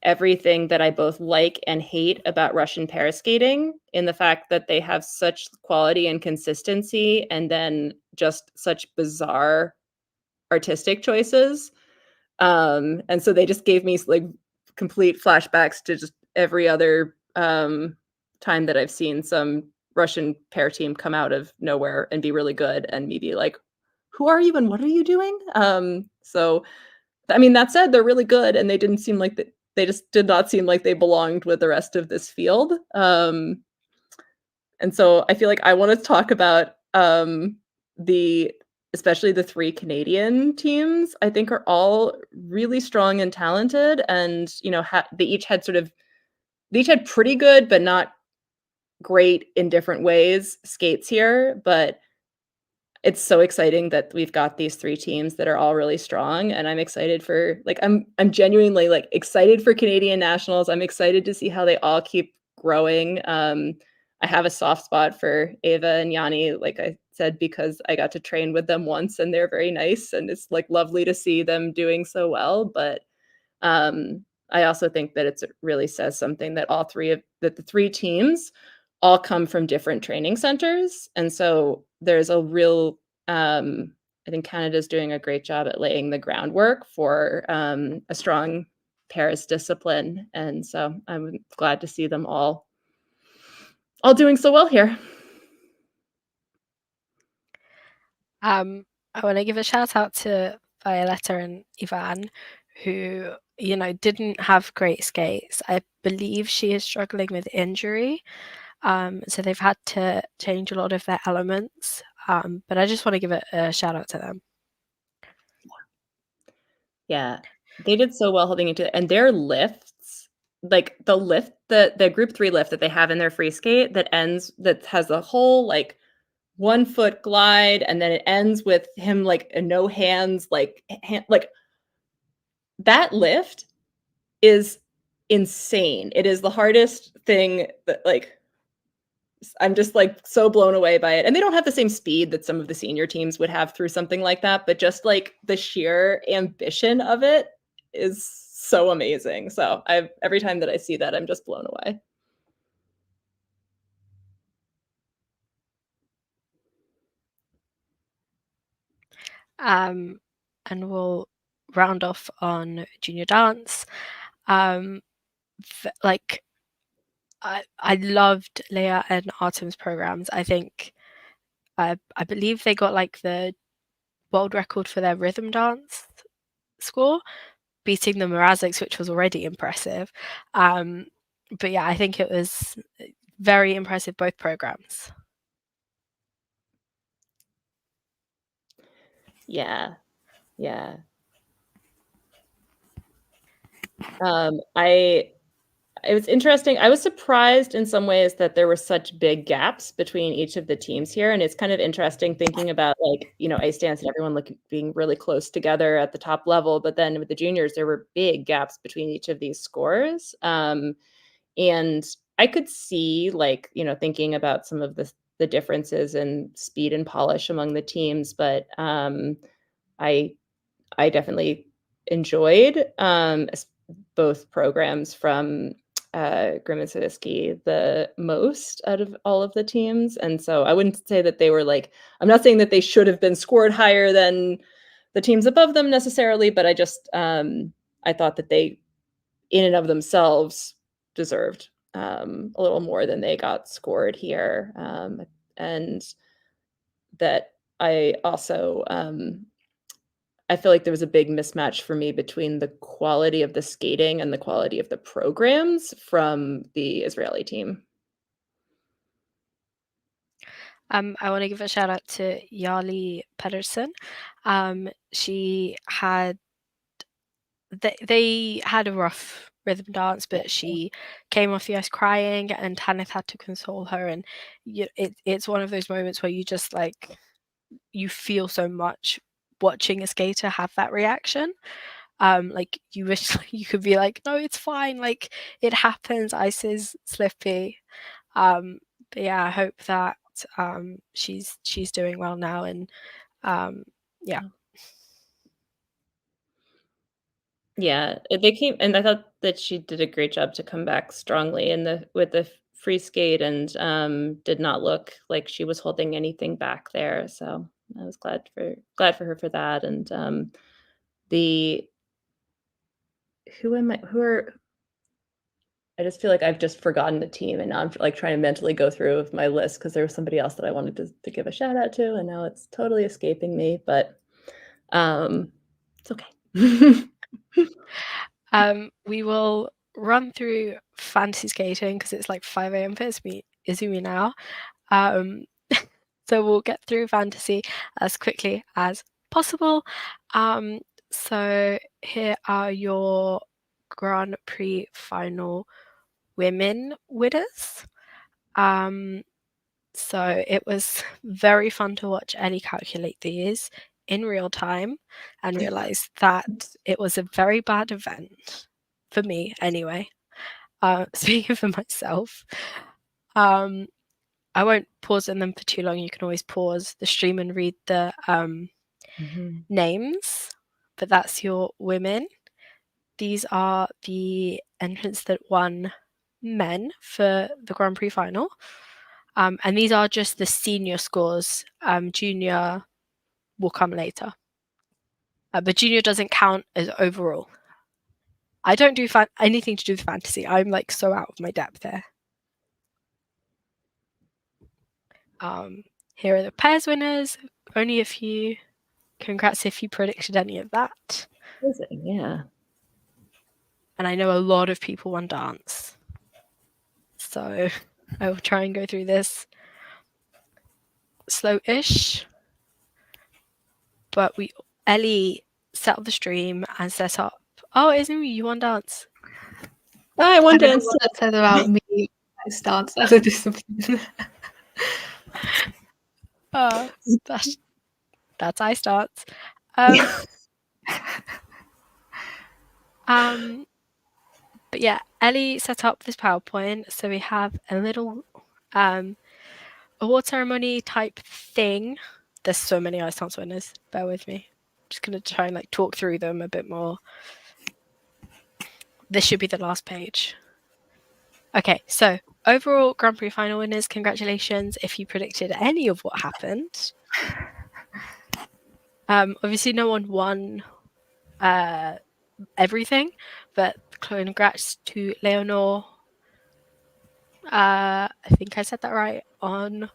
everything that I both like and hate about Russian pair skating, in the fact that they have such quality and consistency, and then just such bizarre artistic choices. And so they just gave me like complete flashbacks to just every other time that I've seen some Russian pair team come out of nowhere and be really good, and me be like, who are you and what are you doing? So I mean, that said, they're really good, and they just did not seem like they belonged with the rest of this field. And so I feel like I want to talk about especially the three Canadian teams. I think are all really strong and talented, and they each had pretty good but not great in different ways skates here. But it's so exciting that we've got these three teams that are all really strong, and I'm excited for I'm genuinely excited for Canadian nationals. I'm excited to see how they all keep growing. I have a soft spot for Ava and Yanni, like I said, because I got to train with them once, and they're very nice, and it's lovely to see them doing so well. But I also think that it really says something that the three teams all come from different training centers. And so there's a real, I think Canada's doing a great job at laying the groundwork for a strong Paris discipline. And so I'm glad to see them all doing so well here. I want to give a shout out to Violetta and Ivan, who didn't have great skates. I believe she is struggling with injury. So they've had to change a lot of their elements. But I just want to give a shout out to them. Yeah, they did so well holding into it. And their lifts, like the group 3 lift that they have in their free skate that has the whole 1 foot glide, and then it ends with him a no hands, that lift is insane. It is the hardest thing that I'm just so blown away by it. And they don't have the same speed that some of the senior teams would have through something like that, but just the sheer ambition of it is so amazing. So every time that I see that, I'm just blown away. And we'll round off on junior dance. Like I loved Leah and Artem's programs. I think I believe they got like the world record for their rhythm dance score, beating the Mrazeks, which was already impressive. But yeah, I think it was very impressive, both programs. Yeah. It was interesting. I was surprised in some ways that there were such big gaps between each of the teams here. And it's kind of interesting thinking about like, ice dance and everyone being really close together at the top level. But then with the juniors, there were big gaps between each of these scores. And I could see like, thinking about some of the differences in speed and polish among the teams. But I definitely enjoyed both programs from Grimm and Sadisky the most out of all of the teams. And so I wouldn't say that they were like, I'm not saying that they should have been scored higher than the teams above them necessarily, but I just, I thought that they, in and of themselves, deserved a little more than they got scored here. And that I also, I feel like there was a big mismatch for me between the quality of the skating and the quality of the programs from the Israeli team. I want to give a shout out to Yali Pedersen. She had they had a rough rhythm dance, but she came off the ice crying, and Tanith had to console her. And it's one of those moments where you just like you feel so much watching a skater have that reaction. Like you wish you could be like, no, it's fine, like it happens, ice is slippy. But yeah, I hope that she's doing well now. And yeah. Yeah, they came, and I thought that she did a great job to come back strongly with the free skate, and did not look like she was holding anything back there. So I was glad for her for that. And the who are I just feel like I've just forgotten the team, and now I'm like trying to mentally go through my list because there was somebody else that I wanted to give a shout out to, and now it's totally escaping me. But it's okay. We will run through fantasy skating because it's like 5 a.m. for Izumi now. So we'll get through fantasy as quickly as possible. So here are your Grand Prix final women winners. So it was very fun to watch Ellie calculate these in real time and realize that it was a very bad event for me anyway. Speaking for myself, I won't pause on them for too long. You can always pause the stream and read the names, but that's your women. These are the entrants that won men for the Grand Prix final. And these are just the senior scores. Junior will come later. But junior doesn't count as overall. I don't do anything to do with fantasy. I'm like so out of my depth there. Here are the pairs winners. Only a few. Congrats if you predicted any of that. Yeah. And I know a lot of people won dance. So I will try and go through this slow-ish. But Ellie set up the stream and set up. Oh, it isn't me. You won dance. I won I don't know dance. what that says about me. I stance as a discipline. That's I start. But yeah, Ellie set up this PowerPoint, so we have a little award ceremony type thing. There's so many ice dance winners. Bear with me. I'm just gonna try and like talk through them a bit more. This should be the last page. Okay, so overall Grand Prix final winners, congratulations if you predicted any of what happened. Obviously no one won everything, but congrats to Leonor. I think I said that right, on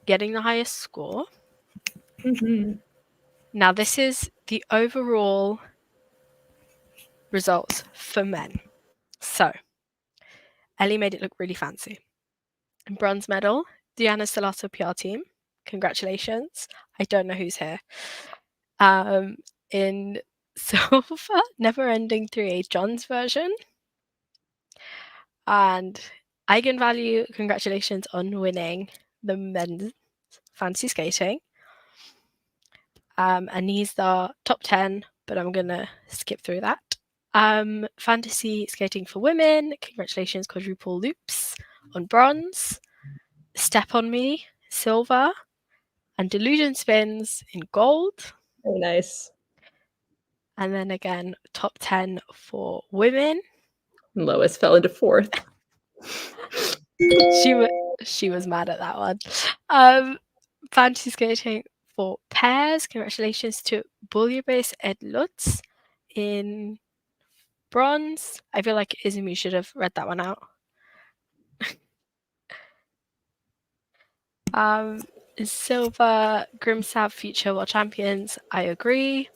getting the highest score. Now this is the overall results for men. So Ellie made it look really fancy. Bronze medal, Diana Salato PR team. Congratulations. I don't know who's here. In silver, Never Ending 3A John's version. And Eigenvalue, congratulations on winning the men's fantasy skating. And he's the top 10, but I'm gonna skip through that. Fantasy skating for women, congratulations Quadruple Loops on bronze. Step on Me, silver, and Delusion Spins in gold. Very nice. And then again, top 10 for women. Lois fell into fourth. She was mad at that one. Fantasy skating for pairs. Congratulations to Bouillabaisse Ed Lutz in bronze. I feel like Izumi should have read that one out. Silver, Grimsab Future World Champions. I agree.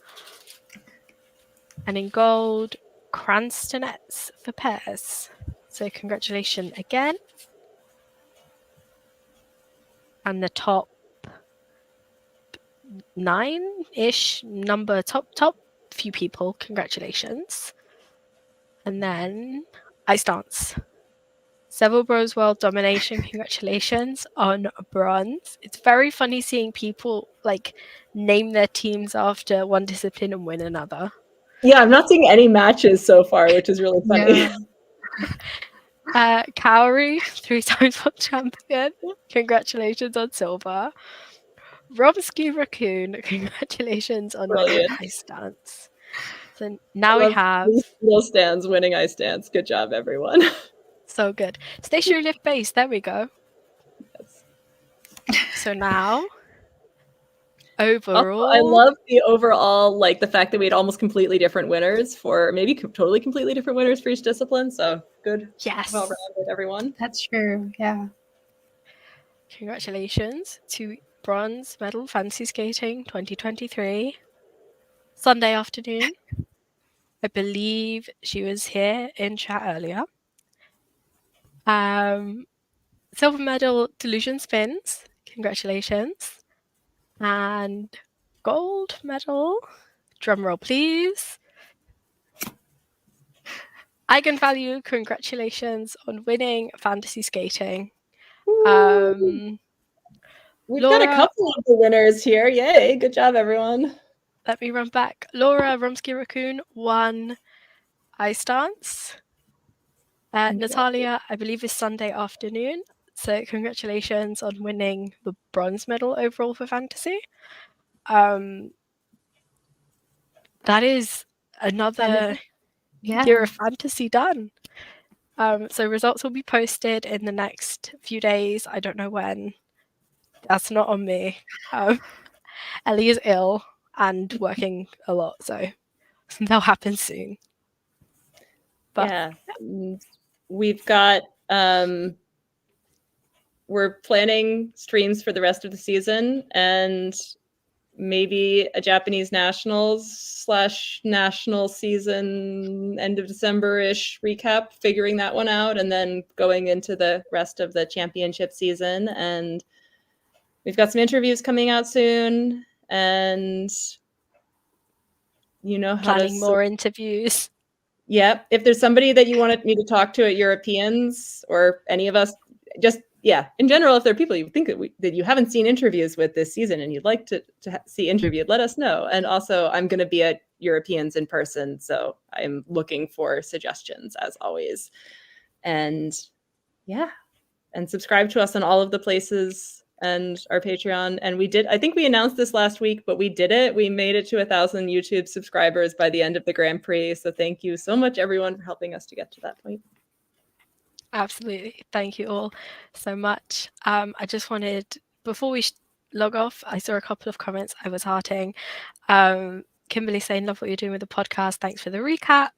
And in gold, Cranstonets for pairs. So congratulations again. And the top 9-ish number, top few people, congratulations. And then Ice Dance. Seville Bros World Domination, congratulations on bronze. It's very funny seeing people like name their teams after one discipline and win another. Yeah, I'm not seeing any matches so far, which is really funny. Yeah. Kaori, 3 times world champion. Congratulations on silver. Robsky Raccoon, congratulations on winning Ice Dance. So now we have Little Stands winning Ice Dance. Good job, everyone. So good. Stationary lift base. There we go. Yes. So now, overall, Also, I love the overall, like the fact that we had almost completely different winners for maybe totally completely different winners for each discipline. So good. Yes. Well rounded, everyone. That's true. Yeah. Congratulations to bronze medal fantasy skating 2023. Sunday afternoon. I believe she was here in chat earlier. Silver medal Delusion Spins. Congratulations. And gold medal, drumroll please. Eigenvalue, congratulations on winning fantasy skating. We've got a couple of the winners here. Yay, good job, everyone. Let me run back. Laura Rumsky Raccoon won Ice Dance. Natalia, I believe, is Sunday afternoon. So congratulations on winning the bronze medal overall for fantasy. That is another year of fantasy done. So results will be posted in the next few days. I don't know when. That's not on me. Ellie is ill and working a lot, so they'll happen soon. But yeah, we've got we're planning streams for the rest of the season and maybe a Japanese nationals / national season end of December-ish recap, figuring that one out, and then going into the rest of the championship season. And we've got some interviews coming out soon, and you know how planning more interviews. Yep. If there's somebody that you wanted me to talk to at Europeans or any of us, just in general, if there are people you think that you haven't seen interviews with this season and you'd like to see interviewed, let us know. And also, I'm going to be at Europeans in person, so I'm looking for suggestions as always. And and subscribe to us on all of the places and our Patreon. And I think we announced this last week, but we did it. We made it to 1,000 YouTube subscribers by the end of the Grand Prix. So thank you so much, everyone, for helping us to get to that point. Absolutely. Thank you all so much. I just wanted, before we log off, I saw a couple of comments I was hearting. Kimberly saying, love what you're doing with the podcast. Thanks for the recap.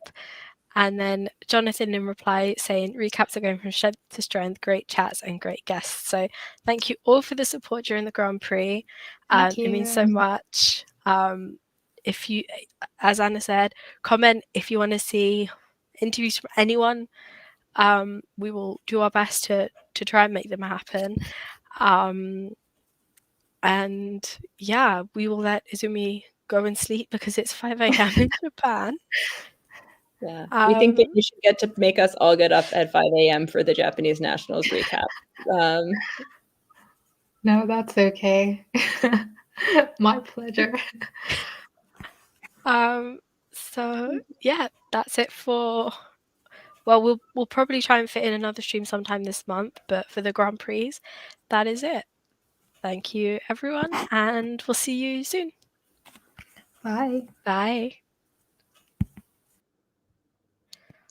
And then Jonathan in reply saying, recaps are going from strength to strength, great chats and great guests. So thank you all for the support during the Grand Prix. Thank It means so you. much. If you, as Anna said, comment if you want to see interviews from anyone. We will do our best to try and make them happen. And yeah, we will let Izumi go and sleep because it's 5 a.m. in Japan. Yeah, we think that you should get to make us all get up at 5 a.m. for the Japanese Nationals recap. No, that's okay. My pleasure. So yeah, that's it for. Well, we'll probably try and fit in another stream sometime this month, but for the Grand Prix, that is it. Thank you, everyone, and we'll see you soon. Bye. Bye.